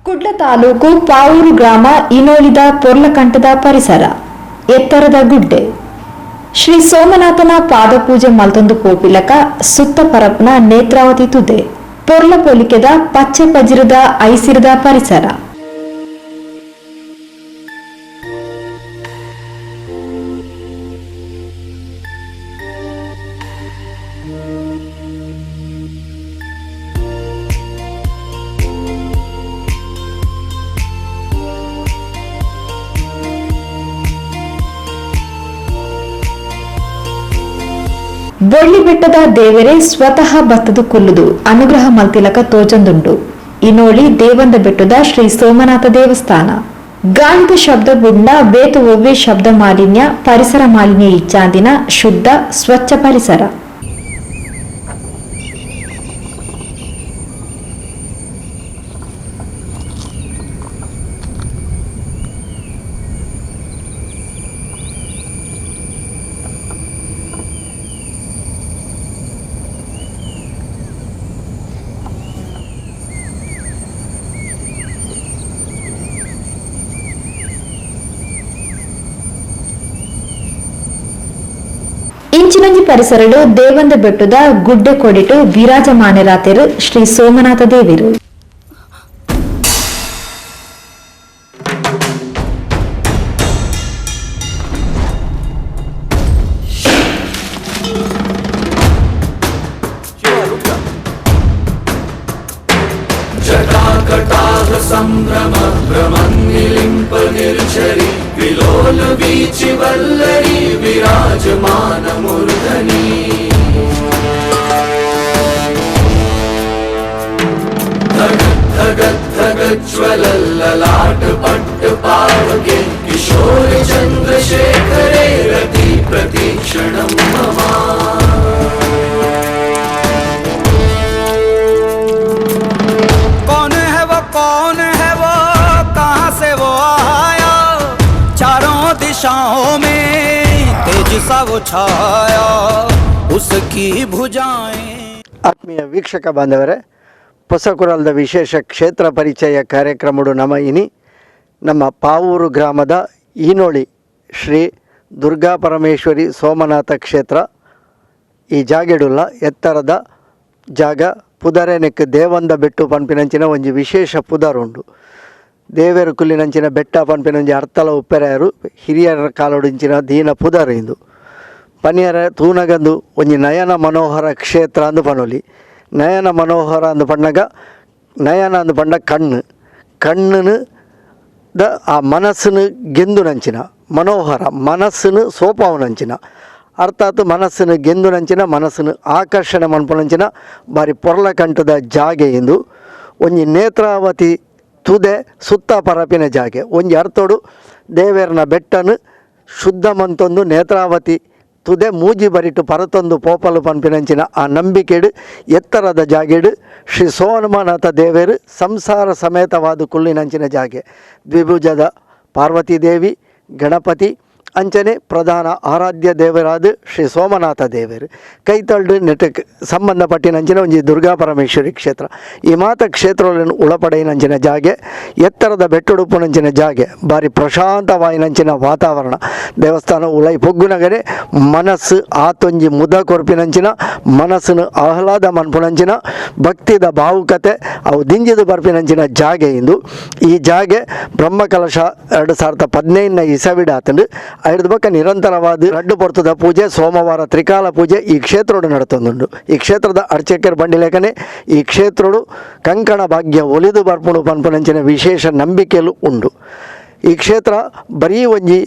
ಕುಡ್ಲ ತಾಲೂಕು ಪಾವೂರು ಗ್ರಾಮ ಇನೋಳಿದ ಪೊರ್ಲಕಂಠದ ಪರಿಸರ ಎತ್ತರದ ಗುಡ್ಡೆ ಶ್ರೀ ಸೋಮನಾಥನ ಪಾದಪೂಜೆ ಮಲ್ತೊಂದು ಪೋಪಿಲಕ ಸುತ್ತ ಪರಪ್ನ ನೇತ್ರಾವತಿ ತುದೆ ಪೊರ್ಲ ಪೊಲಿಕೆದ ಪಚ್ಚೆ ಪಜಿರದ ಐಸಿರದ ಪರಿಸರ ಬೊಳ್ಳಿ ಬೆಟ್ಟದ ದೇವರೇ ಸ್ವತಃ ಬತ್ತದು ಕುಲ್ಲುದು ಅನುಗ್ರಹ ಮಲ್ತಿಲಕ ತೋಜಂದುಂಡು ಇನೋಳಿ ದೇವಂದ ಬೆಟ್ಟದ ಶ್ರೀ ಸೋಮನಾಥ ದೇವಸ್ಥಾನ ಗಾಳಿದ ಶಬ್ದ ಬುಂಡ ಬೇತು ಒವ್ವೆ ಶಬ್ದ ಮಾಲಿನ್ಯ ಪರಿಸರ ಮಾಲಿನ್ಯ ಇಚ್ಚಾಂದಿನ ಶುದ್ಧ ಸ್ವಚ್ಛ ಪರಿಸರ ಇಂಚಿನಂಜಿ ಪರಿಸರಡು ದೇವಂದ ಬೆಟ್ಟದ ಗುಡ್ಡೆ ಕೊಡಿಟು ವಿರಾಜಮಾನರಾತೆರು ಶ್ರೀ ಸೋಮನಾಥ ದೇವಿರು ಸಂಭ್ರಮ ಭ್ರಮನ್ನಿಲಿಂಪ ನಿರ್ಛರಿ ವಿಲೋಲ ಬೀಚಿ ವಲ್ಲರಿ ವಿರಾಜಮಾನ ಮೂರ್ಧನಿ ಧಗಜ್ವಲಲ್ಲಾಟ ಪಟ್ಟ ಪಾವಕೆ ಕಿಶೋರ ಚಂದ್ರಶೇಖರೇ ರತಿ ಪ್ರತೀಕ್ಷಣಂ ಮಮ दिशाओं में तेज सा वो छाया उसकी भुजाएं। ಆತ್ಮೀಯ ವೀಕ್ಷಕ ಬಾಂಧವರೇ, ಹೊಸಕುರಲ್ದ ವಿಶೇಷ ಕ್ಷೇತ್ರ ಪರಿಚಯ ಕಾರ್ಯಕ್ರಮಡು ನಮ್ಮ ಪಾವೂರು ಗ್ರಾಮದ ಈನೋಳಿ ಶ್ರೀ ದುರ್ಗಾ ಪರಮೇಶ್ವರಿ ಸೋಮನಾಥ ಕ್ಷೇತ್ರ ಈ ಜಾಗೆಡುಲ್ಲ ಎತ್ತರದ ಜಾಗ ಪುದರೆನೆಕ್ ದೇವಂದ ಬೆಟ್ಟು ಪನ್ಪಿನಂಚಿನ ಒಂಜಿ ವಿಶೇಷ ಪುದರುಂಡು ದೇವೇರು ಕುಲ್ಲಿನಂಚಿನ ಬೆಟ್ಟ ಪನ್ಪಿನೊಂಜಿ ಅರ್ಥಲ ಉಪ್ಪೆರೆಯರು ಹಿರಿಯರ ಕಾಲೊಡಿಂಚಿನ ದೀನ ಪುದರ್ ಇಂದು ಪನಿಯರ ತೂನಗಂದು ಒಂಜಿ ನಯನ ಮನೋಹರ ಕ್ಷೇತ್ರ ಅಂದು ಪನೊಲಿ ನಯನ ಮನೋಹರ ಅಂದು ಪಂಡಗ ನಯನ ಅಂದು ಪಂಡ ಕಣ್ಣು ದ ಆ ಮನಸ್ಸನ್ನು ಗೆಂದು ನಂಚಿನ ಮನೋಹರ ಮನಸ್ಸನ್ನು ಸೋಪಾವನಂಚಿನ ಅರ್ಥಾತ್ ಮನಸ್ಸನ್ನು ಗೆಂದು ನಂಚಿನ ಮನಸ್ಸನ್ನು ಆಕರ್ಷಣೆ ಮನ್ಪುನಂಚಿನ ಬಾರಿ ಪೊರ್ಲಕಂಠದ ಜಾಗೆ ಎಂದು ಒಂಜಿ ನೇತ್ರಾವತಿ ತುದೆ ಸುತ್ತ ಪರಪಿನ ಜಾಗೆ ಒಂಜಿ ಅರ್ಥೋಡು ದೇವೇರನ ಬೆಟ್ಟನು ಶುದ್ಧ ಮಂತೊಂದು ನೇತ್ರಾವತಿ ತುದೆ ಮೂಜಿ ಬರಿಟು ಪರತೊಂದು ಪೋಪಲು ಪನ್ಪಿನಂಚಿನ ಆ ನಂಬಿಕೆಡು ಎತ್ತರದ ಜಾಗೆಡು ಶ್ರೀ ಸೋಮನಾಥ ದೇವೇರು ಸಂಸಾರ ಸಮೇತವಾದ ಕುಳ್ಳಿನಂಚಿನ ಜಾಗೆ ದ್ವಿಭುಜದ ಪಾರ್ವತಿ ದೇವಿ ಗಣಪತಿ ಅಂಚನೆ ಪ್ರಧಾನ ಆರಾಧ್ಯ ದೇವರಾದ ಶ್ರೀ ಸೋಮನಾಥ ದೇವರು ಕೈತಳ್ಳು ನೆಟ್ಟಕ್ಕೆ ಸಂಬಂಧಪಟ್ಟಿನಂಚಿನ ಒಂಜಿ ದುರ್ಗಾ ಪರಮೇಶ್ವರಿ ಕ್ಷೇತ್ರ ಈ ಮಾತ ಕ್ಷೇತ್ರಗಳನ್ನು ಉಳಪಡೆಯಿನಂಚಿನ ಜಾಗೆ ಎತ್ತರದ ಬೆಟ್ಟುಡುಪುನಂಚಿನ ಜಾಗೆ ಬಾರಿ ಪ್ರಶಾಂತವಾಯಿನಂಚಿನ ವಾತಾವರಣ ದೇವಸ್ಥಾನ ಉಳೈ ಪೊಗ್ಗುನಗರೆ ಮನಸ್ಸು ಆತೊಂಜಿ ಮುದ ಕೊರ್ಪಿನಂಚಿನ ಮನಸ್ಸನ್ನು ಆಹ್ಲಾದ ಮನ್ಪುನಂಚಿನ ಭಕ್ತಿದ ಭಾವುಕತೆ ಅವು ದಿಂಜಿದು ಬರ್ಪಿನಂಚಿನ ಜಾಗೆ ಇಂದು ಈ ಜಾಗೆ ಬ್ರಹ್ಮಕಲಶ 2015 ಇಸವಿಡಾತಂಡು ಐದು ಬಕ್ಕ ನಿರಂತರವಾದ ರಡ್ಡು ಪೊರ್ತದ ಪೂಜೆ ಸೋಮವಾರ ತ್ರಿಕಾಲ ಪೂಜೆ ಈ ಕ್ಷೇತ್ರೋಡು ನಡತೊಂದುಂಡು ಈ ಕ್ಷೇತ್ರದ ಅರ್ಚಕರ ಬಂಡಿ ಲೇಖನೆ ಈ ಕ್ಷೇತ್ರೋಡು ಕಂಕಣ ಭಾಗ್ಯ ಒಲಿದು ಬರ್ಪುಣು ಪನ್ಪುನಂಚಿನ ವಿಶೇಷ ನಂಬಿಕೆಲು ಉಂಡು ಈ ಕ್ಷೇತ್ರ ಬರೀ ಒಂಜಿ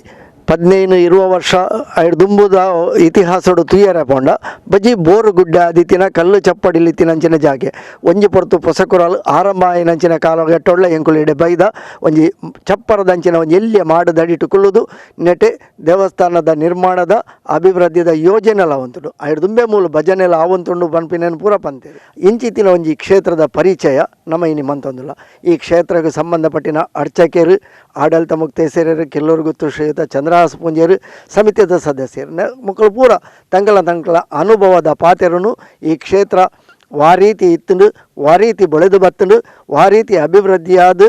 15-20 ವರ್ಷ ಐದು ದುಂಬುದ ಇತಿಹಾಸಡು ತುಯ್ಯರೆ ಪೋಂಡ ಬಜಿ ಬೋರು ಗುಡ್ಡ ಆದಿತ್ತಿನ ಕಲ್ಲು ಚಪ್ಪಡಿಲಿತ್ತಿನಂಚಿನ ಜಾಗೆ ಒಂಜಿ ಪೊರ್ತು ಪೊಸಕುರಾಲು ಆರಂಭ ಆಯಿನಂಚಿನ ಕಾಲಗೆಟ್ಟೊಳ್ಳೆ ಎಂಕುಲಿಡೆ ಬೈದ ಒಂಜಿ ಚಪ್ಪರದಂಚಿನ ಒಂಜಿ ಎಲ್ಲಿಯ ಮಾಡದಡಿಟು ಕುಳ್ಳುದು ನೆಟೆ ದೇವಸ್ಥಾನದ ನಿರ್ಮಾಣದ ಅಭಿವೃದ್ಧಿದ ಯೋಜನೆಲ ಆವಂತುಂಡು ಐದು ದುಂಬೆ ಮೂಲ ಭಜನೆಲ ಆವಂತುಂಡು ಪನ್ಪಿನೇನು ಪೂರ ಪಂತೇವೆ ಇಂಚಿತ್ತಿನ ಒಂಜಿ ಕ್ಷೇತ್ರದ ಪರಿಚಯ ನಮ್ಮ ಇನಿ ಮಂತೊಂದುಲ್ಲ ಈ ಕ್ಷೇತ್ರಕ್ಕೆ ಸಂಬಂಧಪಟ್ಟಿನ ಅರ್ಚಕರು ಆಡಳಿತ ಮುಕ್ತೇಶ್ವರರು ಕೆಲವರು ಗೊತ್ತು ಶ್ರೀಯುತ ಚಂದ್ರಹಾಸ ಪೂಂಜರು ಸಮಿತಿಯ ಸದಸ್ಯರು ಮಕ್ಕಳು ಪೂರ ತಂಗಳ ಅನುಭವದ ಪಾತೆರನು ಈ ಕ್ಷೇತ್ರ ವಾ ರೀತಿ ಇತ್ತಂಡು ವಾ ರೀತಿ ಬೆಳೆದು ಬತ್ತಂಡು ವಾ ರೀತಿ ಅಭಿವೃದ್ಧಿಯಾದ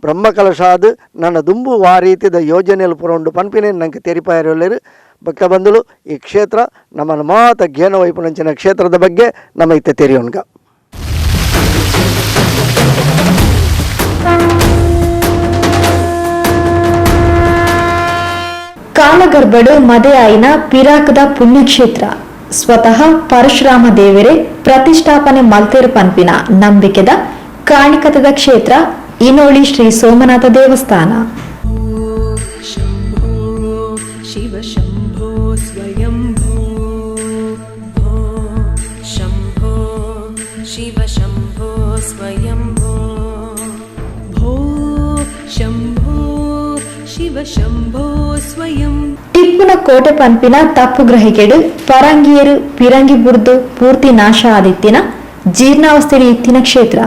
ಬ್ರಹ್ಮಕಲಶ ಆದ ನನ್ನ ದುಂಬು ವಾ ರೀತಿದ ಯೋಜನೆಯಲ್ಲಿ ಪುರಂಡು ಪನ್ಪಿನೇ ನನಗೆ ತೆರಿಪಾಯಿರಲೇರು ಬಕ್ಕ ಬಂದಳು ಈ ಕ್ಷೇತ್ರ ನಮ್ಮ ಮಾತ ಜ್ಞಾನ ವೈಪುಣಂಚಿನ ಕ್ಷೇತ್ರದ ಬಗ್ಗೆ ನಮ್ಮ ಇತ್ತೆ ತೆರೆಯೋನ್ಗ ಕಾಲಗರ್ಭಡು ಮದೆ ಆಯ್ನ ಪಿರಾಕದ ಪುಣ್ಯಕ್ಷೇತ್ರ ಸ್ವತಃ ಪರಶುರಾಮ ದೇವರೇ ಪ್ರತಿಷ್ಠಾಪನೆ ಮಲ್ತೇರು ಪನ್ಪಿನ ನಂಬಿಕೆದ ಕಾಣಿಕತದ ಕ್ಷೇತ್ರ ಇನೋಳಿ ಶ್ರೀ ಸೋಮನಾಥ ದೇವಸ್ಥಾನ. ಶಂಭೋ ಶಿವ ಶಂಭೋ ಸ್ವಯಂಭೋ ಭೋ ಶಂಭೋ ಶಿವ ಶಂಭೋ ಸ್ವಯಂಭೋ ಭೋ ಶಂಭೋ ಶಿವ ಶಂಭೋ ಸ್ವಯಂ. ಟಿಪ್ಪುನ ಕೋಟೆ ಪನ್ಪಿನ ತಪ್ಪು ಗ್ರಹಿಕೆಡು ಪರಂಗಿಯರು ಪಿರಂಗಿ ಬುರ್ದು ಪೂರ್ತಿ ನಾಶ ಆದಿತ್ತಿನ ಜೀರ್ಣಾವಸ್ಥೆಯಲ್ಲಿ ಇತ್ತಿನ ಕ್ಷೇತ್ರ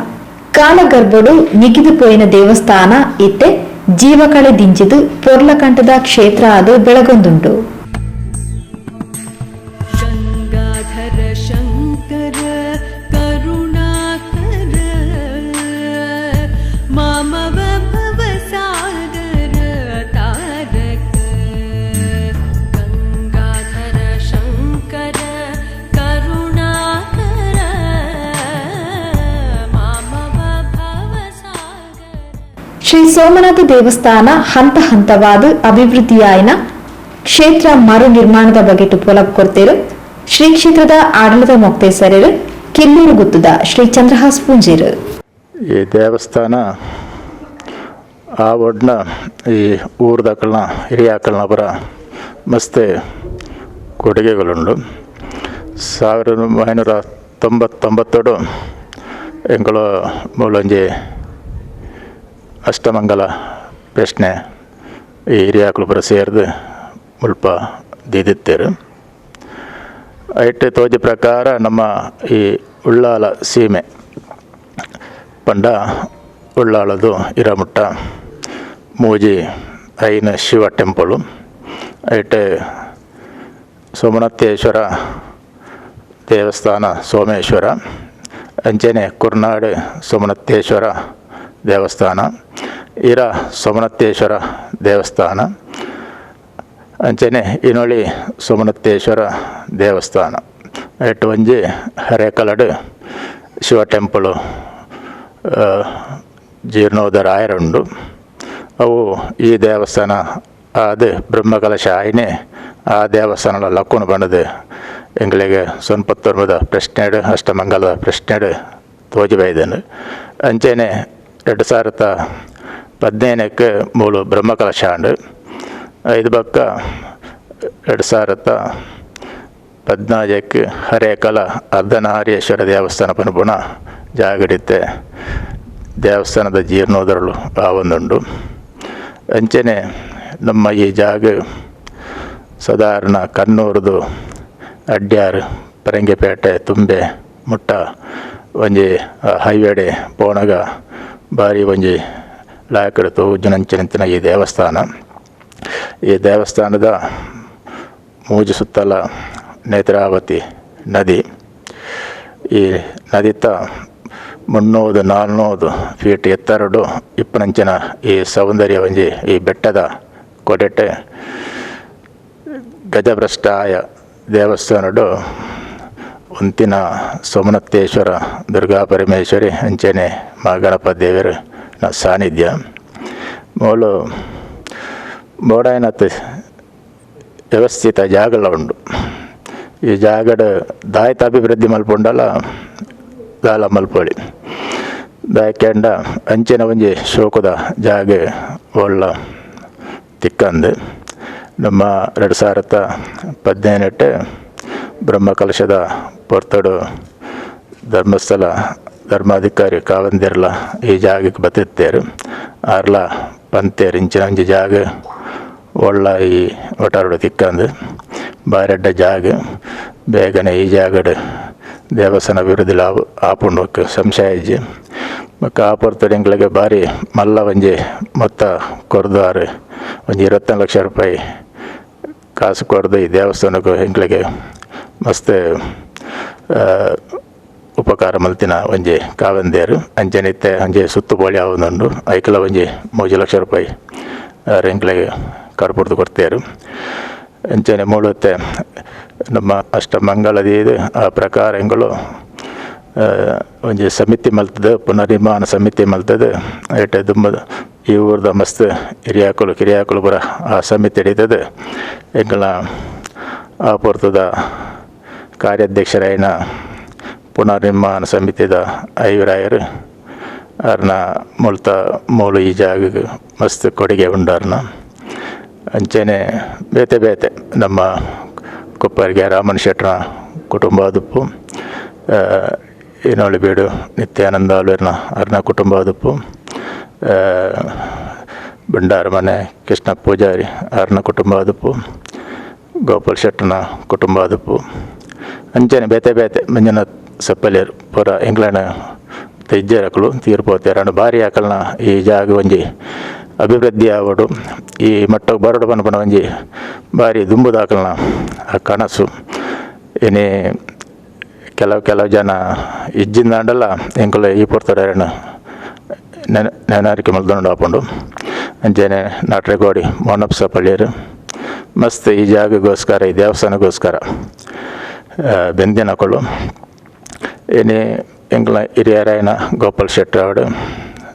ಕಾಲಗರ್ಭಡು ನಿಗಿದುಪೋಯಿನ ದೇವಸ್ಥಾನ ಇತ್ತೆ ಜೀವಕಳೆ ದಿಂಚಿದು ಪೊರ್ಲಕಂಠದ ಕ್ಷೇತ್ರ ಅದು ಬೆಳಗೊಂದುಂಟು. ಗಂಗಾಧರ ಶಂಕರ ಕರುಣಾಕರ ಮಾಮವ ಭವಸಾಗರ ತಾರಕ ಗಂಗಾಧರ ಶಂಕರ ಕರುಣಾಕರ ಮಾಮವ ಭವಸಾಗರ. ಶ್ರೀ ಸೋಮನಾಥ ದೇವಸ್ಥಾನ ಹಂತ ಹಂತವಾದ ಅಭಿವೃದ್ಧಿಯಾಯಿನ ಕ್ಷೇತ್ರ ಮರು ನಿರ್ಮಾಣದ ಬಗೆಟು ಪೊಲಪ್ ಕೊಡ್ತೇರು ಶ್ರೀ ಕ್ಷೇತ್ರದ ಆಡಳಿತ ಮೊಕ್ತೇಸರರು ಕಿಲ್ಲೂರು ಗುತ್ತದ ಶ್ರೀ ಚಂದ್ರಹಾಸ್ ಪೂಂಜೇರು. ಈ ದೇವಸ್ಥಾನ ಆ ಒಡ್ನ ಈ ಊರ್ದಾಕಲ್ನ ಹಿರಿಯಾಕಲ್ನ ಪರ ಮಸ್ತೆ ಕೊಡುಗೆಗಳುಂಡು. 1997 ಎಂಗಳು ಮೂಲೊಂಜಿ ಅಷ್ಟಮಂಗಲ ಪ್ರಶ್ನೆ ಈ ಹಿರಿಯಾಕಲು ಪರ ಸೇರಿದು ಮುಲ್ಪ ದಿದಿತ್ತೇರು. ಐಟೆ ತೋಜಿ ಪ್ರಕಾರ ನಮ್ಮ ಈ ಉಳ್ಳಾಲ ಸೀಮೆ ಪಂಡ ಉಳ್ಳಾಳದು ಇರಮುಟ್ಟ ಮೂಜಿ ಐನ ಶಿವ ಟೆಂಪಲು ಐಟೆ ಸೋಮನಾಥೇಶ್ವರ ದೇವಸ್ಥಾನ ಸೋಮೇಶ್ವರ ಅಂಚೆನೆ ಕುರ್ನಾಡು ಸೋಮನಾಥೇಶ್ವರ ದೇವಸ್ಥಾನ ಇರ ಸೋಮನಾಥೇಶ್ವರ ದೇವಸ್ಥಾನ ಅಂಚೆನೆ ಇನೋಳಿ ಸೋಮನಾಥೇಶ್ವರ ದೇವಸ್ಥಾನ ಐಟು ಒಂಜಿ ಹರೇಕಲಡು ಶಿವ ಟೆಂಪಲು ಜೀರ್ಣೋದ್ಧಾರ ಆಯರುಂಡು. ಅವು ಈ ದೇವಸ್ಥಾನ ಅದು ಬ್ರಹ್ಮಕಲಶ ಆಯ್ನೆ ಆ ದೇವಸ್ಥಾನ ಲಕ್ಕುನು ಬಂಡದು ಎಂಗಳಿಗೆ 19 ಪ್ರಶ್ನೆಡು ಅಷ್ಟಮಂಗಲದ ಪ್ರಶ್ನೆಡು ತೋಜಿ ಬೈದನು. ಅಂಚೆನೆ 2015 ಮೂಲು ಬ್ರಹ್ಮಕಲಶ ಆಂಡು ಐದು ಬಕ್ಕ 2014 ಹರೇಕಲ ಅರ್ಧನಾರೀಶ್ವರ ದೇವಸ್ಥಾನ ಪನುಪುಣ ಜಾಗಡಿತ್ತೆ ದೇವಸ್ಥಾನದ ಜೀರ್ಣೋದ್ಧರಲು ಆವೊಂದುಂಡು. ಅಂಚೆನೆ ನಮ್ಮ ಈ ಜಾಗ ಸಾಧಾರಣ ಕಣ್ಣೂರದು ಅಡ್ಯಾರು ಪರಂಗಿಪೇಟೆ ತುಂಬೆ ಮುಟ್ಟ ಒಂಜಿ ಹೈವೇಡೆ ಪೋಣಗ ಬಾರಿ ಒಂಜಿ ಲಾಯಕಡೆ ತೋಜುನಂಚಿನಂಚಿನ ಈ ದೇವಸ್ಥಾನ. ಈ ದೇವಸ್ಥಾನದ ಮೂಜು ಸುತ್ತಲ ನೇತ್ರಾವತಿ ನದಿ. ಈ ನದಿತ 300-400 ಫೀಟ್ ಎತ್ತರಡು ಇಪ್ಪನಂಚಿನ ಈ ಸೌಂದರ್ಯ ಒಂಜಿ ಈ ಬೆಟ್ಟದ ಕೊಡೆಟೆ ಗಜಭ್ರಷ್ಟಾಯ ದೇವಸ್ಥಾನಡು ಒಂತಿನ ಸೋಮನಾಥೇಶ್ವರ ದುರ್ಗಾ ಪರಮೇಶ್ವರಿ ಅಂಚೆನೆ ಮಾ ಗಣಪತಿ ದೇವರ ಸಾನ್ನಿಧ್ಯ ಮೂಲು ಬೋಡಾಯನತ್ ವ್ಯವಸ್ಥಿತ ಜಾಗಲ ಉಂಡು. ಈ ಜಾಗಡ ದಾಯತ ಅಭಿವೃದ್ಧಿ ಮಲ್ಪುಂಡಲ ದಾಲ ಮಲ್ಪೊಳಿ ದಾಯಕೆಂಡ ಅಂಚಿನ ಒಂಜಿ ಶೋಕದ ಜಾಗ ಒಳ್ಳ ತಿಕ್ಕಂದು ನಮ್ಮ 2018 ಬ್ರಹ್ಮಕಲಶದ ಪೊರ್ತಡು ಧರ್ಮಸ್ಥಳ ಧರ್ಮಾಧಿಕಾರಿ ಕಾವಂದಿರ್ಲ ಈ ಜಾಗಕ್ಕೆ ಬತ್ತಿತ್ತೇರು ಆರ್ಲ ಪಂತೇರು ಇಂಚಿನ ಒಂಜಿ ಜಾಗ ಒಳ್ಳ ಈ ಒಟಾರಡು ತಿಕ್ಕಂದು ಬಾರೆಡ್ಡ ಜಾಗ ಬೇಗನೆ ಈ ಜಾಗಡು ದೇವಸ್ಥಾನ ಅಭಿವೃದ್ಧಿ ಆಪುಂಡಕ್ಕೆ ಸಂಶಯ ಇಜ್ಜಿ ಮತ್ತು ಆ ಪೊರ್ತಡೆಂಗಳಿಗೆ ಬಾರಿ ಮಲ್ಲ ಒಂಜಿ ಮೊತ್ತ ಕೊರ್ದಾರು ಒಂಜಿ 24 ಲಕ್ಷ ರೂಪಾಯಿ ಕಾಸು ಕೊಡ್ದು ಈ ದೇವಸ್ಥಾನಕ್ಕೂ ಹೆಂಗಳಿಗೆ ಮಸ್ತ್ ಉಪಕಾರ ಮಲ್ತಿನ ಒಂಜಿ ಕಾವಂದೇರು ಅಂಚನಿತ್ತೆ ಒಂಜಿ ಸುತ್ತುಬೋಳಿ ಆವೊಂದುಂಡು ಐಕಲ ಒಂಜಿ 3 ಲಕ್ಷ ರೂಪಾಯಿ ರೆಂಕ್ಲೆಗೆ ಕರ್ಪುರ್ದು ಕೊಡ್ತೇರು. ಅಂಚನೆ ಮೂಳುತ್ತೆ ನಮ್ಮ ಅಷ್ಟಮಂಗಳದೀದು ಆ ಪ್ರಕಾರ ಎಂಗಳು ಒಂಜಿ ಸಮಿತಿ ಮಲ್ತದ ಪುನರ್ನಿರ್ಮಾಣ ಸಮಿತಿ ಮಲ್ತದ ಏಟೆ ದುಂಬದ ಈ ಊರ್ದ ಮಸ್ತ್ ಕಿರಿಯಾಕುಲು ಪೂರ ಆ ಸಮಿತಿ ಹಿಡಿತದ ಎಂಗಳ ಆ ಪೊರ್ತದ ಕಾರ್ಯಾಧ್ಯಕ್ಷರಾಯಿನ ಪುನರ್ನಿರ್ಮಾಣ ಸಮಿತಿದ ಐವರಾಯರು ಅವ್ರನ್ನ ಮೂಲು ಈ ಜಾಗಕ್ಕೆ ಮಸ್ತ್ ಕೊಡುಗೆ ಉಂಡಾರ್ನ. ಅಂಚನೆ ಬೇತೆ ನಮ್ಮ ಕೊಪ್ಪರಿಗೆ ರಾಮನ್ ಶೆಟ್ರ ಕುಟುಂಬ ಆದುಪ್ಪು, ಇನೋಳಿ ಬೀಡು ನಿತ್ಯಾನಂದ ಆಳ್ವೇರ್ನ ಅವ್ರನ್ನ ಕುಟುಂಬ ಆದುಪ್ಪು, ಬಂಡಾರ ಮನೆ ಕೃಷ್ಣ ಪೂಜಾರಿ ಅವ್ರನ್ನ ಕುಟುಂಬ ಆದುಪ್ಪು, ಗೋಪಾಲ್ ಶೆಟ್ರನ ಕುಟುಂಬ ಆದುಪ್ಪು. ಅಂಚನೆ ಬೇತೆ ಮಂಜುನಾಥ್ ಸಪ್ಪಲೇರು ಪೂರ ಇಂಗ್ಲೆಂಡ್ ತೆಜ್ಜರಕಲು ತೀರ್ಪೋತಾರೆ ಭಾರಿ ಆಕಲ್ನ ಈ ಜಾಗ ಒಂಜಿ ಅಭಿವೃದ್ಧಿ ಆವಡು ಈ ಮಟ್ಟಕ್ಕೆ ಬರಡು ಪನ್ಪಣ ಒಂಜಿ ಭಾರಿ ದುಂಬುದಾಕಲ್ನ ಆ ಕನಸು ಏನೇ ಕೆಲವು ಜನ ಇಜ್ಜಿಂದಾಂಡಲ್ಲ ಎಂಕುಲ ಈ ಪೊರ್ತಡೇರನ್ನು ನೆನರಿಕೆ ಮಲ್ದೊಂಡು ಹಾಕೊಂಡು ಅಂಚೆನೆ ನಾಟ್ರೆಗೋಡಿ ಮೋನಪ್ಪ ಸಪ್ಪಳ್ಳೇರು ಮಸ್ತ್ ಈ ಜಾಗಗೋಸ್ಕರ ಈ ದೇವಸ್ಥಾನಗೋಸ್ಕರ ಬೆಂದಿನಕಳು ಏನೇ ಎಂಗ್ಲ ಹಿರಿಯರಾಯನ ಗೋಪಾಲ್ ಶೆಟ್ಟಿ ಅವಡು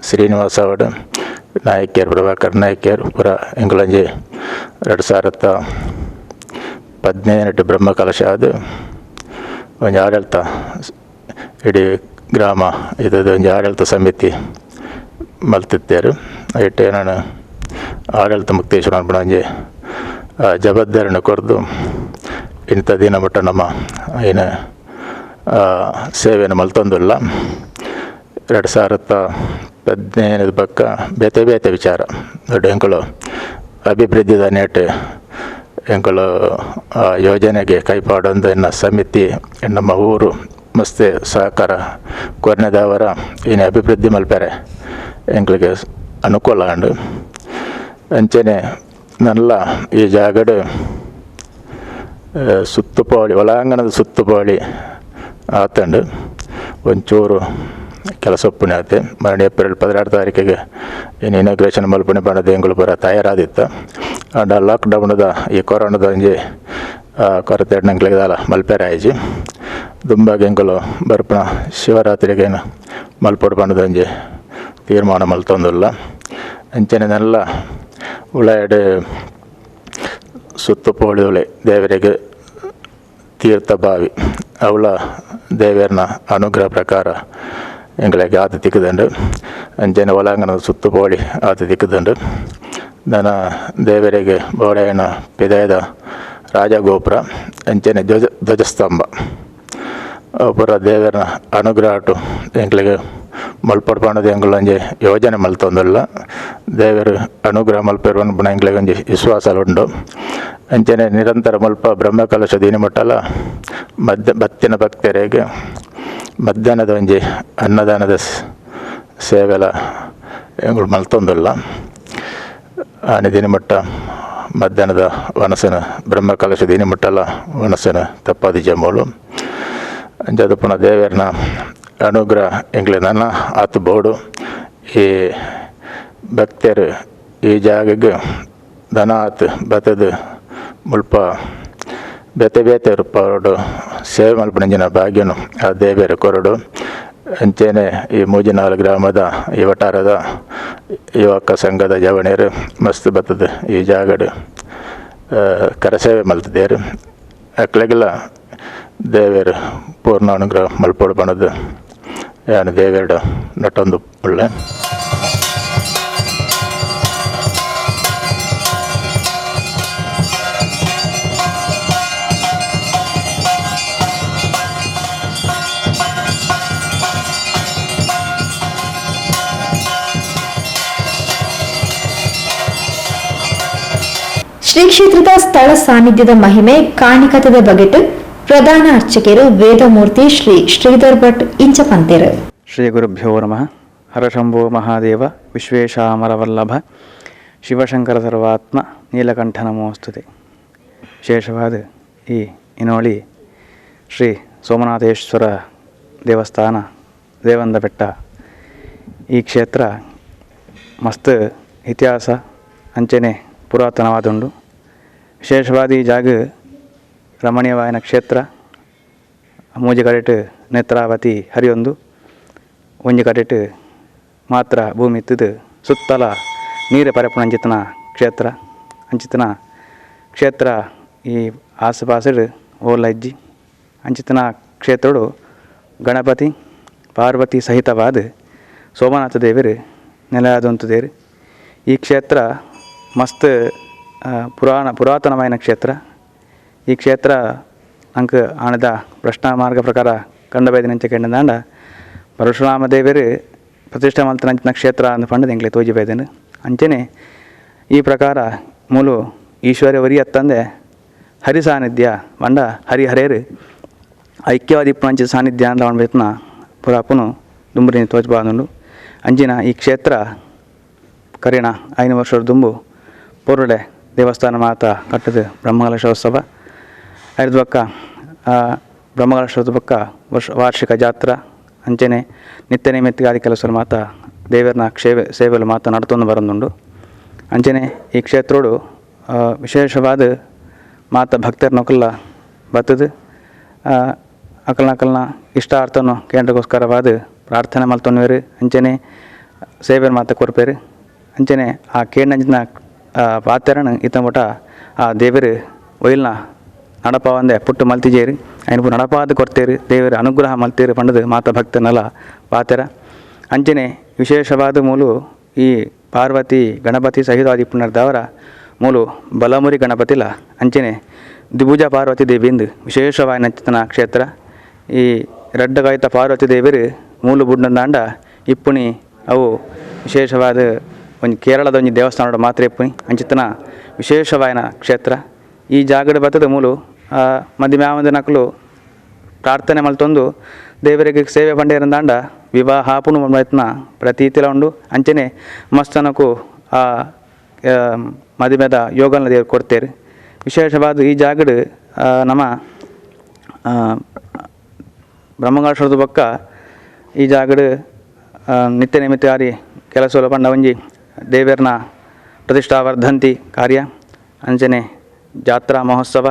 ಶ್ರೀನಿವಾಸ ಅವಡು ನಾಯಕಿಯರು ಪ್ರಭಾಕರ್ ನಾಯಕಿಯರು ಪೂರ ಎಂಗ್ಲಂಜಿ 2018 ಬ್ರಹ್ಮಕಲಶ ಅದು ಒಂದು ಆಡಳಿತ ಇಡೀ ಗ್ರಾಮ ಇದದು ಒಂದು ಆಡಳಿತ ಸಮಿತಿ ಮಲ್ತಿದ್ದೇರು ಇಟ್ಟು ನಾನು ಆಡಳಿತ ಮುಕ್ತೇಶ್ವರ ಅನ್ಬಿಡ ಒಂಜಿ ಜವಾಬ್ದಾರಿನ ಕೊರ್ದು ಇಂಥ ದಿನ ಮಟ್ಟ ನಮ್ಮ ಏನು ಸೇವೆಯನ್ನು ಮಲ್ತೊಂದಿಲ್ಲ. 2015 ಪಕ್ಕ ಬೇತೆ ವಿಚಾರ ದೊಡ್ಡ ಎಂಕುಲು ಅಭಿವೃದ್ಧಿದ ನೇಟು ಎಂಕುಲು ಯೋಜನೆಗೆ ಕೈಪಾಡೊಂದು ಎನ್ನ ಸಮಿತಿ ನಮ್ಮ ಊರು ಮಸ್ತ್ ಸಹಕಾರ ಕೊರ್ನೆದವರ ಏನು ಅಭಿವೃದ್ಧಿ ಮಲ್ಪೆರೆ ಎಂಕ್ಲಿಗೆ ಅನುಕೂಲ ಉಂಡು. ಅಂಚನೆ ನಲ್ಲ ಈ ಜಾಗಡು ಸುತ್ತುಪಾಳಿ ಒಳಾಂಗಣದ ಸುತ್ತುಪಾಳಿ ಆತಂಡು ಒಂಚೂರು ಕೆಲಸ ಒಪ್ಪಣೆ ಆತೆ. ಮರಣ ಏಪ್ರಿಲ್ 16 ತಾರೀಕಿಗೆ ಏನು ಇನಾಗ್ರೇಷನ್ ಮಲ್ಪಣೆ ಬಣ್ಣದ ಎಂಗಳು ಬರ ತಯಾರಾದಿತ್ತು. ಆಂಡ ಲಾಕ್ಡೌನ್ದ ಈ ಕೊರೋನಾದ ಒಂಜಿ ಕೊರತೆ ನಂಗ್ಲಿಗೆದಲ್ಲ ಮಲ್ಪೆರೆ ಆಯ್ಜಿ ದುಂಬಾಗ ಎಂಗಳು ಬರ್ಪಣ ಶಿವರಾತ್ರಿಗೇನು ಮಲ್ಪೊಡು ಬಣ್ಣದ ಒಂಜಿ ತೀರ್ಮಾನ ಮಲ್ತೊಂದಿಲ್ಲ. ಅಂಚನೆಲ್ಲ ಉಳಾಯಡು ಸುತ್ತುಪೋಳಿ ಉಳೆ ದೇವರಿಗೆ ತೀರ್ಥ ಬಾವಿ ಅವಳ ದೇವರನ ಅನುಗ್ರಹ ಪ್ರಕಾರ ಎಂಗಳಿಗೆ ಆತ ತಿಕ್ಕದಂಡು ಅಂಚನೆ ಒಳಾಂಗಣದ ಸುತ್ತುಪೋಳಿ ಆತ ತಿಕ್ಕದಂಡು ದನ ದೇವರಿಗೆ ಬೋಡೆಯನ ಪಿದಾಯದ ರಾಜಗೋಪುರ ಅಂಚನೆ ಧ್ವಜಸ್ತಂಭ ಪೂರ ದೇವರನ ಅನುಗ್ರಹ ಅಟ್ಟು ಎಂಗಳಿಗೆ ಮಲ್ಪಡ್ಪಣದ ಎಂಗಳಂಜಿ ಯೋಜನೆ ಮಲ್ತೊಂದಿಲ್ಲ. ದೇವರು ಅನುಗ್ರಹ ಮಲ್ಪೆರುವನ್ ಬಣ ಎಂಗ್ಳಿಗೊಂಜಿ ವಿಶ್ವಾಸ ಉಂಡು. ಅಂಚನೆ ನಿರಂತರ ಮಲ್ಪ ಬ್ರಹ್ಮಕಲಶ ದಿನಮಟ್ಟಲ ಬತ್ತಿನ ಭಕ್ತರಿಗೆ ಮಧ್ಯಾಹ್ನದ ಒಂಜಿ ಅನ್ನದಾನದ ಸೇವೆಲ ಎಂಗಳು ಮಲ್ತೊಂದಿಲ್ಲ. ಆನೆ ದಿನಮಟ್ಟ ಮಧ್ಯಾಹ್ನದ ವನಸನ ಬ್ರಹ್ಮಕಲಶ ದಿನಮಟ್ಟಲ ವನಸನ ತಪ್ಪಾದಿ ಜಮ್ಮೋಳು ಅಂಚದು ಪುನಃ ದೇವರನ ಅನುಗ್ರಹ ಎಂಗ್ಲೆ ನನ್ನ ಆತು ಬೋಡು ಈ ಭಕ್ತರು ಈ ಜಾಗಕ್ಕೆ ದನ ಆತು ಬತ್ತದು ಮುಲ್ಪ ಬೇತೆ ರೂಪಾಡು ಸೇವೆ ಮಲ್ಪಣಂಜಿನ ಭಾಗ್ಯನು ಆ ದೇವರ ಕೊರಡು. ಅಂಚೆನೆ ಈ ಮೂಜಿನಾಳು ಗ್ರಾಮದ ಈ ವಟಾರದ ಯುವಕ ಸಂಘದ ಜವಣಿಯರು ಮಸ್ತ್ ಬತ್ತದು ಈ ಜಾಗಡು ಕರಸೇವೆ ಮಲ್ತಿದ್ದೇರು. ಅಕ್ಲೆಗೆಲ್ಲ ದೇವರು ಪೂರ್ಣ ಅನುಗ್ರಹ ಮಲ್ಪೊಡು ಬಣದು ಯಾನು ದೇವೇಡ ನಟೊಂದು ಒಳ್ಳೆ ಶ್ರೀ ಕ್ಷೇತ್ರದ ಸ್ಥಳ ಸಾನ್ನಿಧ್ಯದ ಮಹಿಮೆ ಕಾಣಿಕತದ ಬಗೆಟ್ ಪ್ರಧಾನ ಅರ್ಚಕರು ವೇದಮೂರ್ತಿ ಶ್ರೀ ಶ್ರೀಧರ್ ಭಟ್ ಇಂಚಪಂತೇರು. ಶ್ರೀ ಗುರುಭ್ಯೋ ನಮಃ. ಹರಶಂಭೋ ಮಹಾದೇವ ವಿಶ್ವೇಶಾಮರವಲ್ಲಭ ಶಿವಶಂಕರ ಸರ್ವಾತ್ಮ ನೀಲಕಂಠ ನಮೋಸ್ತುತೆ. ವಿಶೇಷವಾದ ಈ ಇನೋಳಿ ಶ್ರೀ ಸೋಮನಾಥೇಶ್ವರ ದೇವಸ್ಥಾನ ದೇವಂದ ಬೆಟ್ಟ. ಈ ಕ್ಷೇತ್ರ ಮಸ್ತ್ ಇತಿಹಾಸ ಅಂಚನೆ ಪುರಾತನವಾದುಂಡು. ವಿಶೇಷವಾದ ಈ ಜಾಗ ರಮಣೀಯವಾಯಿನ ಕ್ಷೇತ್ರ. ಮೂಜಿ ಕಡೆಟ್ ನೇತ್ರಾವತಿ ಹರಿಯೊಂದು, ಒಂಜಿ ಕಡೆಟ್ ಮಾತ್ರ ಭೂಮಿ ಇತ್ತದು ಸುತ್ತಲ ನೀರು ಪರಪುನ ಅಂಚಿತನ ಕ್ಷೇತ್ರ. ಅಂಚಿತನ ಕ್ಷೇತ್ರ ಈ ಆಸುಪಾಸಡು ಓಲ ಇಜ್ಜಿ ಅಂಚಿತನ ಕ್ಷೇತ್ರಡು ಗಣಪತಿ ಪಾರ್ವತಿ ಸಹಿತವಾದ ಸೋಮನಾಥ ದೇವರು ನೆಲೆಯಾದಂಥದ್ದೇರು. ಈ ಕ್ಷೇತ್ರ ಮಸ್ತ್ ಪುರಾತನವಾಯಿನ ಕ್ಷೇತ್ರ. ಈ ಕ್ಷೇತ್ರ ನಂಗೆ ಆಣದ ಪ್ರಶ್ನಾ ಮಾರ್ಗ ಪ್ರಕಾರ ಕಂಡಬೈದಿನಂಚ ಕೆಂಡದಾಂಡ ಪರಶುರಾಮ ದೇವರು ಪ್ರತಿಷ್ಠೆ ಮಲ್ತನಂಚಿನ ಕ್ಷೇತ್ರ ಅಂದು ಪಂಡದ ಎಂಗ್ಲೆ ತೋಜಿ ಬೈದನು. ಅಂಚನೆ ಈ ಪ್ರಕಾರ ಮೂಲು ಈಶ್ವರ್ಯ ವರಿ ಅತ್ತಂದೆ ಹರಿ ಸಾನ್ನಿಧ್ಯ ಬಂಡ ಹರಿಹರೇರು ಐಕ್ಯವಾದಿ ಪಂಚ ಸಾನ್ನಿಧ್ಯ ಅಂತ ಅವನ ಪುರಾಪುನು ದುಂಬರಿನ ತೋಜಬಾದುಂಡು. ಅಂಜಿನ ಈ ಕ್ಷೇತ್ರ ಕರಿಣ 5 ವರ್ಷದ ದುಂಬು ಪೊರುಡೆ ದೇವಸ್ಥಾನ ಮಾತ ಕಟ್ಟದು ಬ್ರಹ್ಮಕಲಶೋತ್ಸವ ಐದು ಪಕ್ಕ ಬ್ರಹ್ಮಕಲಶೋತ್ಸವ ಪಕ್ಕ ವಾರ್ಷಿಕ ಜಾತ್ರಾ ಅಂಚನೆ ನಿತ್ಯ ನೈಮಿತ್ತಿಗಾದಿ ಕೆಲಸಗಳು ಮಾತ ದೇವರನ್ನ ಸೇವೆಲು ಮಾತ ನಡ್ತೊಂದು ಬರೋದುಂಡು. ಅಂಚನೆ ಈ ಕ್ಷೇತ್ರಡು ವಿಶೇಷವಾದ ಮಾತ ಭಕ್ತರ ನೊಕಲ್ಲ ಬತ್ತದು ಅಕಲ್ನ ಇಷ್ಟಾರ್ಥನು ಕೇಂದ್ರಗೋಸ್ಕರವಾದ ಪ್ರಾರ್ಥನೆ ಮಲ್ತೊನ್ವೇರು. ಅಂಚನೆ ಸೇವೆ ಮಾತ ಕೊರ್ಪೇರು. ಅಂಚನೆ ಆ ಕೇಂದ್ರಂಚಿನ ಪಾತ್ರೆನ ಇತ್ತಂಬಟ ಆ ದೇವರು ಒಯ್ಲ್ನ ನಡಪಾವಂದೆ ಪುಟ್ಟು ಮಲ್ತಿಜೇರಿ ಐನು ನಡಪಾದ ಕೊರ್ತೇರು ದೇವರ ಅನುಗ್ರಹ ಮಲ್ತೇರು ಪಂಡದು ಮಾತ ಭಕ್ತನಲ್ಲ ಪಾತೆರ. ಅಂಚನೆ ವಿಶೇಷವಾದ ಮೂಲು ಈ ಪಾರ್ವತಿ ಗಣಪತಿ ಸಹಿತವಾದಿ ಪುನರ್ದವರ ಮೂಲು ಬಲಮುರಿ ಗಣಪತಿಲ ಅಂಚನೆ ದ್ವಿಭುಜ ಪಾರ್ವತಿ ದೇವಿಯಿಂದ ವಿಶೇಷವಾಗಿ ನಂಚಿತನ ಕ್ಷೇತ್ರ. ಈ ರಡ್ಡಗಾಯ್ತ ಪಾರ್ವತಿ ದೇವರು ಮೂಲು ಬುಡ್ನದಾಂಡ ಇಪ್ಪುಣಿ ಅವು ವಿಶೇಷವಾದ ಒಂದು ಕೇರಳದ ಒಂದು ದೇವಸ್ಥಾನದ ಮಾತ್ರ ಇಪ್ಪುಣಿ ಅಂಚಿತನ ವಿಶೇಷವಾಯಿನ ಕ್ಷೇತ್ರ. ಈ ಜಾಗದ ಬತ್ತದ ಮೂಲು ಮಧ್ಯ ನಕಲು ಪ್ರಾರ್ಥನೆ ಮಲ್ತೊಂದು ದೇವರಿಗೆ ಸೇವೆ ಪಂಡೇರಂದಾಂಡ ವಿವಾಹ ಹಾಪುನು ಮೈತ್ನ ಪ್ರತೀತಿಲ ಉಂಡು. ಅಂಚನೆ ಮಸ್ತನಕು ಆ ಮದುವೆದ ಯೋಗನ ದೇವರು ಕೊಡ್ತೇರು. ವಿಶೇಷವಾದ ಈ ಜಾಗಡು ನಮ್ಮ ಬ್ರಹ್ಮಕಲಶದ ಪಕ್ಕ ಈ ಜಾಗಡು ನಿತ್ಯ ನೈಮಿತ್ತಿಗಾದಿ ಕೆಲಸ ಪಂಡ ಒಂಜಿ ದೇವರನ್ನ ಪ್ರತಿಷ್ಠಾವರ್ಧಂತಿ ಕಾರ್ಯ ಅಂಚನೆ ಜಾತ್ರಾ ಮಹೋತ್ಸವ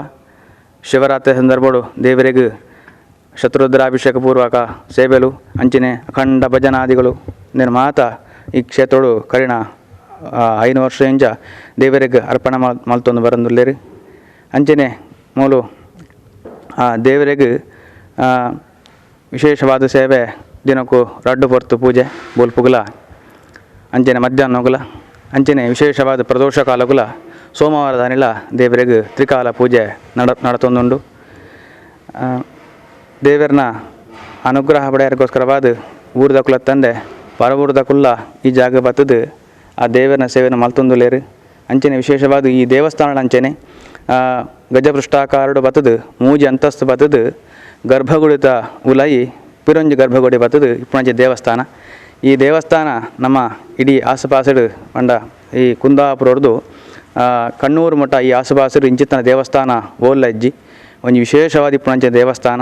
ಶಿವರಾತ್ರಿ ಸಂದರ್ಭಡು ದೇವರಿಗೆ ಶತ್ರುದ್ರಾಭಿಷೇಕ ಪೂರ್ವಕ ಸೇವೆಲು ಅಂಚನೆ ಅಖಂಡ ಭಜನಾದಿಗಳು ನಿರ್ಮಾತ ಈ ಕ್ಷೇತ್ರಡು ಕರಿಣ 5 ವರ್ಷ ಇಂಚ ದೇವರಿಗೆ ಅರ್ಪಣೆ ಮಲ್ತೊಂದು ಬರಂದುಲ್ಲೇರು. ಅಂಚನೆ ಮೂಲು ಆ ದೇವರಿಗೆ ವಿಶೇಷವಾದ ಸೇವೆ ದಿನಕ್ಕೂ ರಡ್ಡು ಪೊರ್ತು ಪೂಜೆ ಬೋಲ್ಪುಗುಲ ಅಂಚನೆ ಮಧ್ಯಾಹ್ನ ಹೋಗಲ. ಅಂಚನೆ ವಿಶೇಷವಾದ ಪ್ರದೋಷ ಕಾಲಗುಲ ಸೋಮವಾರದ ಅನಿಲ ದೇವರಿಗೆ ತ್ರಿಕಾಲ ಪೂಜೆ ನಡತೊಂದುಂಡು. ದೇವರನ್ನ ಅನುಗ್ರಹ ಪಡೆಯೋಕ್ಕೋಸ್ಕರವಾದ ಊರ್ದ ಕುಲ ತಂದೆ ಪರವೂರ್ದ ಕುಲ್ಲ ಈ ಜಾಗ ಬತ್ತದು ಆ ದೇವರನ್ನ ಸೇವೆನ ಮಲ್ತೊಂದುಲೇರು. ಅಂಚನೆ ವಿಶೇಷವಾದ ಈ ದೇವಸ್ಥಾನ ಅಂಚನೆ ಗಜಪೃಷ್ಠಾಕಾರಡು ಬತ್ತದು 3 ಅಂತಸ್ತು ಬತ್ತದು ಗರ್ಭಗುಡಿತ ಉಲಾಯಿ ಪಿರೊಂಜಿ ಗರ್ಭಗುಡಿ ಬತ್ತದು ಇಪ್ಪುಣಂಚೆ ದೇವಸ್ಥಾನ. ಈ ದೇವಸ್ಥಾನ ನಮ್ಮ ಇಡೀ ಆಸುಪಾಸಡು ಪಂಡ ಈ ಕುಂದಾಪುರದ್ದು ಕಣ್ಣೂರು ಮಠ ಈ ಆಸುಪಾಸಡು ಇಂಚಿತ್ತನ ದೇವಸ್ಥಾನ ಓಲ್ಲ ಇಜ್ಜಿ ಒಂದು ವಿಶೇಷವಾದ ಇಪ್ಪುಣಂಚೆ ದೇವಸ್ಥಾನ.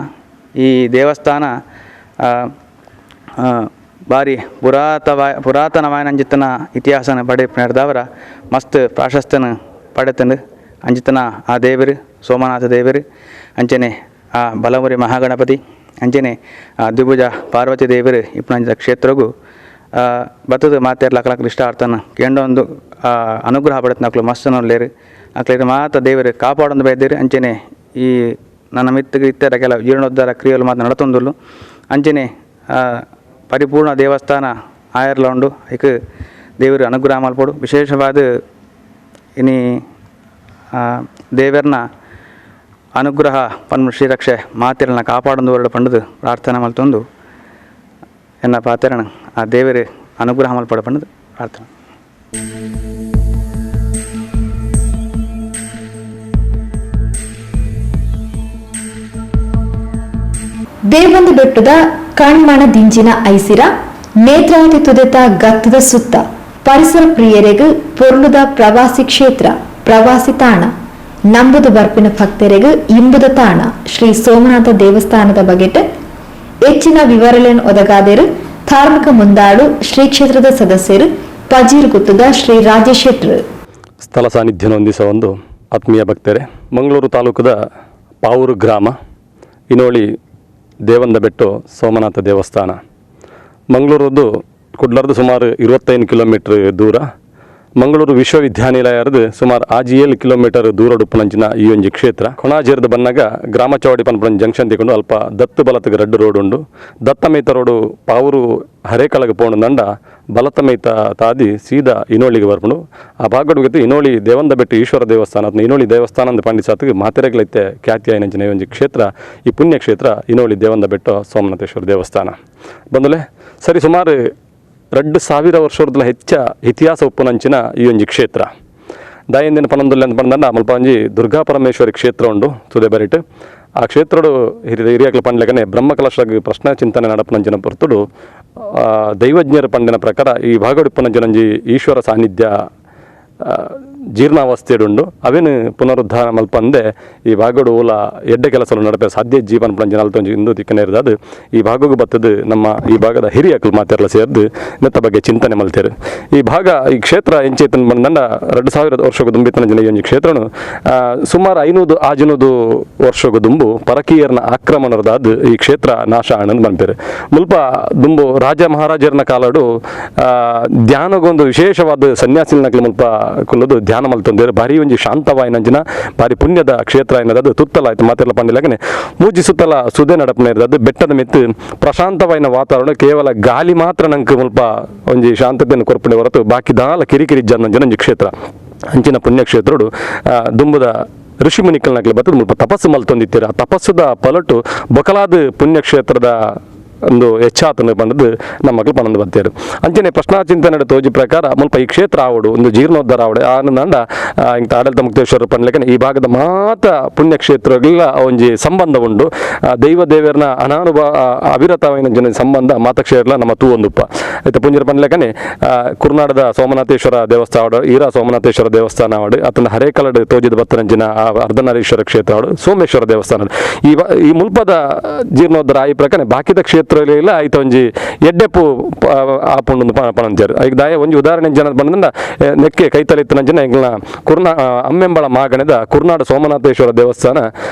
ಈ ದೇವಸ್ಥಾನ ಭಾರಿ ಪುರಾತನವಾಯಿನ ಅಂಜಿತನ ಇತಿಹಾಸನ ಪಡೆದವರ ಮಸ್ತ್ ಪ್ರಾಶಸ್ತ್ಯನ ಪಡೆತಂದು ಅಂಜಿತನ ಆ ದೇವರು ಸೋಮನಾಥ ದೇವರು ಅಂಚನೆ ಆ ಬಲಮುರಿ ಮಹಾಗಣಪತಿ ಅಂಚನೆ ದ್ವಿಭುಜ ಪಾರ್ವತಿ ದೇವರು ಇಪ್ಪುಣಂಚಿದ ಕ್ಷೇತ್ರಗೂ ಬತ್ತದ ಮಾತೇರು ಲಕ್ಕ ಇಷ್ಟ ಆಡ್ತಾನೆ ಕೇಂಡೊಂದು ಅನುಗ್ರಹ ಪಡೆತ ನಕ್ಲು ಮಸ್ತ್ ನೋಡ್ಲೇರು ಅಕ್ಲೇರು ಮಾತ ದೇವರು ಕಾಪಾಡೊಂದು ಬೈದೇರು. ಅಂಚನೆ ಈ ನನ್ನ ಮಿತ್ತಿಗೆ ಇತ್ತರ ಕೆಲ ಜೀರ್ಣೋದ್ಧಾರ ಕ್ರಿಯೆಗಳು ಮಾತು ನಡತೊಂದುಲ್ಲು. ಅಂಚನೆ ಪರಿಪೂರ್ಣ ದೇವಸ್ಥಾನ ಆಯರ್ಲ ಉಂಡು ಐಕ್ ದೇವರು ಅನುಗ್ರಹ ಮಲ್ಪಡು. ವಿಶೇಷವಾದ ಇನಿ ದೇವರನ್ನ ಅನುಗ್ರಹ ಪನ್ಮು ಶ್ರೀರಕ್ಷೆ ಮಾತೆರನ್ನ ಕಾಪಾಡೊಂದು ಹೊರಡು ಪಂಡದು ಪ್ರಾರ್ಥನೆ ಮಲ್ತೊಂದು ಎನ್ನ ಪಾತೆರಣ ಆ ದೇವರು ಅನುಗ್ರಹ ಮಲ್ಪಡ ಪಂಡದು ಪ್ರಾರ್ಥನೆ. ದೇವಂದ ಬೆಟ್ಟದ ಕಣ್ಮಣ ದಿಂಜಿನ ಐಸಿರ ನೇತ್ರಾವತಿ ತುದೆತ ಗತ್ತದ ಸುತ್ತ ಪರಿಸರ ಪ್ರಿಯರೆಗೂ ಪೊರ್ಲುದ ಪ್ರವಾಸಿ ಕ್ಷೇತ್ರ ಪ್ರವಾಸಿ ತಾಣ ನಂಬುದು ಬರ್ಪಿನ ಭಕ್ತರೆಗೂ ಇಂಬುದ ತಾಣ ಶ್ರೀ ಸೋಮನಾಥ ದೇವಸ್ಥಾನದ ಬಗೆಟ್ ಹೆಚ್ಚಿನ ವಿವರಗಳನ್ನು ಒದಗಾದರು ಧಾರ್ಮಿಕ ಮುಂದಾಳು ಶ್ರೀ ಕ್ಷೇತ್ರದ ಸದಸ್ಯರು ಪಜೀರ್ ಗುತ್ತದ ಶ್ರೀ ರಾಜೇಶ್ ಶೆಟ್ರು. ಸ್ಥಳ ಸಾನ್ನಿಧ್ಯ ಹೊಂದಿಸುವ ಒಂದು ಆತ್ಮೀಯ ಭಕ್ತರೇ, ಮಂಗಳೂರು ತಾಲೂಕದ ಪಾವೂರು ಗ್ರಾಮ, ಇನೋಳಿ ದೇವಂದ ಬೆಟ್ಟು ಸೋಮನಾಥ ದೇವಸ್ಥಾನ. ಮಂಗಳೂರದ್ದು ಕುಡ್ಲರ್ದು ಸುಮಾರು 25 ಕಿಲೋಮೀಟ್ರ್ ದೂರ, ಮಂಗಳೂರು ವಿಶ್ವವಿದ್ಯಾನಿಲಯದ ಸುಮಾರು 7 ಕಿಲೋಮೀಟರ್ ದೂರ ಉಪ್ಪುನಂಚಿನ ಈ ಒಂಜಿ ಕ್ಷೇತ್ರ. ಕೊಣಾಜೇರ್ದು ಬನ್ನಾಗ ಗ್ರಾಮ ಚೌಡಿ ಪನ್ಪುನ ಜಂಕ್ಷನ್ ತಿಕೊಂಡು ಅಲ್ಪ ದತ್ತು ಬಲತ್ಗೆ ರಡ್ಡು ರೋಡ್ ಉಂಡು. ದತ್ತಮೇತ ರೋಡು ಪಾವೂರು ಹರೇಕಳಗೆ ಪೋಂಡು ದಂಡ ಬಲತಮೇತ ತಾದಿ ಸೀದಾ ಇನೋಳಿಗೆ ಬರ್ಪುಂಡು. ಆ ಭಾಗಡುಗತ್ತು ಇನೋಳಿ ದೇವಂದ ಬೆಟ್ಟು ಈಶ್ವರ ದೇವಸ್ಥಾನ ಅಥವಾ ಇನೋಳಿ ದೇವಸ್ಥಾನ ಅಂತ ಪಂಡಿಸಾತ್ಗೆ ಮಾತೆರೆಗಳೈತೆ ಖ್ಯಾತಿ ಆಯ್ನಂಚಿನ ಒಂಜಿ ಕ್ಷೇತ್ರ. ಈ ಪುಣ್ಯ ಕ್ಷೇತ್ರ ಇನೋಳಿ ದೇವಂದ ಬೆಟ್ಟು ಸೋಮನಾಥೇಶ್ವರ ದೇವಸ್ಥಾನ ಬಂದಲೆ ಸರಿ ಸುಮಾರು 2000 ವರ್ಷದ ಹೆಚ್ಚ ಇತಿಹಾಸ ಉಪ್ಪುನಂಚಿನ ಈ ಒಂಜಿ ಕ್ಷೇತ್ರ. ದಾಯಂದಿನ ಪನೊಂದುಲ್ಲೆ ಅಂತ ಬಂದಂಡ ಮಲ್ಪ ಒಂಜಿ ದುರ್ಗಾ ಪರಮೇಶ್ವರಿ ಕ್ಷೇತ್ರ ಉಂಡು ಸುದೆ ಬರಿಟ್. ಆ ಕ್ಷೇತ್ರಡು ಹಿರಿಯಕಲು ಪಂಡ್ಲೆಗನೆ ಬ್ರಹ್ಮಕಲಶಕ್ಕೆ ಪ್ರಶ್ನೆ ಚಿಂತನೆ ನಡಪನಂಜಿನ ಪೊರ್ತುಡು ದೈವಜ್ಞರ ಪಂಡಿನ ಪ್ರಕಾರ ಈ ಭಾಗಡುಪ್ಪನಂಜಿನಂಜಿ ಈಶ್ವರ ಸಾನ್ನಿಧ್ಯ ಜೀರ್ಣಾವಸ್ಥೆಯುಂಡು. ಅವೇನು ಪುನರುದ್ಧಾರ ಮಲ್ಪಂದೆ ಈ ಭಾಗಡು ಓಲ ಎಡ್ಡೆ ಕೆಲಸ ನಡಪೆ ಸಾಧ್ಯ ಜೀವನ ಪಂಜನ ಅಲ್ತೊಂಜಿ ಇಂದು ದಿಕ್ಕನೇ ಇರೋದು ಈ ಭಾಗಕ್ಕೆ ಬತ್ತದು ನಮ್ಮ ಈ ಭಾಗದ ಹಿರಿಯಕಲು ಮಾತೆಲ್ಲ ಸೇರಿದು ನೆತ್ತ ಬಗ್ಗೆ ಚಿಂತನೆ ಮಲ್ತೇರು. ಈ ಭಾಗ ಈ ಕ್ಷೇತ್ರ ಎಂಚೇತನ ಬಂದಂಡ 2000 ವರ್ಷಕ್ಕೂ ದುಂಬಿತನ ಜನ ಈ ಒಂದು ಕ್ಷೇತ್ರನು ಸುಮಾರು 500 ಆಜನದು ವರ್ಷಕ್ಕೂ ದುಂಬು ಪರಕೀಯರ್ನ ಆಕ್ರಮಣದ ಈ ಕ್ಷೇತ್ರ ನಾಶ ಆನಂದ್ ಬಂಪೇರು. ಮುಲ್ಪ ದುಂಬು ರಾಜ ಮಹಾರಾಜರನ ಕಾಲಡು ಧ್ಯಾನಗೊಂದು ವಿಶೇಷವಾದ ಸನ್ಯಾಸಿನಕ್ಲು ಮುಲ್ಪ ಕುಲ್ಲದು ಧ್ಯಾನ ಮಲ್ತಂದೇರು. ಭಾರಿ ಒಂಜಿ ಶಾಂತವಾಯಿನಂಜಿನ ಭಾರಿ ಪುಣ್ಯದ ಕ್ಷೇತ್ರ ಏನದು ತುತ್ತಲ ಆಯ್ತು ಮಾತೆಲ್ಲ ಪಂಡಿಲಗನೆ ಮೂಜಿ ಸುತ್ತಲ ಸುದೆ ನಡಪನೆ ಇರೋದು ಬೆಟ್ಟದ ಮೆತ್ತು ಪ್ರಶಾಂತವಾಯಿನ ವಾತಾವರಣ. ಕೇವಲ ಗಾಳಿ ಮಾತ್ರ ನಂಗೆ ಮುಲ್ಪ ಒಂಜಿ ಶಾಂತತೆಯನ್ನು ಕೊರ್ಪಣೆ ಹೊರತು ಬಾಕಿ ದಾಲ ಕಿರಿಕಿರಿ ಜನ ಕ್ಷೇತ್ರ ಅಂಚಿನ ಪುಣ್ಯಕ್ಷೇತ್ರಡು ದುಂಬುದ ಋಷಿ ಮುನಿಕಲ್ನಾಗ್ಲಿ ಬರ್ತದೆ ಮುಲ್ಪ ತಪಸ್ಸು ಮಲ್ತೊಂದಿತ್ತೀರ. ಆ ತಪಸ್ಸುದ ಪಲಟು ಬೊಕಲಾದ ಪುಣ್ಯಕ್ಷೇತ್ರದ ಒಂದು ಹೆಚ್ಚಾತನ ಬಂದದ್ದು ನಮ್ಮ ಮಕ್ಕಳು ಪನ್ನೊಂದು ಬರ್ತಾರೆ. ಅಂಚನೆ ಪ್ರಶ್ನಾಚಿಂತನೆ ತೋಜಿ ಪ್ರಕಾರ ಮುಲ್ಪ ಈ ಕ್ಷೇತ್ರ ಆವಡು ಒಂದು ಜೀರ್ಣೋದ್ಧಾರ ಆವಡೆ ಆನಂದ ಇಂಥ ಆಡಳಿತ ಮುಕ್ತೇಶ್ವರ ಪಂಡ್ಲೆಕನೆ ಈ ಭಾಗದ ಮಾತ ಪುಣ್ಯಕ್ಷೇತ್ರಗಳ ಒಂಜಿ ಸಂಬಂಧ ಉಂಡು. ದೈವ ದೇವರನ ಅವಿರತವಾಯಿನ ಜನ ಸಂಬಂಧ ಮಾತಕ್ಷೇತ್ರ ನಮ್ಮ ತೂ ಒಂದುಪ್ಪ ಆಯ್ತು ಪುಂಜರ ಪಂಡ್ಲೆಕನೆ ಕುರ್ನಾಡದ ಸೋಮನಾಥೇಶ್ವರ ದೇವಸ್ಥಾನ ಈರ ಸೋಮನಾಥೇಶ್ವರ ದೇವಸ್ಥಾನ ಆವಡು ಆತನ ಹರೇಕಲಡ್ ತೋಜಿದ ಬತ್ತನಂಚಿನ ಅರ್ಧನಾರೀಶ್ವರ ಕ್ಷೇತ್ರ ಆವಡು ಸೋಮೇಶ್ವರ ದೇವಸ್ಥಾನ. ಈ ಮುಲ್ಪದ ಜೀರ್ಣೋದ್ಧಾರ ಈ ಪ್ರಕಾರ ಬಾಕಿದ ಕ್ಷೇತ್ರ ಇಲ್ಲ ಆಯ್ತು ಒಂಜಿ ಎಡ್ಡೆಪ್ಪು ಆಪುಂಡು ಪಣಂತೇರು. ಈಗ ದಾಯ ಒಂಜಿ ಉದಾಹರಣೆ ಜನ ಬಂದ ನೆಕ್ಕೆ ಕೈತಲಿತ್ತಿನ ಜನ ಎಂಗ್ಲ ಅಮ್ಮೆಂಬಳ ಮಾಗಣದ ಕುರ್ನಾಡ ಸೋಮನಾಥೇಶ್ವರ ದೇವಸ್ಥಾನ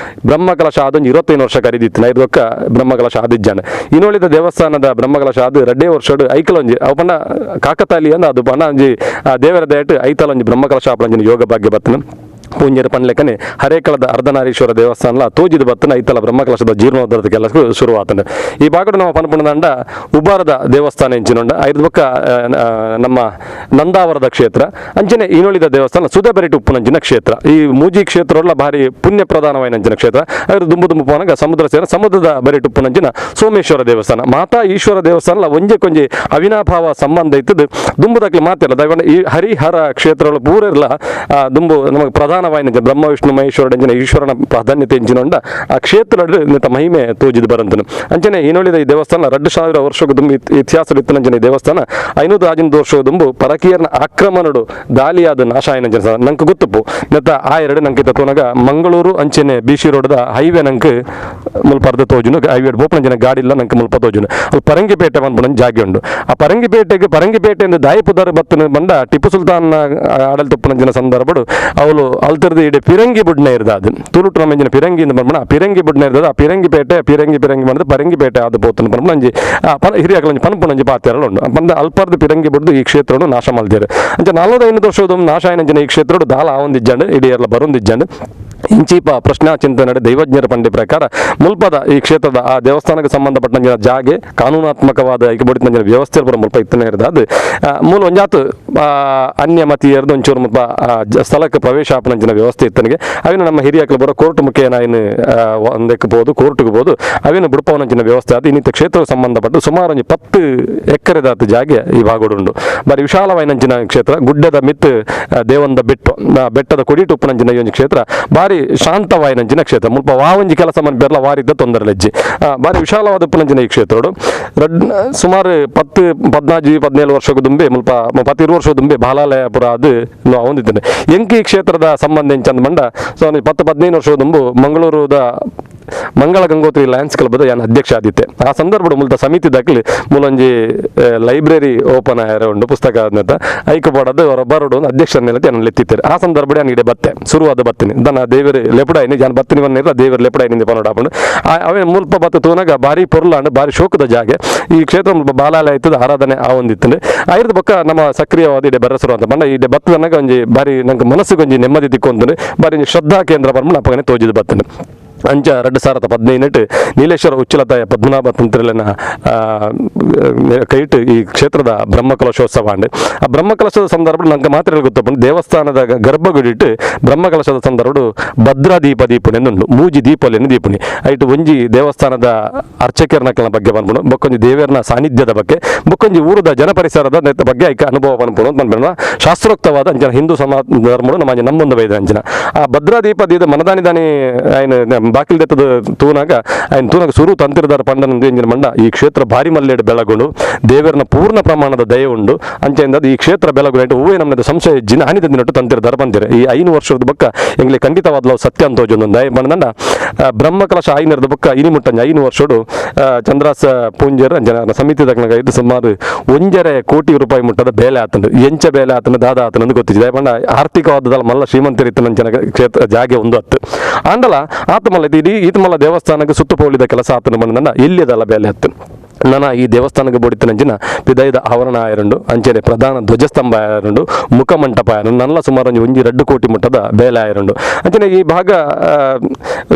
ಬ್ರಹ್ಮಕಲಶ ಆದೊಂದು 25 ವರ್ಷ ಕರೀದಿತ್ತು. ಐದೊಕ್ಕ ಬ್ರಹ್ಮಕಲಶ ಆದಿಜ್ಜಾನ ಇನ್ನುಳಿದ ದೇವಸ್ಥಾನದ ಬ್ರಹ್ಮಕಲಶ ಆದ 2 ವರ್ಷ ಐಕಲೊಂಜಿ ಅವು ಪಂಡ ಕಾಕತಾಲಿ ಅಂದ ಅದು ಪಂಡ ಒಂಜಿ ದೇವರ ದಯಟ್ಟು ಐತಲೊಂಜಿ ಬ್ರಹ್ಮಕಲಶ ಆಪಂಜಿನ ಯೋಗ ಭಾಗ್ಯ ಬತ್ತನ ಪೂಂಜರ ಪಂಡ್ಲೆಕನೆ ಹರೇಕಳದ ಅರ್ಧನಾರೀಶ್ವರ ದೇವಸ್ಥಾನ ತೋಜಿದ ಬತ್ತನ ಐತಲ ಬ್ರಹ್ಮಕಲಶದ ಜೀರ್ಣೋದ್ಧಾರದ ಕೆಲಸ ಶುರುವಾತಂಡ. ಈ ಭಾಗಡು ನಾವು ಪನ್ಪುಣದಂಡ ಉಬ್ಬಾರದ ದೇವಸ್ಥಾನ ಎಂಚಿನೊಂಡ ಐದು ಪಕ್ಕ ನಮ್ಮ ನಂದಾವರದ ಕ್ಷೇತ್ರ ಅಂಚನೆ ಇನ್ನುಳಿದ ದೇವಸ್ಥಾನ ಸುಧಬೆರಿಟು ಉಪ್ಪುನಂಚಿನ ಕ್ಷೇತ್ರ. ಈ ಮೂಜಿ ಕ್ಷೇತ್ರ ಭಾರಿ ಪುಣ್ಯ ಪ್ರಧಾನವಾಯಿನಂಚಿನ ಕ್ಷೇತ್ರ. ಅದು ದುಂಬು ಪೋನಾಗ ಸಮುದ್ರ ಸೇರ ಸಮುದ್ರದ ಬೆರಿಟು ಉಪ್ಪುನಂಚಿನ ಸೋಮೇಶ್ವರ ದೇವಸ್ಥಾನ ಮಾತಾ ಈಶ್ವರ ದೇವಸ್ಥಾನ ಒಂಜೆ ಕೊಂಜಿ ಅವಿನಾಭಾವ ಸಂಬಂಧ ಇತ್ತದು ದುಂಬುದಕ್ಕೆ ಮಾತಿಲ್ಲ ದಯವಿಟ್ಟು ಈ ಹರಿಹರ ಕ್ಷೇತ್ರಗಳು ಪೂರೆಲ್ಲ ದುಂಬು ನಮಗೆ ಪ್ರಧಾನವಾಯಿನ ಬ್ರಹ್ಮ ವಿಷ್ಣು ಮಹೇಶ್ವರ ಎಂಜಿನ ಈಶ್ವರನ ಪ್ರಾಧಾನ್ಯತೆ ಎಂಜಿನೊಂಡ ಆ ಕ್ಷೇತ್ರ ನಿಂತ ಮಹಿಮೆ ತೋಜಿದು ಬರಂತನು. ಅಂಚನೆ ಇನ್ನುಳಿದ ಈ ದೇವಸ್ಥಾನ 2000 ವರ್ಷಕ್ಕೂ ದುಂಬು ಇತಿಹಾಸ ಇತ್ತನಂಜನ ದೇವಸ್ಥಾನ 500 ಆಜಿನ ವರ್ಷ ದುಂಬು ಪರಕೀಯರ್ನ ಆಕ್ರಮಣಡು ದಾಳಿಯಾದ ನಾಶ ಆಯ್ನಂಜನ ನಂಗೆ ಗೊತ್ತಪ್ಪು ನೆತ್ತ ಆ ಎರಡು ನಂಗೆ ತೋನಾಗ ಮಂಗಳೂರು ಅಂಚನೆ ಬಿಸಿ ರೋಡ್ದ ಹೈವೇ ನಂಗೆ ಮುಲ್ಪ ಅರ್ಧ ತೋಜುನು ಹೈವೇ ಬೋಪನಂಜನ ಗಾಡಿ ಇಲ್ಲ ನಂಗೆ ಮುಲ್ಪ ತೋಜುನು ಅಲ್ಲಿ ಪರಂಗಿಪೇಟೆ ಬಂದ್ಬಿಡ ಜಾಗಿ ಉಂಡು. ಆ ಪರಂಗಿಪೇಟೆಯಿಂದ ದಾಯಪುದಾರ ಬತ್ತನ ಬಂದ ಟಿಪ್ಪು ಸುಲ್ತಾನ್ ಆಡಳಿತ ಉಪ್ಪನಂಜನ ಸಂದರ್ಭಡು ಅವಳು ಅಲ್ತರ್ದು ಇಡೆ ಪಿರಂಗಿ ಬುಡ್ನೆ ಇರ್ದ ಅದು ತುಳುಟು ನಮ್ಮಂಜಿನ ಪಿರಂಗಿಯಿಂದ ಬಂದ್ಬಿಡ ಆ ಪಿರಂಗಿ ಬುಡ್ನೆ ಇರ್ತದ ಆ ಪಿರಂಗಿ ಮಾಡಿದ್ರೆ ಪರಂಗಿಪೇಟೆ ಆದ ಬೋತನ ಬಂದ್ಬಿಡ ಅಂಜಿ ಹಿರಿಯಾಕಲಂಜಿ ಪನ್ಪುನಂಜಿ ಪಾತ್ಯಾರಲ್ಲ ಉಂಡು ಬಂದ ಅಲ್ಪರ್ದು ಪಿರಂಗಿ ಬುಡ್ದು ಈ ಕ್ಷೇತ್ರವನ್ನು ನಾಶ ಮಾಡ್ತಾರೆ. ಅಂಚೆ 45 ವರ್ಷದ ನಾಶ ಆಯ್ನಂಜನ ಈ ಕ್ಷೇತ್ರ ದಾಲ ಆವೊಂದಿಜ್ಜಂಡು ಇಡೀ ಎಲ್ಲ ಬರೊಂದಿಜ್ಜಂಡು ಇಂಚೀಪ ಪ್ರಶ್ನಾ ಚಿಂತನೆ ದೈವಜ್ಞರ ಪಂಡಿ ಪ್ರಕಾರ ಮುಲ್ಪದ ಈ ಕ್ಷೇತ್ರದ ಆ ದೇವಸ್ಥಾನಕ್ಕೆ ಸಂಬಂಧಪಟ್ಟಂಗಿನ ಜಾಗೆ ಕಾನೂನಾತ್ಮಕವಾದ ಐಕ್ಯಬಡಿತ ವ್ಯವಸ್ಥೆ ಬರೋ ಮುಲ್ಪ ಇತ್ತನೇ ಇರೋದು ಅದು ಮೂಲ ಒಂಜಾತು ಅನ್ಯಮತೀಯರ್ದು ಒಂಚೂರು ಮುಲ್ಪ ಸ್ಥಳಕ್ಕೆ ಪ್ರವೇಶ ಆಪನಂಚಿನ ವ್ಯವಸ್ಥೆ ಇತ್ತನಿಗೆ ಅವಿನ ನಮ್ಮ ಹಿರಿಯಕಲು ಬರೋ ಕೋರ್ಟ್ ಮುಖೇನ ಏನು ಒಂದಕ್ಕೆ ಬೋದು ಕೋರ್ಟ್ಗೆ ಬೋದು ಅವಿನ ಬುಡಪವನಂಚಿನ ವ್ಯವಸ್ಥೆ ಅದು ಇನ್ನಿತ ಕ್ಷೇತ್ರಕ್ಕೆ ಸಂಬಂಧಪಟ್ಟು ಸುಮಾರು ಒಂದು 10 ಎಕರೆದಾತ ಜಾಗೆ ಈ ಭಾಗೋಡುಂಡು ಬಾರಿ ವಿಶಾಲವಾಯಿನಂಚಿನ ಕ್ಷೇತ್ರ ಗುಡ್ಡದ ಮಿತ್ ದೇವಂದ ಬೆಟ್ಟದ ಕೊಡಿಟು ಉಪ್ಪನಂಚಿನ ಈ ಒಂದು ಕ್ಷೇತ್ರ ಬಾರಿ ಶಾಂತವಾಯಿನಂಚಿನ ಕ್ಷೇತ್ರ ಮುಲ್ಪ ವಾವಂಜಿ ಕೆಲಸ ಮನ್ಪೇರ್ಲ ವಾರಿದ್ದ ತೊಂದರೆ ಲೆಜ್ಜಿ ಬಾರಿ ವಿಶಾಲವಾದ ಉಪ್ಪನಂಚಿನ ಈ ಕ್ಷೇತ್ರಡು ಸುಮಾರು 10-14-17 ವರ್ಷಕ್ಕೂ ದುಂಬೆ ಮುಲ್ಪ 10 ವರ್ಷ ದುಂಬೆ ಬಾಲಾಲಯಪುರ ಅದು ಹೊಂದಿದ್ದೇನೆ ಎಂಕಿ ಕ್ಷೇತ್ರದ ಸಂಬಂಧ ಎಂಚಂದ ಬಂಡ ಸೊ 10-15 ವರ್ಷ ದುಂಬು ಮಂಗಳೂರುದ ಮಂಗಳ ಗಂಗೋತ್ರಿ ಲಯನ್ಸ್ ಕ್ಲಬ್ದ ಯಾನ್ ಅಧ್ಯಕ್ಷ ಆದಿತ್ತೆ. ಆ ಸಂದರ್ಭ ಮೂಲತ ಸಮಿತಿ ದಾಖಲೆ ಮೂಲೊಂಜಿ ಲೈಬ್ರರಿ ಓಪನ್ ಆಯರ ಉಂಡು ಪುಸ್ತಕ ಆದ್ನಂತ ಐಕ ಪಡೋದು ಅವರೊಬ್ಬರು ಒಂದು ಅಧ್ಯಕ್ಷರ ನೆಲೆ ನಾನು ಲೆತ್ತಿದ್ದಾರೆ. ಆ ಸಂದರ್ಭ ನಾನು ಇಡೆ ಬತ್ತೆ ಶುರುವಾದ ಬತ್ತೀನಿ ದನ ದೇವರು ಲೆಪಡಾಯಿನಿ ಜಾನ್ ಬತ್ತಿನಿ ಬನ್ನಿರ ದೇವರು ಲೆಪಡಾಯಿನಿಂದ ಪನೋಡಾಪಂಡು ಅವೇ ಮುಲ್ಪ ಬತ್ತ ತೂನಾಗ ಭಾರಿ ಪೊರ್ಲಾಂಡು ಭಾರಿ ಶೋಕದ ಜಾಗೆ ಈ ಕ್ಷೇತ್ರ ಮುಲ್ಪ ಬಾಲಾಲಯ ಆಯ್ತದ ಆರಾಧನೆ ಆ ಒಂದಿತ್ತಂಡು ಆಯ್ರದ ಪಕ್ಕ ನಮ್ಮ ಸಕ್ರಿಯವಾದ ಇಡೆ ಬರಸರು ಅಂತ ಬಂದ ಇಡೆ ಬತ್ತದನ್ನಾಗ ಒಂಜಿ ಭಾರಿ ನಂಗೆ ಮನಸ್ಸಿಗೆ ಒಂಜಿ ನೆಮ್ಮದಿ ತಿಕ್ಕೊಂದು ಭಾರಿ ಶ್ರದ್ಧಾ ಕೇಂದ್ರ ಬರ್ಮ ಅಪ್ಪಗನೆ ತೋಜಿದ ಬತ್ತನು. ಅಂಚ 2015 ನೀಲೇಶ್ವರ ಉಚ್ಚಲತಾಯ ಪದ್ಮನಾಭ ತಂತ್ರಲನ ಕೈಟ್ ಈ ಕ್ಷೇತ್ರದ ಬ್ರಹ್ಮಕಲಶೋತ್ಸವ ಅಂಡ್ ಆ ಬ್ರಹ್ಮಕಲಶದ ಸಂದರ್ಭ ನಂಗೆ ಮಾತ್ರ ಗೊತ್ತಪ್ಪಂಡು ದೇವಸ್ಥಾನದ ಗರ್ಭಗುಡಿಟ್ಟು ಬ್ರಹ್ಮಕಲಶದ ಸಂದರ್ಭ ಭದ್ರಾ ದೀಪುಣಿ ಎಂದುಂಡು ಮೂಜಿ ದೀಪಲೆನ್ನು ದೀಪುಣಿ ಐಟು ಒಂಜಿ ದೇವಸ್ಥಾನದ ಅರ್ಚಕರ್ನಕಲ ಬಗ್ಗೆ ಬಂದ್ಬಿಡು ಬೊಕ್ಕೊಂಜಿ ದೇವರನ ಸಾನ್ನಿಧ್ಯದ ಬಗ್ಗೆ ಬೊಕ್ಕೊಂಜಿ ಊರದ ಜನಪರಿಸರದ ಬಗ್ಗೆ ಐಕ ಅನುಭವ ಬಂದ್ಬಿಡು ಅಂತ ಬಂದ್ಬಿಡ ಶಾಸ್ತ್ರೋಕ್ತವಾದ ಅಂಚನ ಹಿಂದೂ ಸಮಾಜ ಧರ್ಮಗಳು ನಮ್ಮ ನಮ್ಮೊಂದು ವೈದ ಅಂಚನ ಆ ಭದ್ರಾ ದೀಪದ ಮನದಾನಿ ದಾನಿ ಆಯ್ನ ಬಾಕಿಲ್ ದೆತ್ತದ ತೂನಾಗ ఆయన ತೂನಾಗ ಸುರು ತಂತಿರದಾರ ಪಂಡನಂದು ಎಂಜಿನ ಮಂಡ ಈ ಕ್ಷೇತ್ರ ಭಾರಿ ಮಲ್ಲೆಡ್ ಬೆಳಗೊಂಡು ದೇವರನ ಪೂರ್ಣ ಪ್ರಮಾಣದ ದಯ ಉಂಡು ಅಂಚೆಯಿಂದ ಈ ಕ್ಷೇತ್ರ ಬೆಳಗೊಂಡು ಹೂವೇ ನಮ್ಮದು ಸಂಶಯ ಜಿನ ಹಾನಿದಂದಿನಟ್ಟು ತಂತಿರದಾರ ಬಂದಿರ ಈ 5 ವರ್ಷದ ಬಕ್ಕ ಎಂಗ್ಲಿ ಖಂಡಿತವಾದ ಸತ್ಯ ಅಂತ ಹೋಜೊಂದು ದಯ ಬಂದಂಡ ಬ್ರಹ್ಮಕಲಶ ಐನರದ ಬಕ್ಕ ಇನಿ ಮುಟ್ಟಂಜ 5 ವರ್ಷಡು ಚಂದ್ರಾಸ ಪೂಂಜರ್ ಜನ ಸಮಿತಿ ತಕ್ಕನಾಗ ಇದು ಸುಮಾರು 1.5 ಕೋಟಿ ರೂಪಾಯಿ ಮುಟ್ಟದ ಬೇಲೆ ಆತಂಡು ಎಂಚ ಬೇಲೆ ಆತನ ದಾದ ಆತನಂದು ಗೊತ್ತಿದೆ ದಯ ಬಂಡ ಆರ್ಥಿಕವಾದಲ್ಲ ಮಲ್ಲ ಶ್ರೀಮಂತರಿತ್ತನ ಜನ ಕ್ಷೇತ್ರ ಜಾಗೆ ಒಂದು ಹತ್ತು ಆಂಡಲ ಆತ ಮಲ್ಲ ಇಡೀ ಈತ ಮಲ್ಲ ದೇವಸ್ಥಾನಕ್ಕೆ ಸುತ್ತುಪೋಲಿದ ಕೆಲಸ ಆತನ ಬಂದ ಎಲ್ಲಿದಲ್ಲ ಬೇಲೆ ಹತ್ತು ನನ್ನ ಈ ದೇವಸ್ಥಾನಕ್ಕೆ ಬೋಡಿತನಂಚಿನ ಪಿದೈದ ಆವರಣ ಆಯರುಂಡು ಅಂಚೆನೆ ಪ್ರಧಾನ ಧ್ವಜಸ್ತಂಭ ಆಯರುಂಡು ಮುಖಮಂಟಪ ಆಯರುಂಡು ನಲ್ಲ ಸುಮಾರು 1.2 ಕೋಟಿ ಮುಟ್ಟದ ಬೇಲೆ ಆಯರುಂಡು ಅಂಚನೆ ಈ ಭಾಗ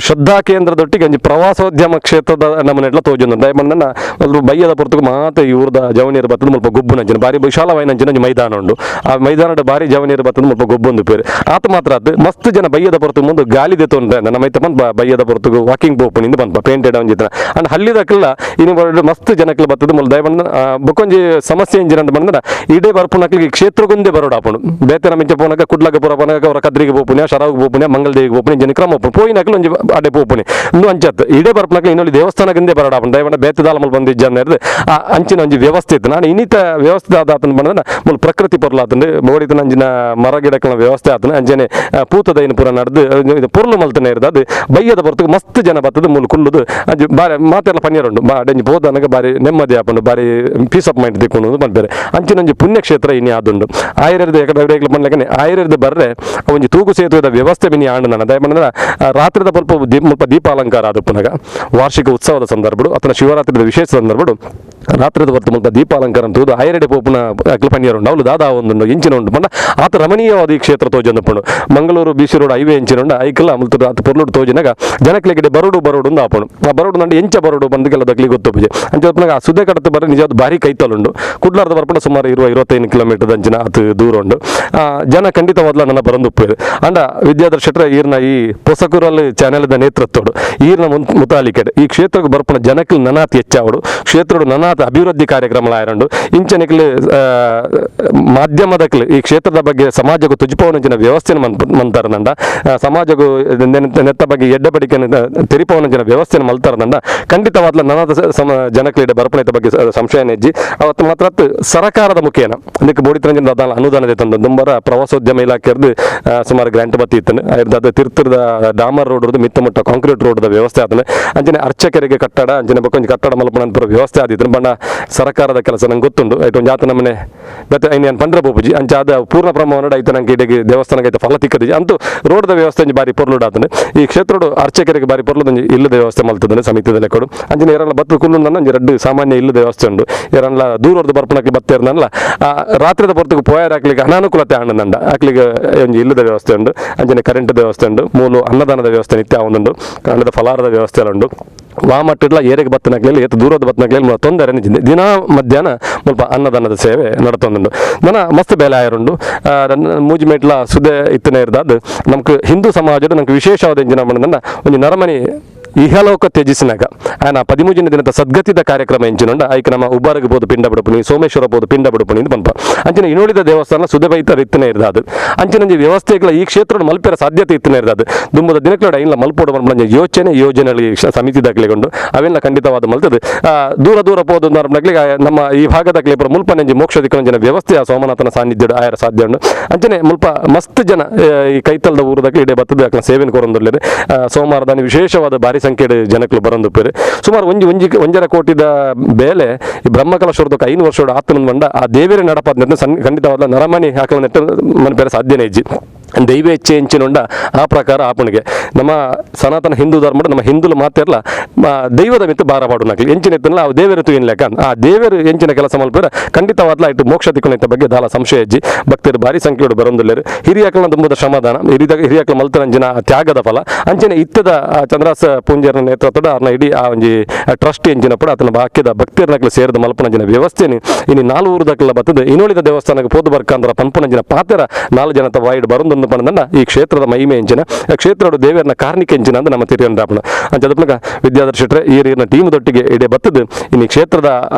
ಶ್ರದ್ಧಾ ಕೇಂದ್ರದೊಟ್ಟಿಗೆ ಒಂಜಿ ಪ್ರವಾಸೋದ್ಯಮ ಕ್ಷೇತ್ರದ ನಮ್ಮನೆಲ್ಲ ತೋಜೊಂದು ದಯಮಂಡನ ಅದ್ರ ಬಯ್ಯದ ಪೊರ್ತುಕು ಮಾತ್ರ ಈ ಊರದ ಜವನಿಯರು ಬತ್ತದ ಮುಲ್ಪ ಗೊಬ್ಬುನಂಚಿನ ಭಾರಿ ವಿಶಾಲವಾಯಿನಂಚಿನ ಒಂಜಿ ಮೈದಾನ ಉಂಡು ಆ ಮೈದಾನದ ಭಾರಿ ಜವನಿಯರು ಬತ್ತದ ಮುಲ್ಪ ಗೊಬ್ಬೊಂದು ಪೇರು ಆತ ಮಾತ್ರ ಅದು ಮಸ್ತ್ ಜನ ಬಯ್ಯದ ಪೊರ್ತು ಮುಂದೆ ಗಾಲಿ ದೆತ್ತೊಂಡ್ರೆ ನಮ್ಮ ಮೈತ ಬಂದು ಬಯ್ಯದ ಪೊರ್ತುಗು ವಾಕಿಂಗ್ ಪೋಪನಿಂದ ಬಂದ ಪೇಂಟೆಡ್ ಒಂಜಿತ್ರ ಅಂಡ್ ಹಲ್ಲಿದಕ್ಕೆಲ್ಲ ಇನ್ನು ಮಸ್ತ್ ಜನಕ್ಕೆ ಬರ್ತದೆ ಮುಲ್ ದಯಬಂದ ಬೊಕ್ಕೊಂಜಿ ಸಮಸ್ಯೆ ಎಂಜಿನ ಅಂತ ಬಂದ್ರೆ ಇಡೇ ಬರ್ಪುನಕ್ಲಿಗೆ ಕ್ಷೇತ್ರಗೊಂದೇ ಬರೋಡು ಆಪುಣು ಬೇತನ ಮಿಂಚ ಪೋನಕ ಕುಡ್ಲಗ ಪುರ ಪೋನಕ ಅವರ ಕದ್ರಿಗೆ ಪೋಪುಣ್ಯ ಶರಾವ್ ಪೋಪುಣ್ಯ ಮಂಗಲದೇವಿಗೆ ಪೋಪುಣಿ ಜನ ಕ್ರಮ ಪೋಯಿನಕ್ಲು ಒಂಜಿ ಅಡೆ ಪೋಪುಣಿ ಇನ್ನು ಅಂಚತ್ ಇಡೇ ಬರ್ಪುನಕ್ಲಿ ಇನ್ನೊಂದು ದೇವಸ್ಥಾನದಿಂದೇ ಬರೋಡು ಆಪುಣು ದಯಬಂದ ಬೇತದಾಲ ಮುಲ್ ಬಂದಿದ್ದ ಜನ ಆ ಅಂಚಿನ ಒಂಜಿ ವ್ಯವಸ್ಥೆ ಇತ್ತು ನಾನು ಇನ್ನಿತ ವ್ಯವಸ್ಥೆ ಆತನ ಬಂದ್ರೆ ಮುಲ್ ಪ್ರಕೃತಿ ಪೊರ್ಲಾತಂಡು ಬೋಡಿತನ ಅಂಜಿನ ಮರ ಗಿಡಗಳ ವ್ಯವಸ್ಥೆ ಆತನ ಅಂಜನೆ ಪೂತದೈನ ಪುರ ನಡೆದು ಪೊರ್ಲು ಮಲ್ತನೆ ಇರೋದು ಅದು ಬಯ್ಯದ ಹೊರತು ಮಸ್ತ್ ಜನ ಬರ್ತದೆ ಮುಲ್ ಕುಳ್ಳುದು ಅಂಜು ಬಾರಿ ಮಾತೆಲ್ಲ ಪನ್ಯರುಂಡು ಅಡೆಂಜಿ ಬೋದನಗ ಬಾರಿ ನೆಮ್ಮದಿ ಆಪಂಡು ಬಾರಿ ಪೀಸ್ ಆಫ್ ಮೈಂಡ್ ತಿಕ್ಕೊಂಡು ಬಂದ್ಬೇರೆ ಅಂಚಿನೊಂಜಿ ಪುಣ್ಯಕ್ಷೇತ್ರ ಇನಿ ಆದುಂಡು ಆಯುರ್ವೇದ ಎಕಡೆ ಬಂದ್ಲಕ್ಕೆ ಆಯುರ್ವೇದ ಬರ್ರೆ ಒಂಜಿ ತೂಗು ಸೇತುವೆದ ವ್ಯವಸ್ಥೆ ಬಿನಿ ಆಂಡು ನನ್ನ ದಯಮಂದ್ರೆ ರಾತ್ರಿದ ಸ್ವಲ್ಪ ದೀಪಾಲಂಕಾರ ಆದ ಪುನಗ ವಾರ್ಷಿಕ ಉತ್ಸವದ ಸಂದರ್ಭಡು ಅಥವಾ ಶಿವರಾತ್ರಿದ ವಿಶೇಷ ಸಂದರ್ಭಡು ರಾತ್ರಿದ ಹೊರತು ಮುಲ್ಪ ದೀಪಾಲಂಕಾರ ಅಂತೂ ಆಯುರ್ವೇದ ಪೋಪುನ ಅಕ್ಲು ಪನ್ಯರುಂಡು ಅವಳು ದಾದ ಒಂದು ಇಂಚಿನ ಉಂಟು ಪಂಡ ಆತ ರಮಣೀಯವಾದ ಈ ಕ್ಷೇತ್ರ ತೋಜೊಂದು ಪಂಡು ಮಂಗಳೂರು ಬಿಸಿ ರೋಡ್ ಹೈವೇ ಇಂಚಿನುಂಡು ಐಕಲ್ಲ ಮುಲ್ತದ ಆತ ಪೊರ್ಲುಡು ತೋಜಿನಾಗ ಜನಕ್ಲೆಗೆ ಬರೋಡು ಒಂದು ಆಪಣು ಆ ಬರೋಡು ನಂಡು ಎಂಚ ಬರೋಡು ಬಂದುಗೆಲ್ಲ ದಕ್ಲಿ ಗೊತ್ತು ಪೂಜೆ ಅಂಚೆ ಆ ಸುದ್ದೆ ಕಡತ ಬರ ನಿಜವಾದ ಭಾರಿ ಕೈತಲುಂಡು ಕುಡ್ಲಾರ್ದ ಬರ್ಪಣ ಸುಮಾರು 25 ಕಿಲೋಮೀಟರ್ ಅಂಚಿನ ಅದು ದೂರ ಉಂಡು ಜನ ಖಂಡಿತವಾದ್ಲ ನನ್ನ ಬರಂದುಪ್ಪೇರು ಅಂಡ ವಿದ್ಯಾಧರ್ ಶೆಟ್ರ ಈರ್ನ ಈ ಪೊಸಕೂರಲ್ಲಿ ಚಾನೆಲ್ದ ನೇತೃತ್ವಡು ಈರ್ನ ಮುತಾಲಿಕೆಡ್ ಈ ಕ್ಷೇತ್ರಕ್ಕೆ ಬರ್ಪಣ ಜನಕ್ಕೆ ನನಾತ್ ಹೆಚ್ಚಾವಡು ಕ್ಷೇತ್ರಡು ನನಾತ್ ಅಭಿವೃದ್ಧಿ ಕಾರ್ಯಕ್ರಮಗಳಾಯರಂಡು ಇಂಚನಿಕ್ಲು ಮಾಧ್ಯಮದಕ್ಲು ಈ ಕ್ಷೇತ್ರದ ಬಗ್ಗೆ ಸಮಾಜಕ್ಕೂ ತುಜಿಪವನಂಚಿನ ವ್ಯವಸ್ಥೆನ ಮಂತಾರನಂಡ ಸಮಾಜಕ್ಕೂ ನೆತ್ತ ಬಗ್ಗೆ ಎಡ್ಡಬಡಿಕೆ ತೆರಿಪವನಂಚಿನ ವ್ಯವಸ್ಥೆನ ಮಲ್ತಾರನಂಡ ಖಂಡಿತವಾದ್ಲ ನನಾದ ಜನಕ್ಲಿಡೆ ಬರ್ಪಣೆತ ಬಗ್ಗೆ ಸಂಶಯ ನೆಜ್ಜಿ ಅವತ್ತು ಮಾತ್ರ ಸರ್ಕಾರದ ಮುಖೇನ ಅದಕ್ಕೆ ಬೋಡಿತರಂಜಿನ ಅನುದಾನದ ತಂದು ದುಂಬರ ಪ್ರವಾಸೋದ್ಯಮ ಇಲಾಖೆಯದ್ದು ಸುಮಾರು ಗ್ರಾಂಟ್ ಬತ್ತಿ ಇತ್ತನು ಅದು ತಿರ್ತಿರದ ಡಾಮರ್ ರೋಡ್ ಮಿತ್ತ ಮುಟ್ಟ ಕಾಂಕ್ರೀಟ್ ರೋಡ್ ವ್ಯವಸ್ಥೆ ಆತನು ಅಂಚನೆ ಅರ್ಚಕರಿಗೆ ಕಟ್ಟಡ ಅಂಚನೆ ಬಕ್ಕೊಂಜಿ ಕಟ್ಟಡ ಮಲ್ಪಣಂತರ ವ್ಯವಸ್ಥೆ ಆದಿತ್ತು ಬಣ್ಣ ಸರ್ಕಾರದ ಕೆಲಸ ನಂಗೆ ಗೊತ್ತುಂಡು ಐಟು ಒಂದು ಜಾತ ನಮ್ಮನೆ ಮತ್ತೆ ಐನು ಪಂಡ್ರ ಪೋಪುಜಿ ಅಂಚ ಅದು ಪೂರ್ಣ ಪ್ರಮಾಣ ಐತೆ ನಂಗೆ ಇಡೆಗೆ ದೇವಸ್ಥಾನಕ್ಕೆ ಐತೆ ಫಲ ತಿಕ್ಕದಿಜಿ ಅಂತೂ ರೋಡ್ದ ವ್ಯವಸ್ಥೆ ಬಾರಿ ಪೊರ್ಲುಡ್ ಆತನು ಈ ಕ್ಷೇತ್ರಡು ಅರ್ಚಕರಿಗೆ ಬಾರಿ ಪೊರ್ಲುದು ಇಲ್ಲದ ವ್ಯವಸ್ಥೆ ಮಲ್ತದನು ಸಮಿತಿಯಲ್ಲಿ ಕೊಡು ಅಂಚನೆ ಎರಲ್ಲ ಬತ್ತು ಕುಲ್ಲು ನನ್ನ ಎರಡು ಸಾಮಾನ್ಯ ಇಲ್ಲದ ವ್ಯವಸ್ಥೆ ಉಂಡು ಎರಲ್ಲ ದೂರದ ಬರ್ಪಣಕ್ಕೆ ಬತ್ತೇರ್ನಲ್ಲ ರಾತ್ರಿದ ಪೊರ್ತಕ್ಕೆ ಪೋಯರ್ ಹಾಕ್ಲಿಕ್ಕೆ ಅನಾನುಕೂಲತೆ ಆಂಡನಂಡ ಹಾಕ್ಲಿಕ್ಕೆ ಒಂದು ಇಲ್ಲದ ವ್ಯವಸ್ಥೆ ಉಂಡು ಅಂಚನೆ ಕರೆಂಟ್ ವ್ಯವಸ್ಥೆ ಉಂಡು ಮೂಲು ಅನ್ನದಾನದ ವ್ಯವಸ್ಥೆ ನಿತ್ಯ ಒಂದುಂಡು ಕನ್ನಡದ ಫಲಾರದ ವ್ಯವಸ್ಥೆ ಎಲ್ಲ ಉಂಡು ವಾಮಟ್ಟಿಡ್ಲ ಏರಿಗೆ ಬತ್ತನಾಗ್ಲಿ ಎತ್ತು ದೂರದ ಬತ್ತನಾಗ್ಲಿ ತೊಂದರೆ ನಿಂತಿದೆ ದಿನ ಮಧ್ಯಾಹ್ನ ಸ್ವಲ್ಪ ಅನ್ನದಾನದ ಸೇವೆ ನಡತೊಂದುಂಡು ನನ್ನ ಮಸ್ತ್ ಬೇಲೆ ಆಯರುಂಡು ಮೂಜಿಮೇಟ್ಲ ಸುದ್ದೆ ಇತ್ತನೇ ಇರ್ದಾದ್ ನಮ್ಗೆ ಹಿಂದೂ ಸಮಾಜದ ನಂಗೆ ವಿಶೇಷವಾದ ಎಂಜಿನ ಮಾಡಿದ ಒಂದು ನರಮನಿ ಇಹಲೋಕ ತ್ಯಜಿಸಿನಾಗ ಆಯ್ನ 13ನೇ ದಿನದ ಸದ್ಗತಿದ ಕಾರ್ಯಕ್ರಮ ಎಂಚಿನುಂಡ ಐಕ ನಮ್ಮ ಉಬ್ಬಾರಿಗೆ ಬೋದು ಪಿಂಡ ಬಿಡುಪುನಿ ಸೋಮೇಶ್ವರ ಬೋದು ಪಿಂಡ ಬಿಡುಪುನಿ ಪಂಪ ಅಂಚಿನ ಇನ್ನುಳಿದ ದೇವಸ್ಥಾನ ಸುದಬೈತ ಇತ್ತನೇ ಇರ್ದಾದು ಅಂಚಿನ ವ್ಯವಸ್ಥೆಗಳ ಈ ಕ್ಷೇತ್ರ ಮಲ್ಪೆರ ಸಾಧ್ಯತೆ ಇತ್ತನೇ ಇರ್ದಾದು ದುಂಬದ ದಿನಗಳ ಇಲ್ಲ ಮಲ್ಪೋಡು ಬಂದ ಯೋಜನೆಗಳು ಸಮಿತಿ ದಾಖಲೆಗೊಂಡು ಅವೆಲ್ಲ ಖಂಡಿತವಾದ ಮಲ್ತದೆ ದೂರ ಪೋದು ನರ್ಮಗ್ಲಿಗೆ ನಮ್ಮ ಈ ಭಾಗದ ಕ್ಲೇಪರ ಮುಲ್ಪನಂಜಿ ಮೋಕ್ಷ ದಿಕ್ಕಂಜಿನ ವ್ಯವಸ್ಥೆ ಆ ಸೋಮನಾಥನ ಸಾನ್ನಿಧ್ಯ ಆಯರ ಸಾಧ್ಯ ಉಂಡು ಅಂಚನೆ ಮುಲ್ಪ ಮಸ್ತ್ ಜನ ಈ ಕೈತಲ್ದ ಊರದಾಗ ಇಡೇ ಬತ್ತದ ಸೇವೆನ ಕೊರೊಂದುಲ್ಲೇರು ಸೋಮವಾರದಾನಿ ವಿಶೇಷವಾದ ಬಾರಿ ಭಾರಿ ಸಂಖ್ಯೆಡ್ ಜನಕ್ಕಲು ಬರಂದುಪ್ಪೇರು ಸುಮಾರು ಒಂಜರ ಕೋಟಿದ ಬೇಲೆ ಈ ಬ್ರಹ್ಮಕಲಶೋರ್ದಕ್ಕೆ 5 ವರ್ಷದ ಆತನ ಬಂಡ ಆ ದೇವೇರೆ ನಡಪಾದ ಖಂಡಿತವಾದ ನರಮಣಿ ಹಾಕಲು ನೆಟ್ಟ ಮನಪೇರ ಸಾಧ್ಯನೇ ಇಜ್ಜಿ ದೈವ ಹೆಚ್ಚೆ ಹೆಂಚಿನೊಂಡ ಆ ಪ್ರಕಾರ ಆಪಣಿಗೆ ನಮ್ಮ ಸನಾತನ ಹಿಂದೂ ಧರ್ಮಡು ನಮ್ಮ ಹಿಂದುಲು ಮಾತಿರಲ್ಲ ದೈವದ ಮಿತ್ತು ಭಾರ ಪಾಡುನಾಗ್ಲಿ ಎಂಚಿನ ಎತ್ತನಲ್ಲ ಆ ದೇವರು ಏನು ಲೆಕ್ಕ ಆ ದೇವರು ಎಂಚಿನ ಕೆಲಸ ಮಲ್ಪೇರ ಖಂಡಿತವಾದ್ಲ ಇಟ್ಟು ಮೋಕ್ಷ ತಿಕ್ಕೊಂಡ ಬಗ್ಗೆ ದಾಲ ಸಂಶಯ ಅಜ್ಜಿ ಭಕ್ತರು ಭಾರಿ ಸಂಖ್ಯೆಯೋಡು ಬರೋದಿಲ್ಲರು ಹಿರಿಯಕಲ್ನ ತುಂಬದ ಶ್ರಮದಾನ ಹಿರಿಯಕಲ್ ಮಲ್ತರಂಜನ ತ್ಯಾಗದ ಫಲ ಅಂಚನೆ ಇತ್ತದ ಚಂದ್ರಾಸ ಪೂಂಜರ ನೇತೃತ್ವದ ಅವ್ರನ್ನ ಇಡೀ ಆ ಒಂಜಿ ಟ್ರಸ್ಟ್ ಎಂಚಿನ ಪಡ ಆತನ ಬಾಕ್ಯದ ಭಕ್ತಿಯರ್ನಕ್ಲು ಸೇರಿದ ಮಲ್ಪನಂಜಿನ ವ್ಯವಸ್ಥೆನಿ ಇನ್ನು 4 ಊರದಕ್ಕೆಲ್ಲ ಬರ್ತದೆ ಇನ್ನುಳಿದ ದೇವಸ್ಥಾನಕ್ಕೆ ಪೋದು ಬರ್ಕಂದ್ರ ಪನ್ಪನಂಜಿನ ಪಾತ್ರ 4 ಜನತ ವಾಯ್ಡ್ ಬರೋದು ಪಂಡ ಈ ಕ್ಷೇತ್ರದ ಮಹಿಮೆ ಎಂಚಿನ ಕ್ಷೇತ್ರ ದೇವರನ್ನ ಕಾರ್ಣಿಕ ಎಂಚಿನ ಅಂತ ನಮ್ಮ ತಿರುಗಂಡಾಪಣ ಅಂಚದಪ್ಲಕ ವಿದ್ಯಾಧರ್ಶಟ್ರೆ ಈರಿನ ಟೀಮ್ ದೊಟ್ಟಿಗೆ ಇಡೇ ಬತ್ತದು ಇನ್ನು ಕ್ಷೇತ್ರದ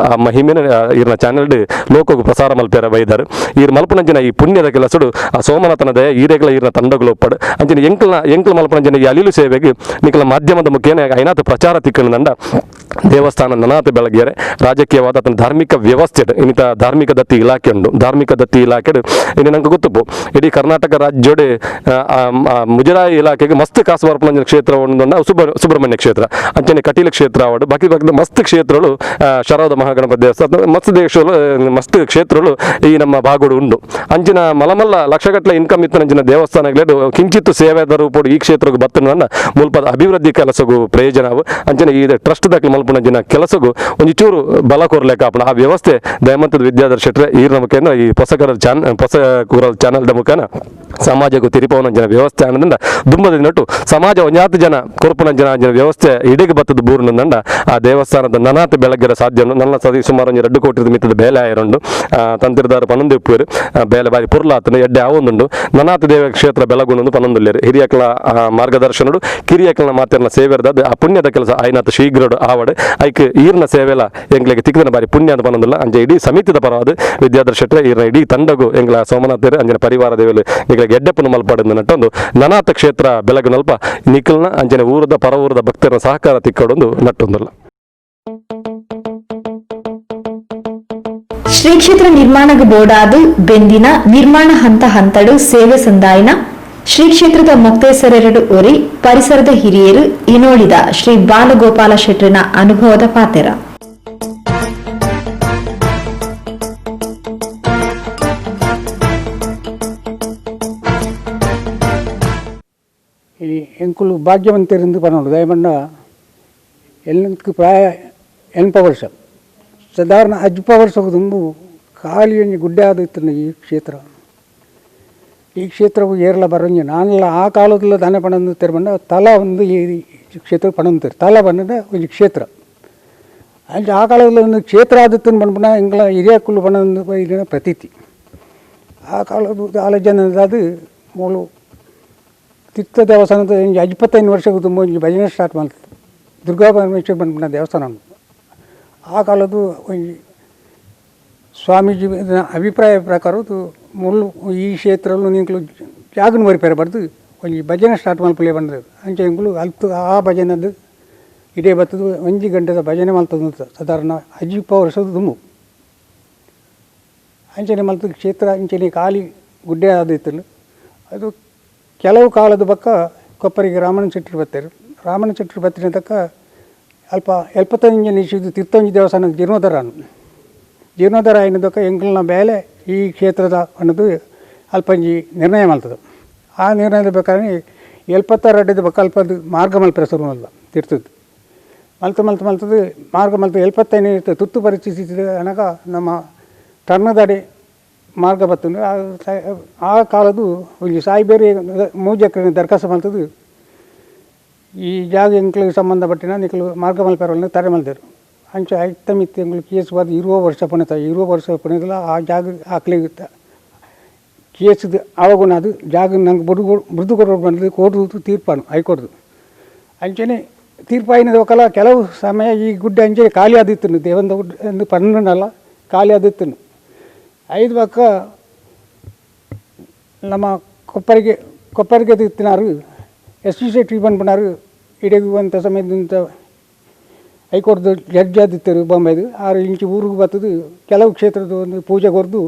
ಮಹಿಮೆನ ಈರ್ನ ಚಾನೆಲ್ ಲೋಕಗೂ ಪ್ರಸಾರ ಮಲ್ಪೇರ ಬೈದಾರು ಈರ್ ಮಲ್ಪನಂಚಿನ ಈ ಪುಣ್ಯದ ಕೆಲಸಡು ಆ ಸೋಮನಾಥನ ದಯ ಈರೆಗಳ ಈರ್ನ ತಂಡಗಳು ಒಪ್ಪಡು ಅಂಚಿನ ಎಂಕಲ್ ಮಲ್ಪನಂಚಿನ ಈ ಅಲಿಲು ಸೇವೆಗೆ ನಿಖಲ ಮಾಧ್ಯಮದ ಮುಖೇನ ಐನಾಥ ಪ್ರಚಾರ ತಿಕ್ಕಣದಂಡ ದೇವಸ್ಥಾನ ನನಾಥ ಬೆಳಗ್ಗೆರೆ ರಾಜಕೀಯವಾದ ಅದನ್ನ ಧಾರ್ಮಿಕ ವ್ಯವಸ್ಥೆ ಇನ್ನಿತ ಧಾರ್ಮಿಕ ದತ್ತಿ ಇಲಾಖೆ ಉಂಟು ಧಾರ್ಮಿಕ ದತ್ತಿ ಇಲಾಖೆ ಇನ್ನು ನಂಗೆ ಗೊತ್ತಪ್ಪು ಇಡೀ ಕರ್ನಾಟಕ ರಾಜ್ಯೋಡೆ ಮುಜರಾಯಿ ಇಲಾಖೆಗೆ ಮಸ್ತ್ ಕಾಸು ಬರ್ಪಣಂಜನ ಕ್ಷೇತ್ರ ಒಂದೊಂದು ಸುಬ್ರಹ್ಮಣ್ಯ ಕ್ಷೇತ್ರ ಅಂಚನೆ ಕಟೀಲ ಕ್ಷೇತ್ರ ಅವಡು ಬಾಕಿ ಮಸ್ತ್ ಕ್ಷೇತ್ರಗಳು ಶರವದ ಮಹಾಗಣಪತಿ ದೇವಸ್ಥಾನ ಮಸ್ತ್ ಕ್ಷೇತ್ರಗಳು ಈ ನಮ್ಮ ಬಾಗೋಡು ಉಂಡು ಅಂಚಿನ ಮಲಮಲ್ಲ ಲಕ್ಷಗಟ್ಟಲೆ ಇನ್ಕಮ್ ಇತ್ತಂಚಿನ ದೇವಸ್ಥಾನಗಳು ಕಿಂಚಿತ್ತು ಸೇವೆದ ರೂಪಡು ಈ ಕ್ಷೇತ್ರಕ್ಕೆ ಬತ್ತನ ಮುಲ್ಪದ ಅಭಿವೃದ್ಧಿ ಕೆಲಸಗೂ ಪ್ರಯೋಜನವು ಅಂಚನೆ ಈ ಟ್ರಸ್ಟ್ ದಾಖಲೆ ಮಲ್ಪನಂಚಿನ ಕೆಲಸಗೂ ಒಂದು ಚೂರು ಬಲ ಕೋರ್ಲೆಕ್ಕ ಆ ವ್ಯವಸ್ಥೆ ದಯಮಂತದ ವಿದ್ಯಾಧರ್ಶಟ್ರೆ ಈರ್ನ ಮುಖೇನ ಈ ಹೊಸಕರ ಚಾನಲ್ ಮುಖಾನ ಸಮಾಜಕ್ಕೂ ತಿರುಪವನಂಜನ ವ್ಯವಸ್ಥೆ ಅನ್ನೋದ್ರಿಂದ ದುಂಬದ ನಟ್ಟು ಸಮಾಜ ಒಂಜಾತು ಜನ ಕೊರ್ಪುನಂಜನ ವ್ಯವಸ್ಥೆ ಇಡಿಗೆ ಬತ್ತದ ಬೂರ್ನಂದ ಆ ದೇವಸ್ಥಾನದ ನನಾತ ಬೆಳಗ್ಗೆರ ಸಾಧ್ಯ ನನ್ನ ಸದಿ ಸುಮಾರು 2 ಕೋಟಿ ಮಿತ್ತದ ಬೇಲೆ ಆಯರಂಡು ತಂತ್ರದಾರ ಪನೊಂದು ಉಪ್ಪುರು ಬೇಲೆ ಬಾರಿ ಪುರ್ಲಾತನ ಎಡ್ಡೆ ಆವೊಂದುಂಡು ನನಾತ ದೇವ ಕ್ಷೇತ್ರ ಬೆಳಗುನೊಂದು ಪನೊಂದುಲ್ಲೇರು ಹಿರಿಯಕಲ ಮಾರ್ಗದರ್ಶನಡು ಕಿರಿಯಕಲನ ಮಾತಿನ ಸೇವೆರ್ದ ಆ ಪುಣ್ಯದ ಕೆಲಸ ಆಯ್ನಾಥ ಶೀಘ್ರಡು ಆವಡು ಐಕ್ ಈರ್ನ ಸೇವೆಲ ಎಂಗ್ಲಿಗೆ ತಿಕ್ಕದನ ಬಾರಿ ಪುಣ್ಯ ಅಂತ ಪನೊಂದಿಲ್ಲ ಅಂಜೆ ಇಡೀ ಸಮಿತಿದ ಪರವಾದ ವಿದ್ಯಾಧರ್ಶಟ್ರೆ ಈರ್ನ ಇಡೀ ತಂಡಗೂ ಎಂಗ್ಲ ಸೋಮನಾಥರು ಅಂಜನ ಪರಿವಾರ ದೇವಲು ಗೆಡ್ಡೆಪ್ಪನ ಮಲ್ಪಾಡಿದ ನಟ್ಟೊಂದು ನನಾಥ ಕ್ಷೇತ್ರ ಬೆಳಗು ನಲ್ಪ ನಿಖಲ್ನ ಅಂಜನೆ ಊರದ ಪರ ಊರದ ಭಕ್ತರ ಸಹಕಾರ ತಿಕ್ಕೊಡೊಂದು ನಟ್ಟೊಂದಲ್ಲ ಶ್ರೀ ಕ್ಷೇತ್ರ ನಿರ್ಮಾಣಗ ಬೋರ್ಡಾದು ಬೆಂದಿನ ನಿರ್ಮಾಣ ಹಂತಡು ಸೇವೆ ಸಂದಾಯನ ಶ್ರೀ ಕ್ಷೇತ್ರದ ಮೊಕ್ತೇಸರೆರಡು ಒರಿ ಪರಿಸರದ ಹಿರಿಯರು ಇನೋಳಿದ ಶ್ರೀ ಬಾಲಗೋಪಾಲ ಶೆಟ್ರಿನ ಅನುಭವದ ಪಾತೆರ ಇಲ್ಲಿ ಎಂಕುಲು ಭಾಗ್ಯವಂತರಿಂದ ಪನೋಡು ದಯಮಂಡ ಎಲ್ಲದಕ್ಕೂ ಪ್ರಾಯ 8 ವರ್ಷ ಸಾಧಾರಣ 10 ವರ್ಷಕ್ಕೂ ತುಂಬು ಖಾಲಿ ಒಂಜಿ ಗುಡ್ಡೆ ಆದಿತ್ತು ಈ ಕ್ಷೇತ್ರವು ಏರ್ಲ ಬರಂಜ ನಾನೆಲ್ಲ ಆ ಕಾಲದಲ್ಲ ದಾನೆ ಪಣಂದು ತೆರಬಂಡ ತಲ ಒಂದು ಈ ಕ್ಷೇತ್ರ ಪಣಂತಾರೆ ತಲ ಬಂದ ಒಂದು ಕ್ಷೇತ್ರ ಅಲ್ಲಿ ಆ ಕಾಲದಲ್ಲಿ ಒಂದು ಕ್ಷೇತ್ರ ಆದಿತ್ತು ಬಂದ್ಬಿಡ ಎಂಗಳ ಹಿರಿಯಕ್ಕುಲು ಪಣಂದು ಇಲ್ಲಿನ ಪ್ರತೀತಿ ಆ ಕಾಲದ ಆಲೋಚನೆ ಮೂಲು ತೀರ್ಥ ದೇವಸ್ಥಾನದ 25 ವರ್ಷಕ್ಕೂ ತುಂಬ ಒಂದು ಭಜನೆ ಸ್ಟಾರ್ಟ್ ಮಾಡ್ತದೆ ದುರ್ಗಾ ಪರಮೇಶ್ವರ ಬಂದ್ಬಿಟ್ಟ ದೇವಸ್ಥಾನ ಆ ಕಾಲದ್ದು ಒಂದು ಸ್ವಾಮೀಜಿ ಅಭಿಪ್ರಾಯ ಪ್ರಕಾರ ಮುಳ್ಳು ಈ ಕ್ಷೇತ್ರಲ್ಲೂ ನಿಂಕಲು ಜಾಗನ ಬರಿಪೇರಬಾರ್ದು ಒಂದು ಭಜನೆ ಸ್ಟಾರ್ಟ್ ಮಲ್ಪಲೇ ಬಂದದ್ದು ಅಂಚೆ ಎಂಕಲು ಅಲ್ತು ಆ ಭಜನದ್ದು ಇಡೇ ಬರ್ತದೆ 1 ಗಂಟೆದ ಭಜನೆ ಮಲ್ತದ ಸಾಧಾರಣ 10 ವರ್ಷದ ತುಂಬು ಅಂಚನೆ ಮಲ್ತದ ಕ್ಷೇತ್ರ ಅಂಚನೆ ಖಾಲಿ ಗುಡ್ಡೆ ಆದಿತ್ತಲ್ಲ ಅದು ಕೆಲವು ಕಾಲದ ಪಕ್ಕ ಕೊಪ್ಪರಿಗೆ ರಾಮಣ್ಣ ಶೆಟ್ಟಿ ಬರ್ತಾರೆ ರಾಮಣ್ಣ ಶೆಟ್ಟಿ ಬರ್ತೀನಿ ತಕ್ಕ ಅಲ್ಪ 75 ನಿಮಿಷದ ತೀರ್ಥಂಜಿ ದೇವಸ್ಥಾನ ಜೀರ್ಣೋದ್ಧಾರ ಅನ್ನೋದಕ್ಕೆ ಎಂಕಲ್ನ ಬೇಲೆ ಈ ಕ್ಷೇತ್ರದ ಅನ್ನೋದು ಅಲ್ಪಂಜಿ ನಿರ್ಣಯ ಮಾಡ್ತದೆ ಆ ನಿರ್ಣಯದ ಬೇಕಾದ್ರೆ 76 ಅಡ್ಡದ ಪಕ್ಕ ಅಲ್ಪದು ಮಾರ್ಗ ಮಲ್ಪರ ಶುರು ಅಲ್ಲ ತೀರ್ಥದ್ದು ಮಲ್ತದು ಮಾರ್ಗ 75 ತುರ್ತು ಪರಿಸ್ಥಿತಿ ಅನಗ ನಮ್ಮ ಟರ್ನದಡಿ ಮಾರ್ಗ ಬರ್ತದೆ ಆ ಕಾಲದ್ದು ಒಂದು ಸಾಯಿಬೇರಿ ಮೂಜಕ್ರ ದರ್ಖಾಸ್ತು ಮಾಡ್ತದ್ದು ಈ ಜಾಗ ಎಂಕ್ಲಿಗೆ ಸಂಬಂಧಪಟ್ಟಿನ ನಿಖಲು ಮಾರ್ಗ ಮಲ್ಪೇರವನ್ನು ತರೆ ಮಲ್ದರು ಅಂಚ ಐತಮಿತ್ತು ಎಂಗ್ಳು ಕೇಸುವಾದ 20 ವರ್ಷ ಪುಣ್ಯದಲ್ಲ ಆ ಜಾಗ ಹಾಕ್ಲಿಗೆ ಕೇಸದು ಆವಾಗುಣ ಅದು ಜಾಗ ನಂಗೆ ಮೃದು ಕೊಡೋದು ಬಂದು ಕೋರ್ದು ತೀರ್ಪಾನು ಹೈಕೋರ್ದು ಅಂಚನೆ ತೀರ್ಪಾಯಿನದ ಒಕ್ಕಲ ಕೆಲವು ಸಮಯ ಈ ಗುಡ್ಡೆ ಅಂಚೆ ಖಾಲಿ ಆದಿತ್ತು ದೇವಂದ ಗುಡ್ಡ ಎಂದು ಪನ್ನಲ್ಲ ಖಾಲಿ ಆದಿತ್ತು 5 ಪಕ್ಕ ನಮ್ಮ ಕೊಪ್ಪರಿಗೆ ತಿತ್ತಿನಾರು SC ಟ್ರೀಟ್ಮೆಂಟ್ பண்ணாರು ಇಡಗುವಂಥ ಸಮಯದಿಂದ ಹೈಕೋರ್ಟ್ ಜಡ್ಜ್ ಆದಿತ್ತರು ಬಾಂಬೆದು 6 ಇಂಚು ಊರಿಗೆ ಬರ್ತದು ಕೆಲವು ಕ್ಷೇತ್ರದ ಒಂದು ಪೂಜೆ ಕೊರ್ದು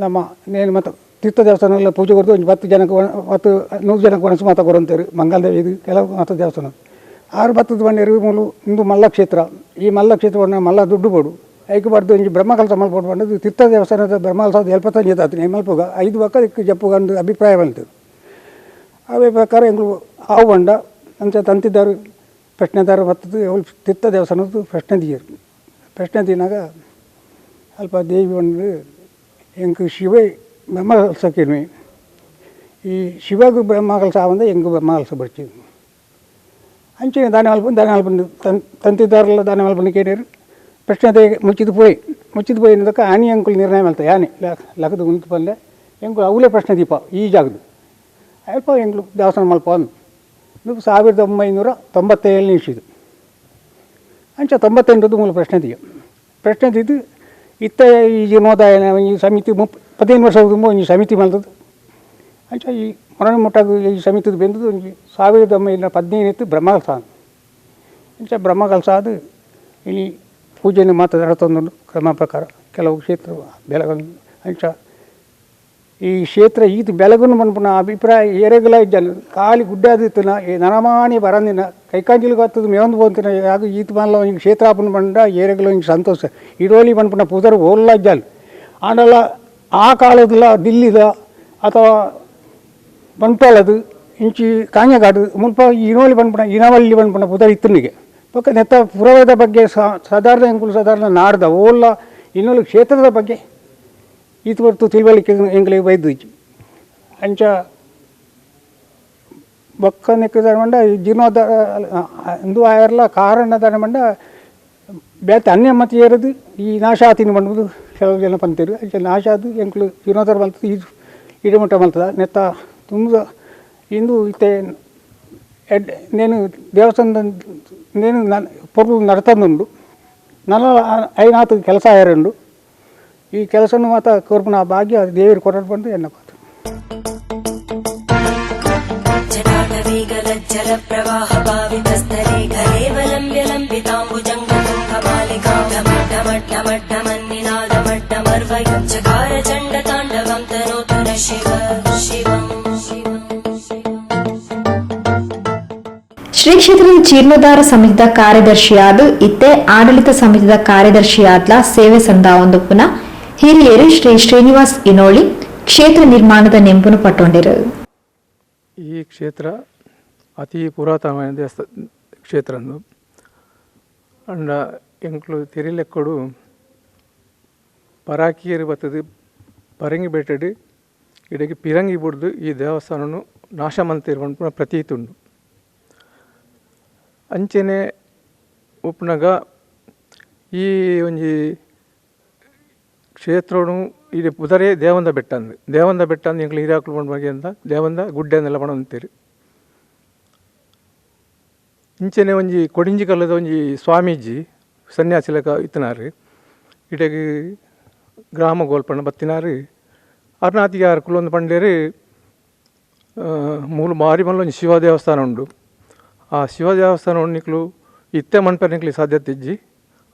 ನಮ್ಮ ನೇನು ಮತ್ತು ತೀರ್ಥ ದೇವಸ್ಥಾನ ಪೂಜೆ ಕೊಡ್ದು ಒಂದು 10 ಜನಕ್ಕೆ 100 ಜನಕ್ಕೆ ಒಣಸು ಮಾತ ಕೊರಂತೇರು ಮಂಗಲದೇವಿ ಇದು ಕೆಲವು ಮಾತ ದೇವಸ್ಥಾನ 6 ಬಂಡೇರು ಮೂಲು ಇಂದು ಮಲ್ಲ ಕ್ಷೇತ್ರ ಈ ಮಲ್ಲ ಕ್ಷೇತ್ರವನ್ನು ಮಲ್ಲ ದುಡ್ಡು ಬೋಡು ಐಕೆ ಬರ್ದು ಇಂಜಿ ಬ್ರಹ್ಮಕಲಸ ಮಲ್ಪಟ್ಟು ಬಂದದ್ದು ತೀರ್ಥ ದೇವಸ್ಥಾನದ ಬ್ರಹ್ಮಕಲಸ 75 ಆತನಿ ಮಲ್ಪುಗ 5 ಪಕ್ಕ ಇದಕ್ಕೆ ಜಪ್ಪುಗಂಡು ಅಭಿಪ್ರಾಯ ಬಂತು ಅವೇ ಪ್ರಕಾರ ಎಂಗಳು ಹಾವು ಬಂಡ ಅಂತ ತಂತಿದ್ದಾರು ಪ್ರಶ್ನೆದಾರ ಬರ್ತದೆ ಅವಳು ತೀರ್ಥ ದೇವಸ್ಥಾನದ್ದು ಪ್ರಶ್ನೆ ದಿನಾಗ ಅಲ್ಪ ದೇವಿ ಬಂದು ಎಂಕು ಶಿವೇ ಬ್ರಹ್ಮಕಲಸಕ್ಕಿರ್ಮಿ ಈ ಶಿವಗೂ ಬ್ರಹ್ಮಕಲಸ ಆವಂದ ಎಂಗೂ ಬ್ರಹ್ಮಕಲಸ ಬರ್ತೀವಿ ಅಂಚೆ ದಾನ ಮಲ್ಪಂದು ತಂತಿದ್ದಾರಲ್ಲ ದಾನ ಮಲ್ಪಂದು ಕೇಳಿರು ಪ್ರಶ್ನೆ ಮುಚ್ಚಿದು ಪೋಯಿ ಅನ್ನೋದಕ್ಕೆ ಆನೆ ಅಂಕುಲ್ ನಿರ್ಣಯ ಮಾಡ್ತಾರೆ ಆನೆ ಲಕ್ಕದ ಉಂಟು ಬಂದೆ ಎಂಕು ಅವಲೇ ಪ್ರಶ್ನೆ ದೀಪ ಈ ಜಾಗದು ಅಲ್ಪ ಎಂಗ್ಳು ದೇವಸ್ಥಾನ ಮಲ್ಪ ಅಂದು 1997 ಇಸಿದು ಅಂಚ 98 ಮೂಲ ಪ್ರಶ್ನೆ ದಿದ್ದು ಇತ್ತ ಈ ಜೀರ್ಣೋದಾಯ ಈ ಸಮಿತಿ 15 ವರ್ಷ ತುಂಬ ಈ ಸಮಿತಿ ಮಲ್ತದ್ದು ಅಂಚ ಈ ಮೊರಣ ಮುಟ್ಟಾಗ ಈ ಸಮಿತಿದು ಬೆಂದದ್ದು 1915 ಬ್ರಹ್ಮಕಲಸ ಅಂಚ ಬ್ರಹ್ಮಕಲಸ ಅದು ಇಲ್ಲಿ ಪೂಜೆಯನ್ನು ಮಾತ್ರ ನಡತೊಂದು ಕ್ರಮ ಪ್ರಕಾರ ಕೆಲವು ಕ್ಷೇತ್ರ ಬೆಳಗನ್ನು ಅಂಚ ಈ ಕ್ಷೇತ್ರ ಈತ ಬೆಳಗನ್ನು ಬಂದ್ಪುನ ಅಭಿಪ್ರಾಯ ಏರೆಗಲ ಇದ್ದಾನೆ ಖಾಲಿ ಗುಡ್ಡಾದಿತ್ತನ ನರಮಾನಿ ಬರಂದಿನ ಕೈಕಾಂಜಿಲಿಗೆ ಹತ್ತದು ಮೇವಂದು ಬಂತಿನ ಯಾವುದು ಈತ ಮಲ್ಲ ಹಿಂಗೆ ಕ್ಷೇತ್ರಾಪನ ಬಂಡ ಏರೆಗಲ ಹಿಂಗೆ ಸಂತೋಷ ಇಡೋಲಿ ಬಂದ್ಪುನ ಪೂಜಾರು ಓಲ್ಲ ಇದ್ದಾಳೆ ಆಂಡಲ್ಲ ಆ ಕಾಲದಲ್ಲ ದಿಲ್ಲಿದ ಅಥವಾ ಬಂಟ್ವಾಳದು ಇಂಚಿ ಕಾಂಜಗಾಡು ಮುಲ್ಪ ಇನೋಲಿ ಬಂದ್ಪುನ ಇನವಲ್ಲಿ ಬಂದ್ಪುನ ಪೂಜಾರು ಇತ್ತನಿಗೆ ಪಕ್ಕ ನೆತ್ತ ಪುರವದ ಬಗ್ಗೆ ಸಾಧಾರಣ ನಾಡ್ದ ಓಲ್ಲ ಇನ್ನೊಂದು ಕ್ಷೇತ್ರದ ಬಗ್ಗೆ ಈತ ಬರ್ತು ತಿಳುವಳಿಕೆ ಎಂಗಳಿಗೆ ಬೈದು ಅಂಚ ಬೊಕ್ಕ ನೆಕ್ಕದ ಮಂಡ ಜೀರ್ಣೋದ್ಧಾರ ಅಂದು ಆಯರ್ಲ ಕಾರಣದ ಮಂಡ ಬೇತೆ ಅನ್ಯ ಮತ ಏರದು ಈ ನಾಶ ಆತಿನ ಬಂದ್ಬೋದು ಕೆಲವು ಜನ ಪಂತೀರು ಅಂಚ ನಾಶ ಅದು ಎಂಕ್ಲು ಜೀರ್ಣೋದ್ಧಾರ ಮಲ್ತದ ಇದು ಇಡಮಟ್ಟ ಮಲ್ತದ ನೆತ್ತ ತುಂಬ ಇಂದು ಇತ್ತೆ నేను దేవస్థానం నేను పొరుగు నడతందుండు నల్ల అయినాత ಕೆಲಸ ಆಯರಂಡು ಈ ಕೆಲಸನು ಮಾತ ಕೋರ್ಪುನ ಭಾಗ್ಯ ದೇವರು ಕೊರಡು ಬಂದು ಎನ್ನ ಪಾತ್ರ ಜಲ ಪ್ರವಾಹ ಪಾವಿತಸ್ಥಲೇ ಕಲೇವಲಂಬ್ಯ ಲಂಬಿತಾಂಬುಜಂಗ ತುಂಗಮಾಲಿಕಾ ಢಮಡ್ಢಮಡ್ಢಮಡ್ಢಮನ್ನಿನಾದ ಮಡ್ಢಮರ್ವಯುಜ್ಜಕಾರ ಚಂಡ ತಾಂಡವಂ ತನೋತುರ ಶಿವ ಶಿವಂ ಶ್ರೀ ಕ್ಷೇತ್ರದ ಜೀರ್ಣೋದ್ಧಾರ ಸಮಿತಿದ ಕಾರ್ಯದರ್ಶಿಯಾದ ಇತ್ತೆ ಆಡಳಿತ ಸಮಿತಿದ ಕಾರ್ಯದರ್ಶಿಯಾದ್ಲ ಸೇವೆ ಸಂದಾವೊಂದು ಪುನಃ ಹಿರಿಯರು ಶ್ರೀ ಶ್ರೀನಿವಾಸ್ ಇನೋಳಿ ಕ್ಷೇತ್ರ ನಿರ್ಮಾಣದ ನೆಂಪುನು ಪಟ್ಟೊಂಡಿರು. ಈ ಕ್ಷೇತ್ರ ಅತಿ ಪುರಾತನವಾದ ಕ್ಷೇತ್ರ ಅಂಡ ಎಂಕ್ಲು ತಿರಿಲೆಕ್ಕಡು ಪರಾಕಿಯರು ಬತ್ತದು ಪರಂಗಿ ಬೆಟ್ಟಡು ಇಡಗಿ ಪಿರಂಗಿ ಬಿಡ್ದು ಈ ದೇವಸ್ಥಾನನು ನಾಶ ಮಂತಿರುವಂತ ಪ್ರತೀತಿ ಉಂಡು ಅಂಚೆನೆ ಉಪ್ನಾಗ ಈ ಒಂಜಿ ಕ್ಷೇತ್ರನು ಇಲ್ಲಿ ಪುದರೆ ದೇವಂದ ಬೆಟ್ಟ ಅಂದು ಎಂಕ್ಲು ಹಿರಿಯಾಕ್ಲು ಬಂದ ಬಗ್ಗೆ ಅಂತ ದೇವಂದ ಗುಡ್ಡೆ ಅಂದೆಲ್ಲ ಬಣ ಅಂತೀರಿ ಇಂಚೆನೆ ಒಂಜಿ ಕೊಡಿಂಜಿ ಕಲ್ಲದ ಒಂಜಿ ಸ್ವಾಮೀಜಿ ಸನ್ಯಾಸಿಲಕ ಇತ್ತನಾರು ಇಟಗಿ ಗ್ರಾಮ ಗೋಲ್ಪಣ್ಣ ಬತ್ತಿನಾರು ಅರ್ನಾತಿಗೆ ಆರ್ಕುಲು ಒಂದು ಪಂಡೇರು ಮೂಲ ಮಾರಿ ಮಲ್ಲ ಒಂಜಿ ಶಿವ ದೇವಸ್ಥಾನ ಉಂಡು ಆ ಶಿವ ದೇವಸ್ಥಾನ ಉಣ್ಣಿಕ್ಲು ಇತ್ತೆ ಮಣ್ಪೆರ್ನಿಕ್ಲಿ ಸಾಧ್ಯತೆ ಇಜ್ಜಿ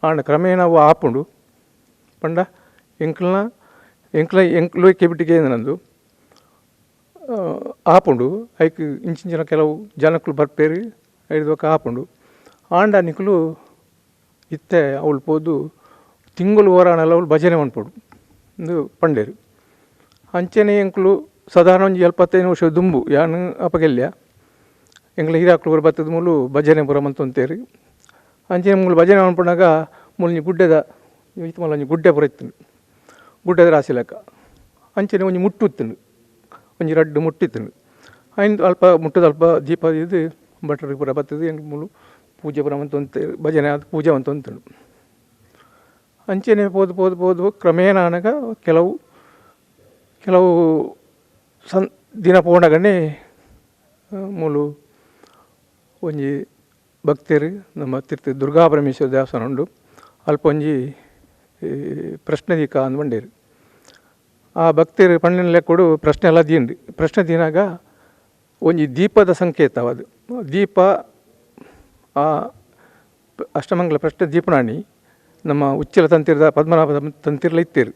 ಆಂಡ ಕ್ರಮೇಣ ಅವು ಆಪುಂಡು ಪಂಡ ಎಂಕ್ಲು ಕೆಬಿಟಿಗೆ ನಂದು ಆಪುಂಡು ಐಕ್ ಇಂಚಿನ ಕೆಲವು ಜನಕ್ಕಳು ಬರ್ಪೇರಿ ಐದಕ್ಕೆ ಆಪುಂಡು ಆಂಡ ನಿಕ್ಲು ಇತ್ತೆ ಅವಳು ಪೋದು ತಿಂಗಳು ಓರಾಣೆಲ್ಲ ಅವಳು ಭಜನೆ ಮನ್ಪೋಡು ಒಂದು ಪಂಡೇರು ಅಂಚೆನೆ ಎಂಕ್ಲು ಸಾಧಾರಣ ಒಂದು 75 ವರ್ಷ ದುಂಬು ಯಾನು ಅಪಗೆಲ್ಯ ಎಂಗ್ಲ ಹಿರಾಕ್ಲು ಬತ್ತದ ಮೂಲು ಭಜನೆ ಪುರ ಮಂತಂತೇರಿ ಅಂಚೆನೆ ಮೂಲು ಭಜನೆ ಮನ್ಪುಣಾಗ ಮೂಲು ಗುಡ್ಡೆದ ಇತ್ತು ಮಲ್ಲ ಒಂಜಿ ಗುಡ್ಡೆ ಪುರ ಇತ್ತು ಗುಡ್ಡದ ರಾಶಿ ಲೆಕ್ಕ ಅಂಚೆನೆ ಒಂಜಿ ಮುಟ್ಟು ಇತ್ತು ಒಂಜಿ ರಡ್ಡು ಮುಟ್ಟಿತ್ತು ಐದು ಅಲ್ಪ ಮುಟ್ಟದ ಅಲ್ಪ ದೀಪ ಇದು ಭಟ್ರಿಗೆ ಪುರ ಬತ್ತದು ಎಂಗ್ ಮೂಲು ಪೂಜೆ ಪುರ ಮಂತಂತೇರಿ ಭಜನೆ ಅದು ಪೂಜೆ ಮಂತಂತಂಡು ಅಂಚೆನೆ ಪೋದು ಕ್ರಮೇಣ ಅನಗ ಕೆಲವು ದಿನ ಪೋಣಗನೆ ಮೂಲು ಒಂಜಿ ಭಕ್ತರು ನಮ್ಮ ತಿರ್ತಿ ದುರ್ಗಾ ಪರಮೇಶ್ವರ ದೇವಸ್ಥಾನ ಉಂಡು ಅಲ್ಪ ಒಂಜಿ ಪ್ರಶ್ನೆ ದೀಕ ಅಂದು ಬಂಡೇರು ಆ ಭಕ್ತರು ಪಂಡಿನ ಲೆಕ್ಕಡು ಪ್ರಶ್ನೆ ಎಲ್ಲ ದೀನ್ರಿ ಪ್ರಶ್ನೆ ದೀನಾಗ ಒಂಜಿ ದೀಪದ ಸಂಕೇತ ಅದು ದೀಪ ಆ ಅಷ್ಟಮಂಗಲ ಪ್ರಶ್ನೆ ದೀಪನಾಣಿ ನಮ್ಮ ಉಚ್ಚಲ ತಂತಿರದ ಪದ್ಮನಾಭ ತಂತಿರ್ಲ ಇತ್ತೇರು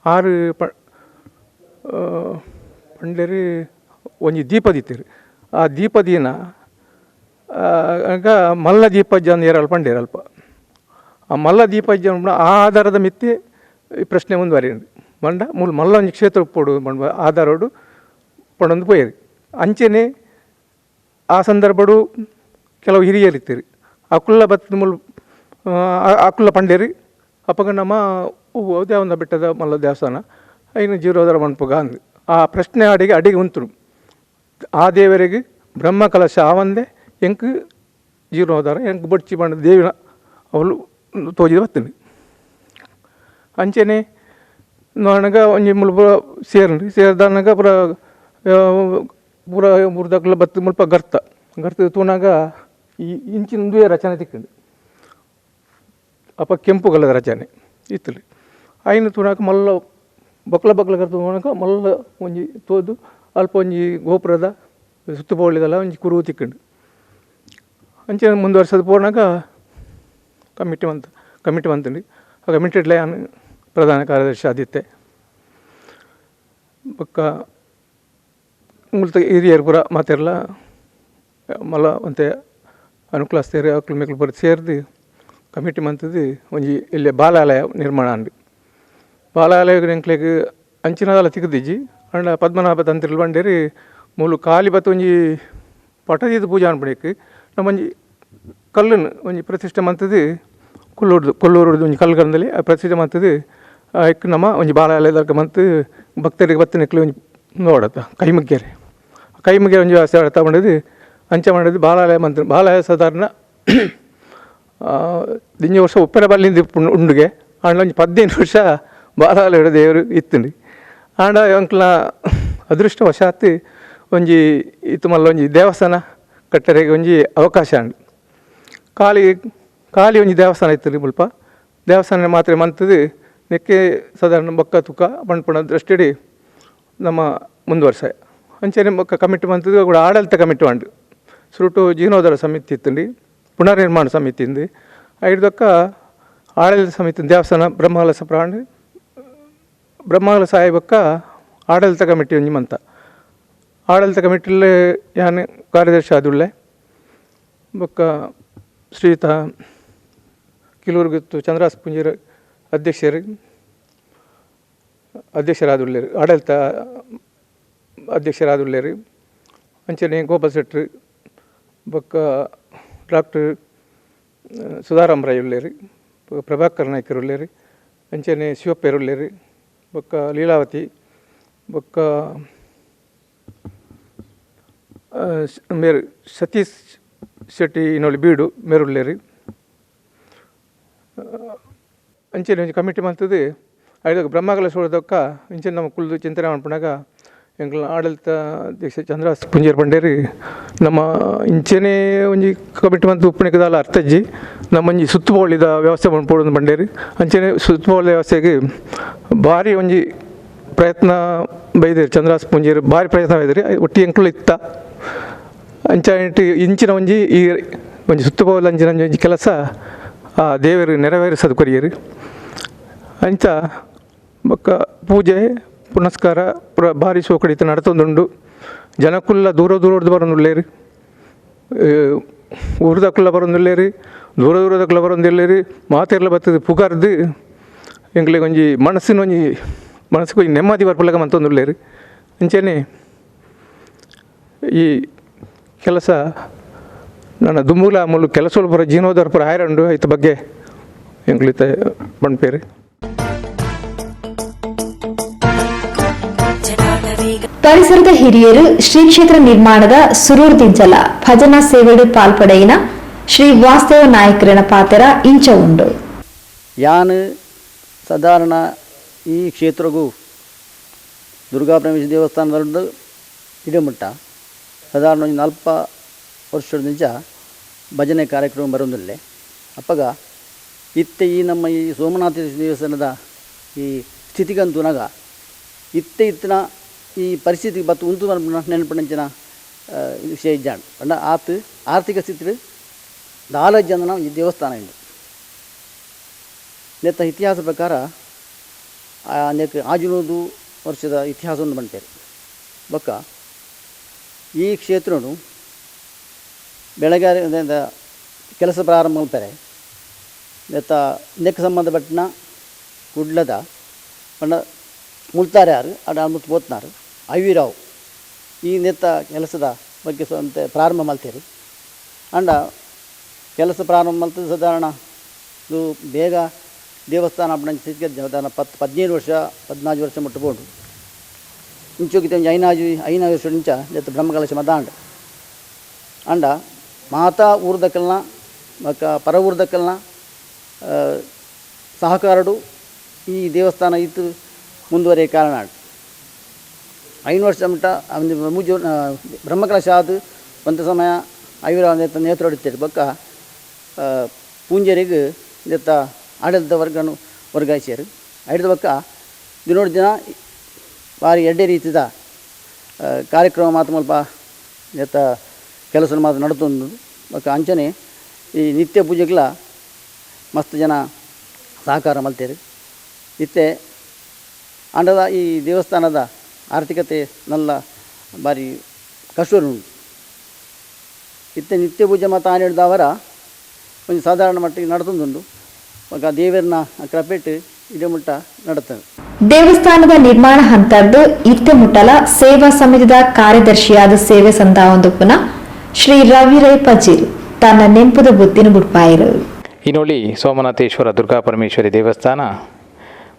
6 ಪಂಡೇರಿ ಒಂಜಿ ದೀಪ ದಿತ್ತಿರಿ. ಆ ದೀಪ ದಿನ ಆಗ ಮಲ್ಲ ದೀಪಜ್ಜ ಅಂದು ಏರಲ್ ಪಂಡೇರಿ ಅಲ್ಪ. ಆ ಮಲ್ಲ ದೀಪಜ್ಜ ಆ ಆಧಾರದ ಮಿತ್ತಿ ಈ ಪ್ರಶ್ನೆ ಮುಂದುವರಿಯುಂಡು ಮಂಡ ಮಲ್ಲ ಒಂಜಿ ಕ್ಷೇತ್ರ ಪೋಡು ಮಂಡ ಆಧಾರೋಡು ಪಡೊಂದು ಪೋಯರಿ. ಅಂಚೆನೆ ಆ ಸಂದರ್ಭಡು ಕೆಲವು ಹಿರಿಯರಿತ್ತೀರಿ ಅಕುಲ್ಲ ಬತ್ತದ ಮುಲ್ ಅಕುಲ್ಲ ಪಂಡೇರಿ ಅಪ್ಪಗ ನಮ್ಮ ದೇವಂದ ಬೆಟ್ಟದ ಮಲ್ಲ ದೇವಸ್ಥಾನ ಐನು ಜೀರೋದರ ಮಣ್ಪುಗ ಅಂದು ಆ ಪ್ರಶ್ನೆ ಅಡಿಗೆ ಉಂತರು. ಆ ದೇವರಿಗೆ ಬ್ರಹ್ಮ ಕಲಶ ಆವಂದೆ ಎಂಕ್ ಜೀರ್ಣೋದಾರ ಎಂಕ್ ಬಡ್ಚಿ ಬಣ್ಣ ದೇವಿನ ಅವಳು ತೋಜಿದ ಬರ್ತೀನಿ. ಅಂಚೆನೆ ನನಗೆ ಒಂಜಿ ಮುಲ್ಪ ಸೇರಿ ಸೇರಿದಾನಾಗ ಪೂರ ಮುರ್ದಕ್ಲ ಬತ್ತು ಮುಲ್ಪ ಗರ್ತ ತೂನಾಗ ಈ ಇಂಚಿನ ರಚನೆ ತಿಕ್ಕಂಡು ಅಪ್ಪ ಕೆಂಪು ಕಲದ ರಚನೆ ಇತ್ತಲಿ ಐನು ತೂನಾಗ ಮಲ್ಲ ಬಕ್ಲ ಗರ್ತ ತೂನಾಗ ಮಲ್ಲ ಒಂಜಿ ತೋದು ಅಲ್ಪ ಒಂಜಿ ಗೋಪುರದ ಸುತ್ತು ಪೋಳಿದಲ್ಲ ಒಂಜಿ ಕುರು ತಿಕ್ಕಂಡು ಅಂಚೆ ಮುಂದುವರ್ಸೋದು ಪೋನಾಗ ಕಮಿಟಿ ಬಂತಂಡಿ. ಆ ಕಮಿಟಿಡ್ಲೆ ನಾನು ಪ್ರಧಾನ ಕಾರ್ಯದರ್ಶಿ ಆದಿತ್ತೆ ಬೊಕ್ಕ ಮುಲ್ತ ಹಿರಿಯರು ಪೂರ ಮಾತೆರ್ಲ ಮಲ್ಲ ಒಂತೆ ಅನುಕೂಲ ಸೇರಿ ಅಕ್ಲು ಮೆಕ್ಲು ಬರ್ ಸೇರಿದು ಕಮಿಟಿ ಮಂತದ್ದು ಒಂಜಿ ಇಲ್ಲೇ ಬಾಲಾಲಯ ನಿರ್ಮಾಣ ಅಂದು. ಬಾಲಾಲಯ ಎಂಕ್ಲೆಗ್ ಅಂಚಿನದಲ್ಲ ತಿಕ್ಕದಿಜ್ಜಿ ಅಂಡ ಪದ್ಮನಾಭ ತಂತ್ರಿಲ್ ಬಂಡೇರಿ ಮೂಲು ಖಾಲಿ ಬತ್ತು ಒಂಜಿ ಪಟದಿದ್ದು ಪೂಜೆ ಅನ್ಬಿಡಕ್ಕೆ ನಮ್ಮ ಒಂಜಿ ಕಲ್ಲನ್ನು ಒಂಜಿ ಪ್ರತಿಷ್ಠೆ ಮಂತದ್ದು ಕೊಲ್ಲೂರದು ಒಂಜಿ ಕಲ್ಗಂದಲ್ಲಿ ಆ ಪ್ರತಿಷ್ಠೆ ಮಂತದ್ದು ಇಕ್ ನಮ್ಮ ಒಂಜಿ ಬಾಲಾಲಯದಾಗ ಮಂತು ಭಕ್ತರಿಗೆ ಬತ್ತನಿಕ್ಲಿ ಒಂಜಿ ನೋಡತ್ತ ಕೈ ಮುಗ್ಗೆರೆ ಒಂಜಿ ವ್ಯವಸ್ಥೆ ಅರ್ಥ ಮಾಡಿದ್ದು ಅಂಚೆ ಮಾಡಿದ್ದು ಬಾಲಾಲಯ ಮಂತ್ರ. ಬಾಲಾಲಯ ಸಾಧಾರಣ ದಿಂಜ ವರ್ಷ ಉಪ್ಪರ ಬಲ್ಲಿಂದ ಉಂಡುಗೆ ಆಂಡ ಒಂಜಿ 15 ವರ್ಷ ಬಾಲಾಲಯದ ದೇವರು ಇತ್ತುಂಡು. ಆಂಡ ಅಂಕ್ಲ ಅದೃಷ್ಟವಶಾತ್ ಒಂಜಿ ಇತ್ತು ಮಲ್ಲ ಒಂಜಿ ದೇವಸ್ಥಾನ ಕಟ್ಟರೆಗೆ ಒಂಜಿ ಅವಕಾಶ ಉಂಡು. ಖಾಲಿ ಒಂಜಿ ದೇವಸ್ಥಾನ ಇತ್ತು ಮುಲ್ಪ ದೇವಸ್ಥಾನ ಮಾತ್ರ ಮಂತದ್ದು ನೆಕ್ಕೆ ಸಾಧಾರಣ ಬೊಕ್ಕ ತುಕ ಪಂಡ್ಪಣ ದೃಷ್ಟಿಡಿ ನಮ್ಮ ಮುಂದುವರ್ಸ ಅಂಚೆನೆ ಬೊಕ್ಕ ಕಮಿಟಿ ಮಂತದ್ದು ಕೂಡ ಆಡಳಿತ ಕಮಿಟಿ ಉಂಡು. ಸುರುಟು ಜೀರ್ಣೋದ್ಧಾರ ಸಮಿತಿ ಇತ್ತುಂಡು, ಪುನರ್ನಿರ್ಮಾಣ ಸಮಿತಿ ಇಂದು ಐದಕ್ಕ ಆಡಳಿತ ಸಮಿತಿ ದೇವಸ್ಥಾನ ಬ್ರಹ್ಮಕಲಶ ಪ್ರಾಂಡ್ ಬ್ರಹ್ಮಕಲಶ ಸಾಯಿಬಕ್ಕ ಆಡಳಿತ ಕಮಿಟಿ ಒಂಜಿ ಮಂತ ಆಡಳಿತ ಕಮಿಟಿಲಿ ಯಾನ್ ಕಾರ್ಯದರ್ಶಿ ಆದುಳ್ಳೆ ಬೊಕ್ಕ ಶ್ರೀಯುತ ಕಿಲೂರುಗುತ್ತು ಚಂದ್ರಾಸ್ ಪುಂಜೀರ ಅಧ್ಯಕ್ಷರಾದುಳ್ಳೇರು ಆಡಳಿತ ಅಧ್ಯಕ್ಷರಾದುಳ್ಳೇರು. ಅಂಚನೆ ಗೋಪಾಲ್ ಶೆಟ್ರು ಬೊಕ್ಕ ಡಾಕ್ಟರ್ ಸುಧಾರಾಮ್ ರೈ ಉಳ್ಳೇರು, ಪ್ರಭಾಕರ್ ನಾಯ್ಕರು ಉಳ್ಳೇರು, ಅಂಚನೆ ಶಿವಪ್ಪೇರು ಉಳ್ಳೇರು, ಬೊಕ್ಕ ಲೀಲಾವತಿ, ಬೊಕ್ಕ ಮೇರು ಸತೀಶ್ ಶೆಟ್ಟಿ ಇನ್ನೊಳ್ಳಿ ಬೀಡು ಮೇರುಳ್ಳೇರು. ಅಂಚೆನೆ ಒಂಜಿ ಕಮಿಟಿ ಮಂತದ್ದು ಐದಾಗ ಬ್ರಹ್ಮಕಲಶ ಉಳಿದಕ್ಕ ಇಂಚೆನೆ ನಮ್ಮ ಕುಲ್ದು ಚಿಂತನೆ ಮಾಡ್ಕೊಂಡಾಗ ಎಂಕ್ಲ ಆಡಳಿತ ಅಧ್ಯಕ್ಷ ಚಂದ್ರಾಸ್ ಪುಂಜೇರ್ ಬಂಡೇರಿ ನಮ್ಮ ಇಂಚೆನೆ ಒಂಜಿ ಕಮಿಟಿ ಮಂತ್ ಉಪ್ಪಣಿಕದಲ್ಲ ಅರ್ಥಜ್ಜಿ ನಮ್ಮ ಒಂಜಿ ಸುತ್ತುಬೋಳಿದ ವ್ಯವಸ್ಥೆ ಮಾಡ್ಕೊಡೋದು ಬಂಡೇರಿ. ಅಂಚೆನೆ ಸುತ್ತುಬೋಳಿದ ವ್ಯವಸ್ಥೆಗೆ ಭಾರಿ ಒಂಜಿ ಪ್ರಯತ್ನ ಬೈದಿರಿ ಚಂದ್ರಾಸ್ ಪುಂಜೇರು ಭಾರಿ ಪ್ರಯತ್ನ ಬೈದಿರಿ ಒಟ್ಟಿ ಎಂಕ್ಲು ಇತ್ತ ಅಂಚ ಇಂಚಿನ ಒಂಜಿ ಈ ಒಂಜಿ ಸುತ್ತುಬೋಲ ಅಂಚಿನ ಒಂಜಿ ಕೆಲಸ ಆ ದೇವರು ನೆರವೇರಿಸೋದು ಕೊರಿಯರು. ಅಂಚ ಬೊಕ್ಕ ಪೂಜೆ ಪುನಸ್ಕಾರ ಭಾರಿ ಸೋಕಡಿತ ನಡತೊಂದುಂಡು. ಜನಕ್ಕುಲ್ಲ ದೂರದ್ದು ಬರೋದುಳ್ಳೇರು, ಊರದಕ್ಕುಲ್ಲ ಬರೋದುಳ್ಳೇರು, ದೂರದಕ್ಕುಲ್ಲ ಬರೋದಿಲ್ಲೇರು. ಮಾತೆರ್ಲ ಬರ್ತದೆ ಪುಗಾರ್ದು ಎಂಗ್ಲಿಗೆ ಒಂಜಿ ಮನಸ್ಸಿಗೆ ಒಂಜಿ ನೆಮ್ಮದಿ ಬರ್ಪಲಗ ಮಂತೊಂದುಳ್ಳೇರು. ಅಂಚೆನೆ ಈ ಕೆಲಸ ನನ್ನ ದುಮ್ಮೂಲ ಮುಲ್ಲು ಕೆಲಸಗಳು ಬರೋ ಜೀರ್ಣೋದ್ಧಾರ ಪುರ ಆಯ್ರಂಡು ಐತ ಬಗ್ಗೆ ಎಂಗ್ಲಿತ ಬಣ್ಪೇರು. ಪರಿಸರದ ಹಿರಿಯರು ಶ್ರೀ ಕ್ಷೇತ್ರ ನಿರ್ಮಾಣದ ಸುರೂರ್ ದಿಂಚಲ ಭಜನಾ ಸೇವೆಡು ಪಾಲ್ಪಡೆಯಿನ ಶ್ರೀ ವಾಸ್ತವ ನಾಯಕರನ ಪಾತ್ರ ಇಂಚ ಉಂಡು. ಯಾನ್ ಸಾಧಾರಣ ಈ ಕ್ಷೇತ್ರಗೂ ದುರ್ಗಾ ಪರಮೇಶ್ವರಿ ದೇವಸ್ಥಾನದ ಇಡಮಟ್ಟ ಸಾಧಾರಣ ಒಂದು 40 ವರ್ಷದಿಂದ ಭಜನೆ ಕಾರ್ಯಕ್ರಮ ಬರೋದಿಲ್ಲೇ ಅಪ್ಪಗ ಇತ್ತೆ ಈ ನಮ್ಮ ಈ ಸೋಮನಾಥ ದೇವಸ್ಥಾನದ ಈ ಸ್ಥಿತಿಗಂತುನಾಗ ಇತ್ತಿನ ಈ ಪರಿಸ್ಥಿತಿಗೆ ಬತ್ತು ಉಂಟು ನೆನಪಿನ ವಿಷಯ ಇದ್ದಾಣ ಪಂಡ ಆತು ಆರ್ಥಿಕ ಸ್ಥಿತಿ 4 ಜನ ಈ ದೇವಸ್ಥಾನ ಇದೆ. ನೆತ್ತ ಇತಿಹಾಸ ಪ್ರಕಾರ ಅದಕ್ಕೆ ಆಜುನೋದು ವರ್ಷದ ಇತಿಹಾಸವನ್ನು ಬಂತೇವೆ ಬೊಕ್ಕ ಈ ಕ್ಷೇತ್ರನು ಬೆಳಗಾರಿಂದ ಕೆಲಸ ಪ್ರಾರಂಭ ಮಾಡ್ತಾರೆ ನೆಕ್ ಸಂಬಂಧಪಟ್ಟಿನ ಕುಡ್ಲದ ಪಂಡ ಮುಳ್ತಾರೆ ಯಾರು ಅಡ ಮುತ್ತು ಬೋತ್ನಾರು ಅವಿರಾವ್ ಈ ನೆತ್ತ ಕೆಲಸದ ಬಗ್ಗೆ ಸ್ವಂತ ಪ್ರಾರಂಭ ಮಾಡ್ತೀರಿ ಅಂಡ ಕೆಲಸ ಪ್ರಾರಂಭ ಮಾಡ್ತದೆ ಸಾಧಾರಣ ಇದು ಬೇಗ ದೇವಸ್ಥಾನ ಅಪ್ಪಣ ಸಾಧಾರಣ 15 ವರ್ಷ 14 ವರ್ಷ ಮುಟ್ಟಬಹುದು ಇಂಚೋಗಿತ ಐನಾಜು ವರ್ಷ ಇಂಚ ನೆತ್ತ ಬ್ರಹ್ಮಕಲಶ ಮದಾಂಡ ಅಂಡ ಮಾತಾ ಊರ್ದಕ್ಕಲ್ನ ಮಕ್ಕ ಪರ ಊರ್ದಕ್ಕಲ್ನ ಸಹಕಾರಡು ಈ ದೇವಸ್ಥಾನ ಇತ್ತು ಮುಂದುವರಿಯ ಕಾರಣ 5 ವರ್ಷ ಮಟ್ಟ ಮುಜು ಬ್ರಹ್ಮಕಲಶ ಆದ ಒಂದು ಸಮಯ ಐವರ ನೇತ್ರ ಹೊಡಿತೀರಿ ಬೊಕ್ಕ ಪೂಂಜರಿಗೆ ನೆತ್ತ ಆಡಳಿತ ವರ್ಗಾಯಿಸ್ಯಾರು ಐದು ಬೊಕ್ಕ ದಿನೋಡು ದಿನ ಭಾರಿ ಎಡ್ಡೆ ರೀತಿದ ಕಾರ್ಯಕ್ರಮ ಮಾತು ಸ್ವಲ್ಪ ನೆತ್ತ ಕೆಲಸ ಮಾತು ನಡ್ತೊಂದು ಬೊಕ್ಕ ಅಂಚನೆ ಈ ನಿತ್ಯ ಪೂಜೆಗಳ ಮಸ್ತ್ ಜನ ಸಹಕಾರ ಮಲ್ತೇರಿ ಇತ್ತೆ ಅಂಡದ ಈ ದೇವಸ್ಥಾನದ ಆರ್ಥಿಕತೆ ನಲ್ಲ ಭಾರಿ ಕಷ್ಟ ಉಂಟು ಇತ್ತೆ ನಿತ್ಯ ಪೂಜೆ ಮತ್ತು ಆನೆ ಹಿಡಿದವರ ಒಂದು ಸಾಧಾರಣ ಮಟ್ಟಿಗೆ ನಡೆದುಂಡು ಮಗ ದೇವರನ್ನ ಕೃಪೆಟ್ಟು ಇದೇ ಮುಟ್ಟ ನಡುತ್ತದೆ. ದೇವಸ್ಥಾನದ ನಿರ್ಮಾಣ ಹಂತದ್ದು ಇತ್ತೆ ಮುಟ್ಟಲ ಸೇವಾ ಸಮಿತಿದ ಕಾರ್ಯದರ್ಶಿಯಾದ ಸೇವೆ ಸಂದಾವಂದುಪುನ ಶ್ರೀ ರವಿರೈ ಪಜೀರ್ ತನ್ನ ನೆಂಪುದ ಬುದ್ಧಿನ ಬುಡ್ಪಾಯರು. ಇನೋಳಿ ಸೋಮನಾಥೇಶ್ವರ ದುರ್ಗಾ ಪರಮೇಶ್ವರಿ ದೇವಸ್ಥಾನ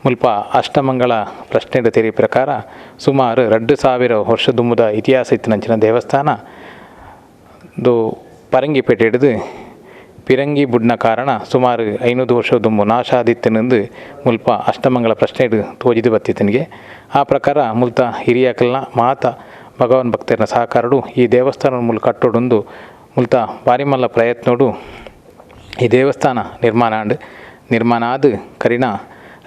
ಮುಲ್ಪ ಅಷ್ಟಮಂಗಳ ಪ್ರಶ್ನೆದ ತೆರಿ ಪ್ರಕಾರ ಸುಮಾರು 2000 ವರ್ಷ ದುಮ್ಮದ ಇತಿಹಾಸ ಇತ್ತಿನಂಚಿನ ದೇವಸ್ಥಾನ ದು ಪರಂಗಿಪೇಟೆ ಹಿಡಿದು ಪಿರಂಗಿ ಬುಡ್ನ ಕಾರಣ ಸುಮಾರು 500 ವರ್ಷ ದುಮ್ಮು ನಾಶಾದಿತ್ತನೆಂದು ಮುಲ್ಪ ಅಷ್ಟಮಂಗಳ ಪ್ರಶ್ನೆ ಹಿಡಿದು ತೋಜಿದು ಬತ್ತಿತ್ತನಿಗೆ ಆ ಪ್ರಕಾರ ಮುಲ್ತ ಹಿರಿಯಕಲ್ನ ಮಾತ ಭಗವಾನ್ ಭಕ್ತರನ ಸಹಕಾರಡು ಈ ದೇವಸ್ಥಾನ ಮೂಲ ಕಟ್ಟೋಡೊಂದು ಮುಲ್ತ ಬಾರಿಮಲ್ಲ ಪ್ರಯತ್ನೋಡು ಈ ದೇವಸ್ಥಾನ ನಿರ್ಮಾಣ ಆದ ಕರಿನ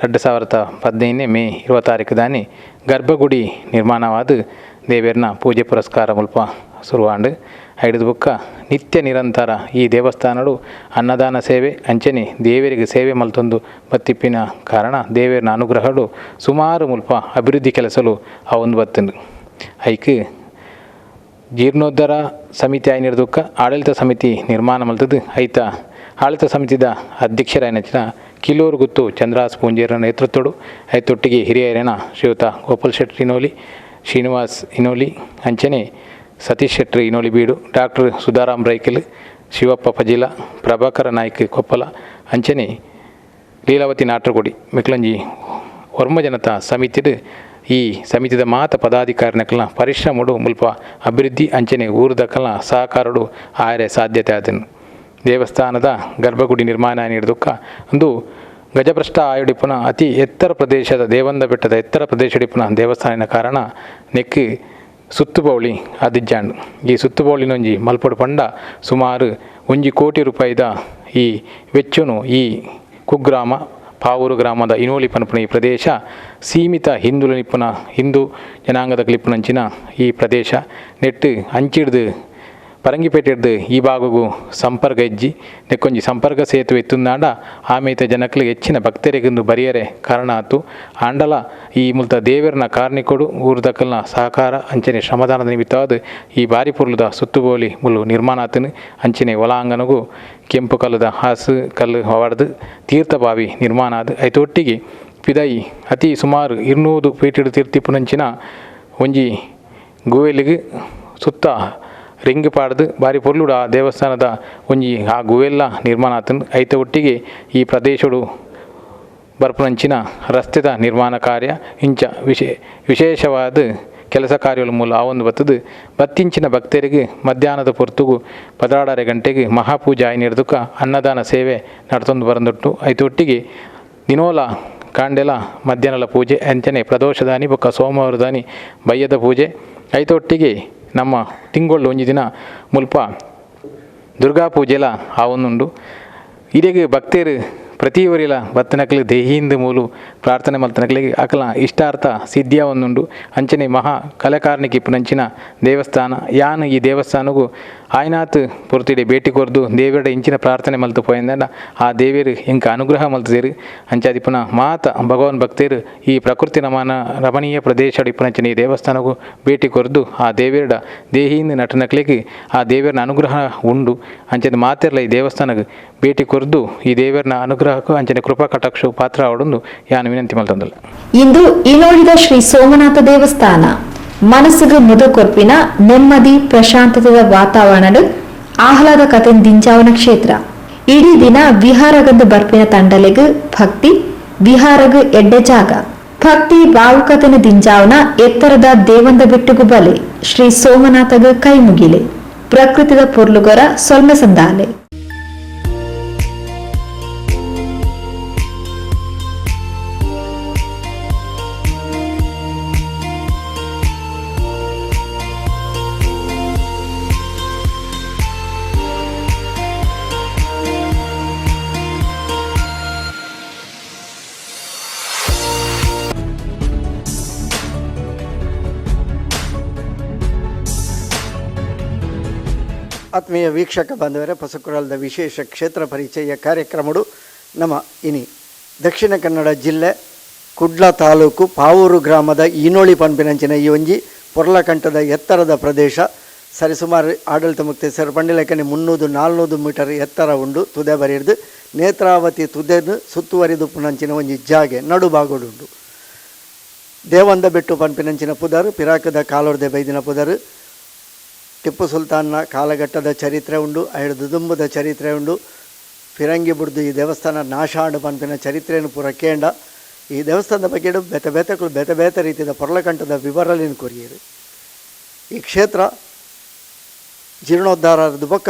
2015 ಮೇ 20 ದಾನಿ ಗರ್ಭಗುಡಿ ನಿರ್ಮಾಣವಾದ ದೇವರನ ಪೂಜೆ ಪುರಸ್ಕಾರ ಮುಲ್ಪ ಶುರುವಾಂಡು ಐದು ಬುಕ್ಕ ನಿತ್ಯ ನಿರಂತರ ಈ ದೇವಸ್ಥಾನಡು ಅನ್ನದಾನ ಸೇವೆ ಅಂಚನೆ ದೇವರಿಗೆ ಸೇವೆ ಮಲ್ತೊಂದು ಬತ್ತಿಪ್ಪಿನ ಕಾರಣ ದೇವರನ ಅನುಗ್ರಹಡು ಸುಮಾರು ಮುಲ್ಪ ಅಭಿವೃದ್ಧಿ ಕೆಲಸಲು ಆ ಒಂದು ಬತ್ತಂದು ಐಕ್ ಜೀರ್ಣೋದ್ಧಾರ ಸಮಿತಿ ಆಯ್ನಿರ್ದುಕ್ಕ ಆಡಳಿತ ಸಮಿತಿ ನಿರ್ಮಾಣ ಮಲ್ತದ್ದು ಐತ ಆಡಳಿತ ಸಮಿತಿದ ಅಧ್ಯಕ್ಷರಾಯನಚ್ಚಿನ ಕಿಲೂರು ಗುತ್ತು ಚಂದ್ರಾಸ್ ಪೂಂಜೇರ ನೇತೃತ್ವಡು ಐತೊಟ್ಟಿಗೆ ಹಿರಿಯರೇನ ಶ್ರೀಯುತ ಗೋಪಾಲ್ ಶೆಟ್ಟಿ ಇನೋಲಿ ಶ್ರೀನಿವಾಸ್ ಇನೋಲಿ ಅಂಚನೆ ಸತೀಶ್ ಶೆಟ್ಟಿ ಇನೋಲಿ ಬೀಡು ಡಾಕ್ಟರ್ ಸುಧಾರಾಮ್ ರೈಕಲ್ ಶಿವಪ್ಪ ಪಜಿಲ ಪ್ರಭಾಕರ ನಾಯ್ಕ ಕೊಪ್ಪಲ ಅಂಚನೆ ಲೀಲಾವತಿ ನಾಟ್ರಗುಡಿ ಮಿಕ್ಲಂಜಿ ವರ್ಮ ಜನತಾ ಸಮಿತಿಡು ಈ ಸಮಿತಿದ ಮಾತ ಪದಾಧಿಕಾರಿನಕಲ್ನ ಪರಿಶ್ರಮಡು ಮುಲ್ಪ ಅಭಿವೃದ್ಧಿ ಅಂಚನೆ ಊರ್ದಕಲ್ನ ಸಹಕಾರಡು ಆಯರೆ ಸಾಧ್ಯತೆ ಆದನು. ದೇವಸ್ಥಾನದ ಗರ್ಭಗುಡಿ ನಿರ್ಮಾಣ ನೀಡಿದುಕ್ಕ ಒಂದು ಗಜಭ್ರಷ್ಟ ಆಯುಡಿಪುನ ಅತಿ ಎತ್ತರ ಪ್ರದೇಶದ ದೇವಂದ ಬೆಟ್ಟದ ಎತ್ತರ ಪ್ರದೇಶಡಿಪುನ ದೇವಸ್ಥಾನಿನ ಕಾರಣ ನೆಕ್ ಸುತ್ತುಬೌಳಿ ಆದಿಜ್ಜಾಂಡು ಈ ಸುತ್ತುಬೌಳಿನೊಂಜಿ ಮಲ್ಪಡು ಪಂಡ ಸುಮಾರು 1 ಕೋಟಿ ರೂಪಾಯಿದ ಈ ವೆಚ್ಚನು ಈ ಕುಗ್ರಾಮ ಪಾವೂರು ಗ್ರಾಮದ ಇನೋಲಿ ಪನಪುನ ಈ ಪ್ರದೇಶ ಸೀಮಿತ ಹಿಂದೂ ಜನಾಂಗದ ಕ್ಲಿಪ್ಪುನಂಚಿನ ಈ ಪ್ರದೇಶ ನೆಟ್ಟು ಅಂಚಿಡ್ದು ಪರಂಗಿಪೇಟೆ ಹಿಡ್ದು ಈ ಭಾಗಗೂ ಸಂಪರ್ಕ ಇಜ್ಜಿ ನೆಕ್ಕೊಂಜಿ ಸಂಪರ್ಕ ಸೇತುವೆ ಎತ್ತುಂದಾಂಡ ಆಮೇತ ಜನಕ್ಲಿಗೆ ಹೆಚ್ಚಿನ ಭಕ್ತರಿಗೊಂದು ಬರಿಯರೆ ಕಾರಣ ಆತು ಆಂಡಲ ಈ ಮುಲ್ತ ದೇವರನ ಕಾರ್ಣಿಕೊಡು ಊರ್ದಕಲ್ನ ಸಹಕಾರ ಅಂಚನೆ ಶ್ರಮದಾನದ ನಿಮಿತ್ತವಾದ ಈ ಬಾರಿ ಪುರ್ಲದ ಸುತ್ತುಬೋಲಿ ಮುಲ್ಲು ನಿರ್ಮಾಣ ಆತನು ಅಂಚನೆ ಒಲಾಂಗನಗೂ ಕೆಂಪು ಕಲ್ಲದ ಹಾಸು ಕಲ್ಲು ಹೊಡೆದು ತೀರ್ಥಬಾವಿ ನಿರ್ಮಾಣ ಆದ ಐತೊಟ್ಟಿಗೆ ಪಿದಾಯಿ ಅತಿ ಸುಮಾರು 200 ಫೀಟ್ ತೀರ್ಥಿಪ್ಪುನಂಚಿನ ಒಂಜಿ ಗುವೆಲಿಗೆ ಸುತ್ತ ರಿಂಗ್ ಪಾಡ್ದು ಬಾರಿ ಪೊರ್ಲುಡು ಆ ದೇವಸ್ಥಾನದ ಒಂಜಿ ಆ ಗುವೆಲ್ಲ ನಿರ್ಮಾಣ ಆತನು ಐತ ಒಟ್ಟಿಗೆ ಈ ಪ್ರದೇಶಡು ಬರ್ಪುನಂಚಿನ ರಸ್ತೆದ ನಿರ್ಮಾಣ ಕಾರ್ಯ ಇಂಚ ವಿಶೇಷವಾದ ಕೆಲಸ ಕಾರ್ಯಗಳ ಮೂಲ ಆ ಒಂದು ಬತ್ತಿಂಚಿನ ಭಕ್ತರಿಗೆ ಮಧ್ಯಾಹ್ನದ ಪೊರ್ತುಗು 16 ಗಂಟೆಗೆ ಮಹಾಪೂಜೆ ಆಯ್ನಿರ್ದುಕ ಅನ್ನದಾನ ಸೇವೆ ನಡ್ತೊಂದು ಬರಂದೊಟ್ಟು ಐತೊಟ್ಟಿಗೆ ದಿನೋಲ ಕಾಂಡೆಲ ಮಧ್ಯಾಹ್ನಲ ಪೂಜೆ ಅಂಚನೆ ಪ್ರದೋಷದಾನಿ ಬೊಕ್ಕ ಸೋಮವಾರದಾನಿ ಬಯ್ಯದ ಪೂಜೆ ಐತೊಟ್ಟಿಗೆ ನಮ್ಮ ತಿಂಗಳು ಒಂಜಿ ದಿನ ಮುಲ್ಪ ದುರ್ಗಾ ಪೂಜೆಲ ಆ ಒಂದುಂಡು ಇಡೆಗೆ ಭಕ್ತರು ಪ್ರತಿ ಊರಿಲ ಬತ್ತನಕ್ಲಿಗೆ ದೇಹಿಂದ ಮೂಲು ಪ್ರಾರ್ಥನೆ ಮಲ್ತನಕ್ಲಿಗೆ ಅಕಲ ಇಷ್ಟಾರ್ಥ ಸಿದ್ಧಿಯ ಒಂದುಂಡು ಅಂಚನೆ ಮಹಾ ಕಲೆಕಾರನಿಗೆ ಇಪ್ಪುನಂಚಿನ ದೇವಸ್ಥಾನ ಯಾನು ಈ ದೇವಸ್ಥಾನಗೂ ಆಯ್ನಾತ್ ಪೊರ್ತಿಡೆ ಭೇಟಿ ಕೊರ್ದು ದೇವರ ಇಂಚಿನ ಪ್ರಾರ್ಥನೆ ಮಲ್ತು ಪೋಯಿಂದ ಆ ದೇವಿಯರು ಇಂಕ ಅನುಗ್ರಹ ಮಲ್ತದೇರು ಅಂಚಾದಿಪ್ಪುನ ಮಾತ ಭಗವಾನ್ ಭಕ್ತರು ಈ ಪ್ರಕೃತಿ ರಮಣೀಯ ಪ್ರದೇಶ ಇಪ್ಪುನಂಚಿನ ಈ ದೇವಸ್ಥಾನಗೂ ಭೇಟಿ ಕೊರ್ದು ಆ ದೇವಿಯರ ದೇಹಿಯಿಂದ ನಟನಕ್ಲಿಗೆ ಆ ದೇವರನ ಅನುಗ್ರಹ ಉಂಡು ಅಂಚನೆ ಮಾತೆರ್ಲ ಈ ದೇವಸ್ಥಾನಕ್ಕೆ ಭೇಟಿ ಕೊರ್ದು ಈ ದೇವರನ ಅನುಗ್ರಹಕ್ಕೂ ಅಂಚನೆ ಕೃಪಾ ಕಟಾಕ್ಷ ಪಾತ್ರ ಅವಡೊಂದು ಯಾನು ವಿನಂತಿ ಮಲ್ತಂದಲ್ಲ. ಇಂದು ಇನೋಳಿದ ಶ್ರೀ ಸೋಮನಾಥ ದೇವಸ್ಥಾನ ಮನಸ್ಸಿಗೆ ಮುದ ಕೊರ್ಪಿನ ನೆಮ್ಮದಿ ಪ್ರಶಾಂತತೆಯ ವಾತಾವರಣ ಆಹ್ಲಾದ ಕತೆ ದಿಂಚಾವನ ಕ್ಷೇತ್ರ ಇಡೀ ದಿನ ವಿಹಾರಗಂದು ಬರ್ಪಿನ ತಂಡಲೆಗ್ ಭಕ್ತಿ ವಿಹಾರಗ್ ಎಡ್ಡೆ ಜಾಗ ಭಕ್ತಿ ಭಾವುಕತೆನ ದಿಂಜಾವನ ಎತ್ತರದ ದೇವಂದ ಬೆಟ್ಟುಗು ಬಲೆ ಶ್ರೀ ಸೋಮನಾಥಗ ಕೈ ಮುಗಿಲೆ ಪ್ರಕೃತಿದ ಪೊರ್ಲುಗೊರ ಸೊಲ್ಮೆ ಸಂದಾಲೆ. ಆತ್ಮೀಯ ವೀಕ್ಷಕ ಬಾಂಧವರೇ, ಪೊಸಕುರಾಲದ ವಿಶೇಷ ಕ್ಷೇತ್ರ ಪರಿಚಯ ಕಾರ್ಯಕ್ರಮಗಳು ನಮ್ಮ ಇನಿ ದಕ್ಷಿಣ ಕನ್ನಡ ಜಿಲ್ಲೆ ಕುಡ್ಲ ತಾಲೂಕು ಪಾವೂರು ಗ್ರಾಮದ ಈನೋಳಿ ಪಂಪಿನಂಚಿನ ಈ ಒಂಜಿ ಪೊರ್ಲಕಂಠದ ಎತ್ತರದ ಪ್ರದೇಶ ಸರಿಸುಮಾರು ಆಡಳಿತ ಮುಕ್ತ ಪಂಡಿಲಕನೆ 300-400 ಮೀಟರ್ ಎತ್ತರ ಉಂಡು. ತುದೆ ಬರಿದು ನೇತ್ರಾವತಿ ತುದೆದು ಸುತ್ತುವರಿದು ಪುನಂಚಿನ ಒಂಜಿ ಜಾಗೆ ನಡುಭಾಗೋಡುಂಡು. ದೇವಂದ ಬೆಟ್ಟು ಪಂಪಿನಂಚಿನ ಪುದರು ಪಿರಾಕದ ಕಾಲೋರ್ದೆ ಬೈದಿನ ಪುದರು ಟಿಪ್ಪು ಸುಲ್ತಾನ್ನ ಕಾಲಘಟ್ಟದ ಚರಿತ್ರೆ ಉಂಡು. ಐದು ದುದುಂಬದ ಚರಿತ್ರೆ ಉಂಡು. ಫಿರಂಗಿ ಬುಡ್ದು ಈ ದೇವಸ್ಥಾನ ನಾಶಾಂಡು ಪಂಪಿನ ಚರಿತ್ರೆಯನ್ನು ಪೂರ ಕೇಂಡ. ಈ ದೇವಸ್ಥಾನದ ಬಗ್ಗೆ ಬೇತೆ ಬೇತೆ ರೀತಿಯ ಪೊರ್ಲಕಂಠದ ವಿವರಲಿನ ಕೊರಿಯರು. ಈ ಕ್ಷೇತ್ರ ಜೀರ್ಣೋದ್ಧಾರದ ಬೊಕ್ಕ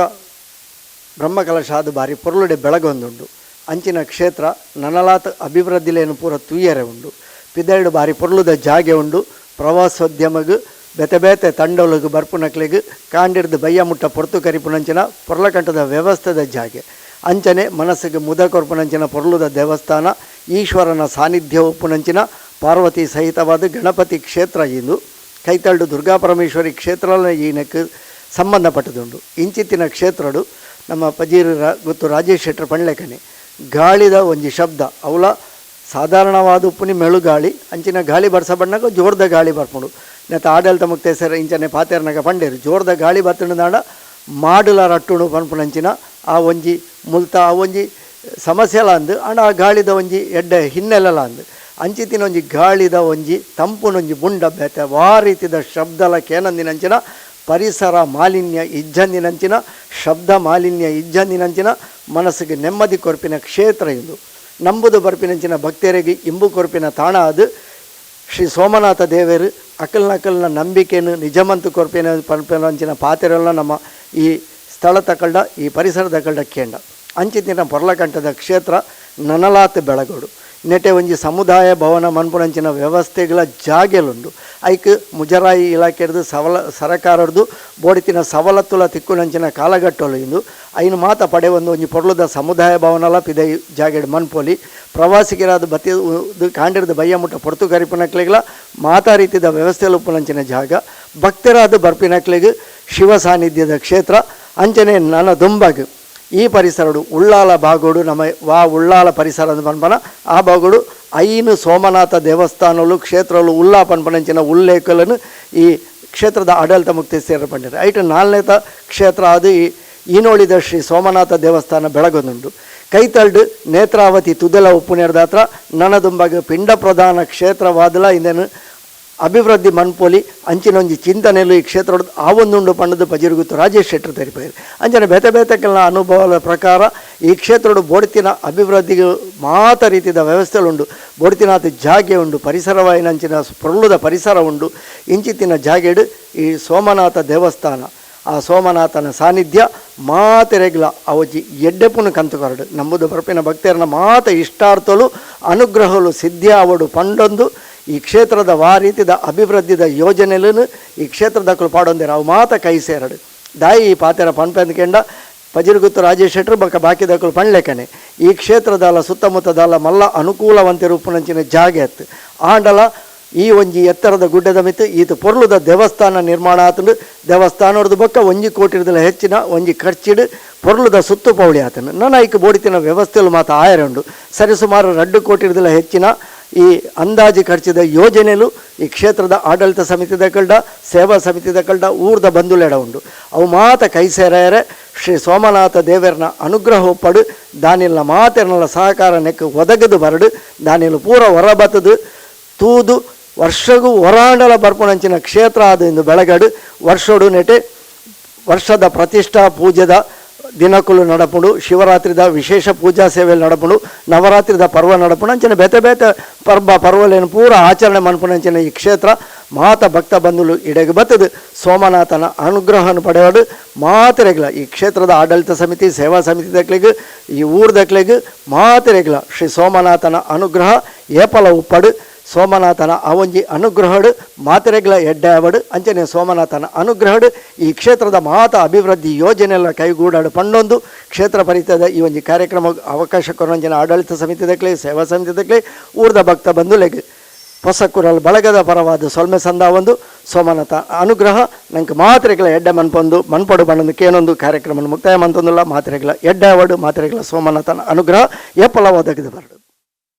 ಬ್ರಹ್ಮಕಲಶಾದ ಬಾರಿ ಪೊರ್ಲುಡೆ ಬೆಳಗೊಂದುಂಡು. ಅಂಚಿನ ಕ್ಷೇತ್ರ ನನಲಾತ್ ಅಭಿವೃದ್ಧಿಲೇನು ಪೂರ ತೂಯರೆ ಉಂಡು. ಪಿದೆರಡು ಬಾರಿ ಪೊರ್ಲುದ ಜಾಗೆ ಉಂಡು. ಪ್ರವಾಸೋದ್ಯಮಗೂ ಬೇತೆ ಬೇತೆ ತಂಡೋಲಗು ಬರ್ಪುನಕ್ಲೆಗ್ ಕಾಂಡಿರ್ದು ಬಯ್ಯ ಮುಟ್ಟ ಪೊರ್ತು ಕರಿಪುನಂಚಿನ ಪೊರ್ಲಕಂಠದ ವ್ಯವಸ್ಥೆದ ಜಾಗೆ ಅಂಚನೆ ಮನಸ್ಸಿಗೆ ಮುದ ಕೊರ್ಪುನಂಚಿನ ಪೊರ್ಲುದ ದೇವಸ್ಥಾನ ಈಶ್ವರನ ಸಾನ್ನಿಧ್ಯ ಒಪ್ಪುನಂಚಿನ ಪಾರ್ವತಿ ಸಹಿತವಾದ ಗಣಪತಿ ಕ್ಷೇತ್ರ ಇಂದು ಕೈತಳ್ಳು ದುರ್ಗಾಪರಮೇಶ್ವರಿ ಕ್ಷೇತ್ರ ಈನಕ್ಕೆ ಸಂಬಂಧಪಟ್ಟದುಂಡು. ಇಂಚಿತ್ತಿನ ಕ್ಷೇತ್ರಡು ನಮ್ಮ ಪಜೀರ್ ಗೊತ್ತು ರಾಜೇಶ್ ಶೆಟ್ಟರ್ ಪಣ್ಲೆಕನೆ ಗಾಳಿದ ಒಂಜಿ ಶಬ್ದ ಅವಲ ಸಾಧಾರಣವಾದ ಉಪ್ಪುನಿ ಮೆಳು ಗಾಳಿ ಅಂಚಿನ ಗಾಳಿ ಬರ್ಸ ಬಣ್ಣಗ ಜೋರ್ದ ಗಾಳಿ ಬರ್ಪುಂಡು. ನೆತ್ತ ಆಡಳಿತ ಮುಕ್ತೇಸರ ಇಂಚನೆ ಪಾತೆರ್ನಾಗ ಪಂಡೇರು ಜೋರ್ದ ಗಾಳಿ ಬತ್ತುಂಡ ಮಾಡುಲ ರಟ್ಟುಣು ಪನ್ಪುನಂಚಿನ ಆ ಒಂಜಿ ಮುಲ್ತ ಆ ಒಂಜಿ ಸಮಸ್ಯೆಲ ಅಂದು ಅಂಡ ಆ ಗಾಳಿದ ಒಂಜಿ ಎಡ್ಡೆ ಹಿನ್ನೆಲೆಲ ಅಂದು ಅಂಚಿತ್ತಿನ ಒಂಜಿ ಗಾಳಿದ ಒಂಜಿ ತಂಪುನೊಂಜಿ ಬುಂಡ ಬೇತೆ ವಾ ರೀತಿದ ಶಬ್ದಲ ಕೇನಂದಿನಂಚಿನ ಪರಿಸರ ಮಾಲಿನ್ಯ ಇಜ್ಜಂದಿನಂಚಿನ ಶಬ್ದ ಮಾಲಿನ್ಯ ಇಜ್ಜಂದಿನಂಚಿನ ಮನಸ್ಸಿಗೆ ನೆಮ್ಮದಿ ಕೊರ್ಪಿನ ಕ್ಷೇತ್ರ ಇದು. ನಂಬುದು ಬರ್ಪಿನಂಚಿನ ಭಕ್ತರಿಗೆ ಇಂಬು ಕೊರ್ಪಿನ ತಾಣ ಅದು ಶ್ರೀ ಸೋಮನಾಥ ದೇವರು ಅಕಲ್ನ ನಂಬಿಕೆಯನ್ನು ನಿಜಮಂತು ಕೊರ್ಪಿನ ಪಂಪಿನಂಚಿನ ಪಾತೆರೆಲ್ಲ ನಮ್ಮ ಈ ಸ್ಥಳ ತಕಳ್ಳ ಈ ಪರಿಸರ ತಕಳ್ಳ ಕೇಂಡ ಅಂಚಿತ್ತಿನ ಪೊರ್ಲಕಂಠದ ಕ್ಷೇತ್ರ ನನಲಾತ್ ಬೆಳಗೋಡು ನೆಟೆ ಒಂಜಿ ಸಮುದಾಯ ಭವನ ಮನ್ಪುನಂಚಿನ ವ್ಯವಸ್ಥೆಗಳ ಜಾಗೆಲುಂಡು. ಐಕ್ ಮುಜರಾಯಿ ಇಲಾಖೆದು ಸರಕಾರದ್ದು ಬೋಡಿತಿನ ಸವಲತ್ತುಲ ತಿಕ್ಕುನಂಚಿನ ಕಾಲಘಟ್ಟಲು ಇಂದು ಐನು ಮಾತ ಪಡೆ ಒಂಜಿ ಪೊರ್ಲುದ ಸಮುದಾಯ ಭವನಲ ಪಿದೈ ಜಾಗೆಡ್ ಮನ್ಪೊಲಿ ಪ್ರವಾಸಿಗರಾದ ಬತ್ತಿ ಕಾಂಡಿರ್ದು ಬಯ್ಯ ಮುಟ್ಟ ಪೊರ್ತು ಕರಿಪಿನಕ್ಲೆಗಳ ಮಾತಾ ರೀತಿಯ ವ್ಯವಸ್ಥೆಲು ಉಪ್ಪುನಂಚಿನ ಜಾಗ ಭಕ್ತರಾದ ಬರ್ಪಿನಕ್ಲೆಗ್ ಶಿವ ಸಾನ್ನಿಧ್ಯದ ಕ್ಷೇತ್ರ ಅಂಚನೆ ನನ್ನ ದುಂಬಗ್ ಈ ಪರಿಸರಡು ಉಳ್ಳಾಲ ಬಾಗೋಡು ನಮ್ಮ ಉಳ್ಳಾಲ ಪರಿಸರ ಪನ್ಪನ ಆ ಬಾಗೋಡು ಐನು ಸೋಮನಾಥ ದೇವಸ್ಥಾನಲು ಕ್ಷೇತ್ರಲು ಉಲ್ಲಾ ಪನ್ಪನಂಚಿನ ಉಲ್ಲೇಖలను ಈ ಕ್ಷೇತ್ರದ ಆಡಳಿತ ಮುಕ್ತಿ ಸೇರ್ಪಂಡಿದೆ. ಐಟು 4ನೇತ ಕ್ಷೇತ್ರ ಅದು ಈನೋಳಿದ ಶ್ರೀ ಸೋಮನಾಥ ದೇವಸ್ಥಾನ ಬೆಳಗೊಂದುಂಡು. ಕೈತಳ್ಳು ನೇತ್ರಾವತಿ ತುದಲ ಉಪ್ಪುನೇರ್ದ ಹತ್ರ ನನದುಂಬಾಗ ಪಿಂಡ ಪ್ರಧಾನ ಕ್ಷೇತ್ರವಾದಲ ಇಂದೇನು ಅಭಿವೃದ್ಧಿ ಮನ್ಪೋಲಿ ಅಂಚಿನೊಂಜಿ ಚಿಂತನೆಯಲ್ಲೂ ಈ ಕ್ಷೇತ್ರ ಆ ಒಂದುಂಡು ಪಂಡದು ಪಜಿರುಗುತ್ತು ರಾಜೇಶ್ ಶೆಟ್ಟರ್ ತೆರಿಪೇರು ಅಂಚನೆ ಬೇತೆ ಅನುಭವದ ಪ್ರಕಾರ ಈ ಕ್ಷೇತ್ರಡು ಬೋಡ್ತಿನ ಅಭಿವೃದ್ಧಿಗೆ ಮಾತ ರೀತಿಯ ವ್ಯವಸ್ಥೆలుండు. ಬೋಡ್ತಿನಾಥ ಜಾಗೆ ಉಂಡು, ಪರಿಸರವಾಯಿನಂಚಿನ ಪೊರ್ಲುದ ಪರಿಸರ ಉಂಡು. ಇಂಚಿತ್ತಿನ ಜಾಗೆಡು ಈ ಸೋಮನಾಥ ದೇವಸ್ಥಾನ ಆ ಸೋಮನಾಥನ ಸಾನ್ನಿಧ್ಯ ಮಾತೆರೆಗ್ಲ ಅವಜಿ ಎಡ್ಡೆಪುನು ಕಂತುಕೊರಡು ನಂಬುದು ಬರ್ಪಿನ ಭಕ್ತರನ್ನ ಮಾತ ಇಷ್ಟಾರ್ಥಲು ಅನುಗ್ರಹಲು ಸಿದ್ಧಿ ಅವಡು ಪಂಡೊಂದು ಈ ಕ್ಷೇತ್ರದ ವಾ ರೀತಿಯ ಅಭಿವೃದ್ಧಿದ ಯೋಜನೆಯನ್ನು ಈ ಕ್ಷೇತ್ರದಕ್ಕಲು ಪಾಡೊಂದಿರ ಅವು ಮಾತ ಕೈ ಸೇರಡು ದಾಯಿ ಈ ಪಾತೆರ ಪನ್ಪೆಂದ್ಕೆಂಡ ಪಜಿರುಗುತ್ತು ರಾಜೇಶ್ ಶೆಟ್ಟರು ಬೊಕ್ಕ ಬಾಕಿದಕ್ಕಲು ಪಣ್ಲೆಕನೆ ಈ ಕ್ಷೇತ್ರದಾಲ ಸುತ್ತಮುತ್ತದಾಲ ಮಲ್ಲ ಅನುಕೂಲವಂತೆ ರೂಪುನಂಚಿನ ಜಾಗೆ ಅತ್ತು ಆಂಡಲ ಈ ಒಂಜಿ ಎತ್ತರದ ಗುಡ್ಡದ ಮಿತ್ತು ಈತ ಪೊರ್ಲುದ ದೇವಸ್ಥಾನ ನಿರ್ಮಾಣ ಆತಂಡು ದೇವಸ್ಥಾನದ ಬೊಕ್ಕ 1 ಕೋಟಿರ್ದಲ ಹೆಚ್ಚಿನ ಒಂಜಿ ಖರ್ಚಿಡು ಪೊರ್ಲುದ ಸುತ್ತು ಪೌಳಿ ಆತನು ನನ್ನ ಐಕ್ ಬೋಡಿತಿನ ವ್ಯವಸ್ಥೆಲು ಮಾತ ಆಯರಂಡು ಸರಿಸುಮಾರು 2 ಕೋಟಿರ್ದಲ ಹೆಚ್ಚಿನ ಈ ಅಂದಾಜು ಖರ್ಚಿದ ಯೋಜನೆಲು ಈ ಕ್ಷೇತ್ರದ ಆಡಳಿತ ಸಮಿತಿದ ಕಲ್ಡ ಸೇವಾ ಸಮಿತಿದ ಕಲ್ಡ ಊರ್ದ ಬಂಧುಲೆಡ ಉಂಡು ಅವು ಮಾತ ಕೈ ಸೇರಾಯರೆ ಶ್ರೀ ಸೋಮನಾಥ ದೇವರನ ಅನುಗ್ರಹ ಪಡು ದಾನಿಲ್ನ ಮಾತೆರ್ನಲ ಸಹಕಾರ ನೆಕ್ ಒದಗದು ಬರಡು ದಾನಿಲು ಪೂರ ಹೊರಬತ್ತದು ತೂದು ವರ್ಷಗೂ ಹೊರಾಂಡಲ ಬರ್ಪುನಂಚಿನ ಕ್ಷೇತ್ರ ಅದು ಇಂದು ಬೆಳಗಡು ವರ್ಷೋಡು ನೆಟೆ ವರ್ಷದ ಪ್ರತಿಷ್ಠಾ ಪೂಜೆದ ದಿನಕುಲು ನಡಪುಡು ಶಿವರಾತ್ರಿದ ವಿಶೇಷ ಪೂಜಾ ಸೇವೆಯಲ್ಲಿ ನಡಪುಡು ನವರಾತ್ರಿದ ಪರ್ವ ನಡಪುಡು ಅಂಚನೆ ಬೇತೆ ಬೇತೆ ಪರ್ವಲೇನು ಪೂರ ಆಚರಣೆ ಮನ್ಪುನಂಚಿನ ಈ ಕ್ಷೇತ್ರ ಮಾತ ಭಕ್ತ ಬಂಧುಲು ಇಡೆಗೆ ಬತ್ತದು ಸೋಮನಾಥನ ಅನುಗ್ರಹವನ್ನು ಪಡೆಯೋಡು ಮಾತೆರೆಗ್ಲ ಈ ಕ್ಷೇತ್ರದ ಆಡಳಿತ ಸಮಿತಿ ಸೇವಾ ಸಮಿತಿ ದಕ್ಲಿಗೆ ಈ ಊರ ದಕ್ಲಿಗೆ ಮಾತೆರೆಗ್ಲ ಶ್ರೀ ಸೋಮನಾಥನ ಅನುಗ್ರಹ ಏಪಲ ಉಪ್ಪಡು ಸೋಮನಾಥನ ಅವೊಂಜಿ ಅನುಗ್ರಹಡು ಮಾತೆರೆಗ್ಲ ಎಡ್ಡೆ ಅವಡು ಅಂಚನೆ ಸೋಮನಾಥನ ಅನುಗ್ರಹಡು ಈ ಕ್ಷೇತ್ರದ ಮಾತ ಅಭಿವೃದ್ಧಿ ಯೋಜನೆಲ್ಲ ಕೈಗೂಡಾಡು ಪಂಡೊಂದು ಕ್ಷೇತ್ರ ಪರಿತದ ಈ ಒಂಜಿ ಕಾರ್ಯಕ್ರಮ ಅವಕಾಶ ಕೊರಂಜನ ಆಡಳಿತ ಸಮಿತಿ ದಕ್ಲೆ ಸೇವಾ ಸಮಿತಿ ದಕ್ಲೆ ಊರ್ದ ಭಕ್ತ ಬಂಧುಲೆಗ್ ಪೊಸಕುರಲ್ ಬಳಗದ ಪರವಾದ ಸೊಲ್ಮೆ ಸಂದ ಒಂದು ಸೋಮನಾಥ ಅನುಗ್ರಹ ನಂಗೆ ಮಾತ್ರೆಗಳ ಎಡ್ಡೆ ಮನ್ಪಡು ಬಣ್ಣದ ಕೇನೊಂದು ಕಾರ್ಯಕ್ರಮ ಮುಕ್ತಾಯ ಮಂತೊಂದುಲ್ಲ ಮಾತ್ರೆಗಳ ಎಡ್ಡೆ ಅವಡು ಮಾತ್ರೆಗಳ ಸೋಮನಾಥನ ಅನುಗ್ರಹ ಎಪ್ಪಲ ಒದಗಿದು ಬರಡು.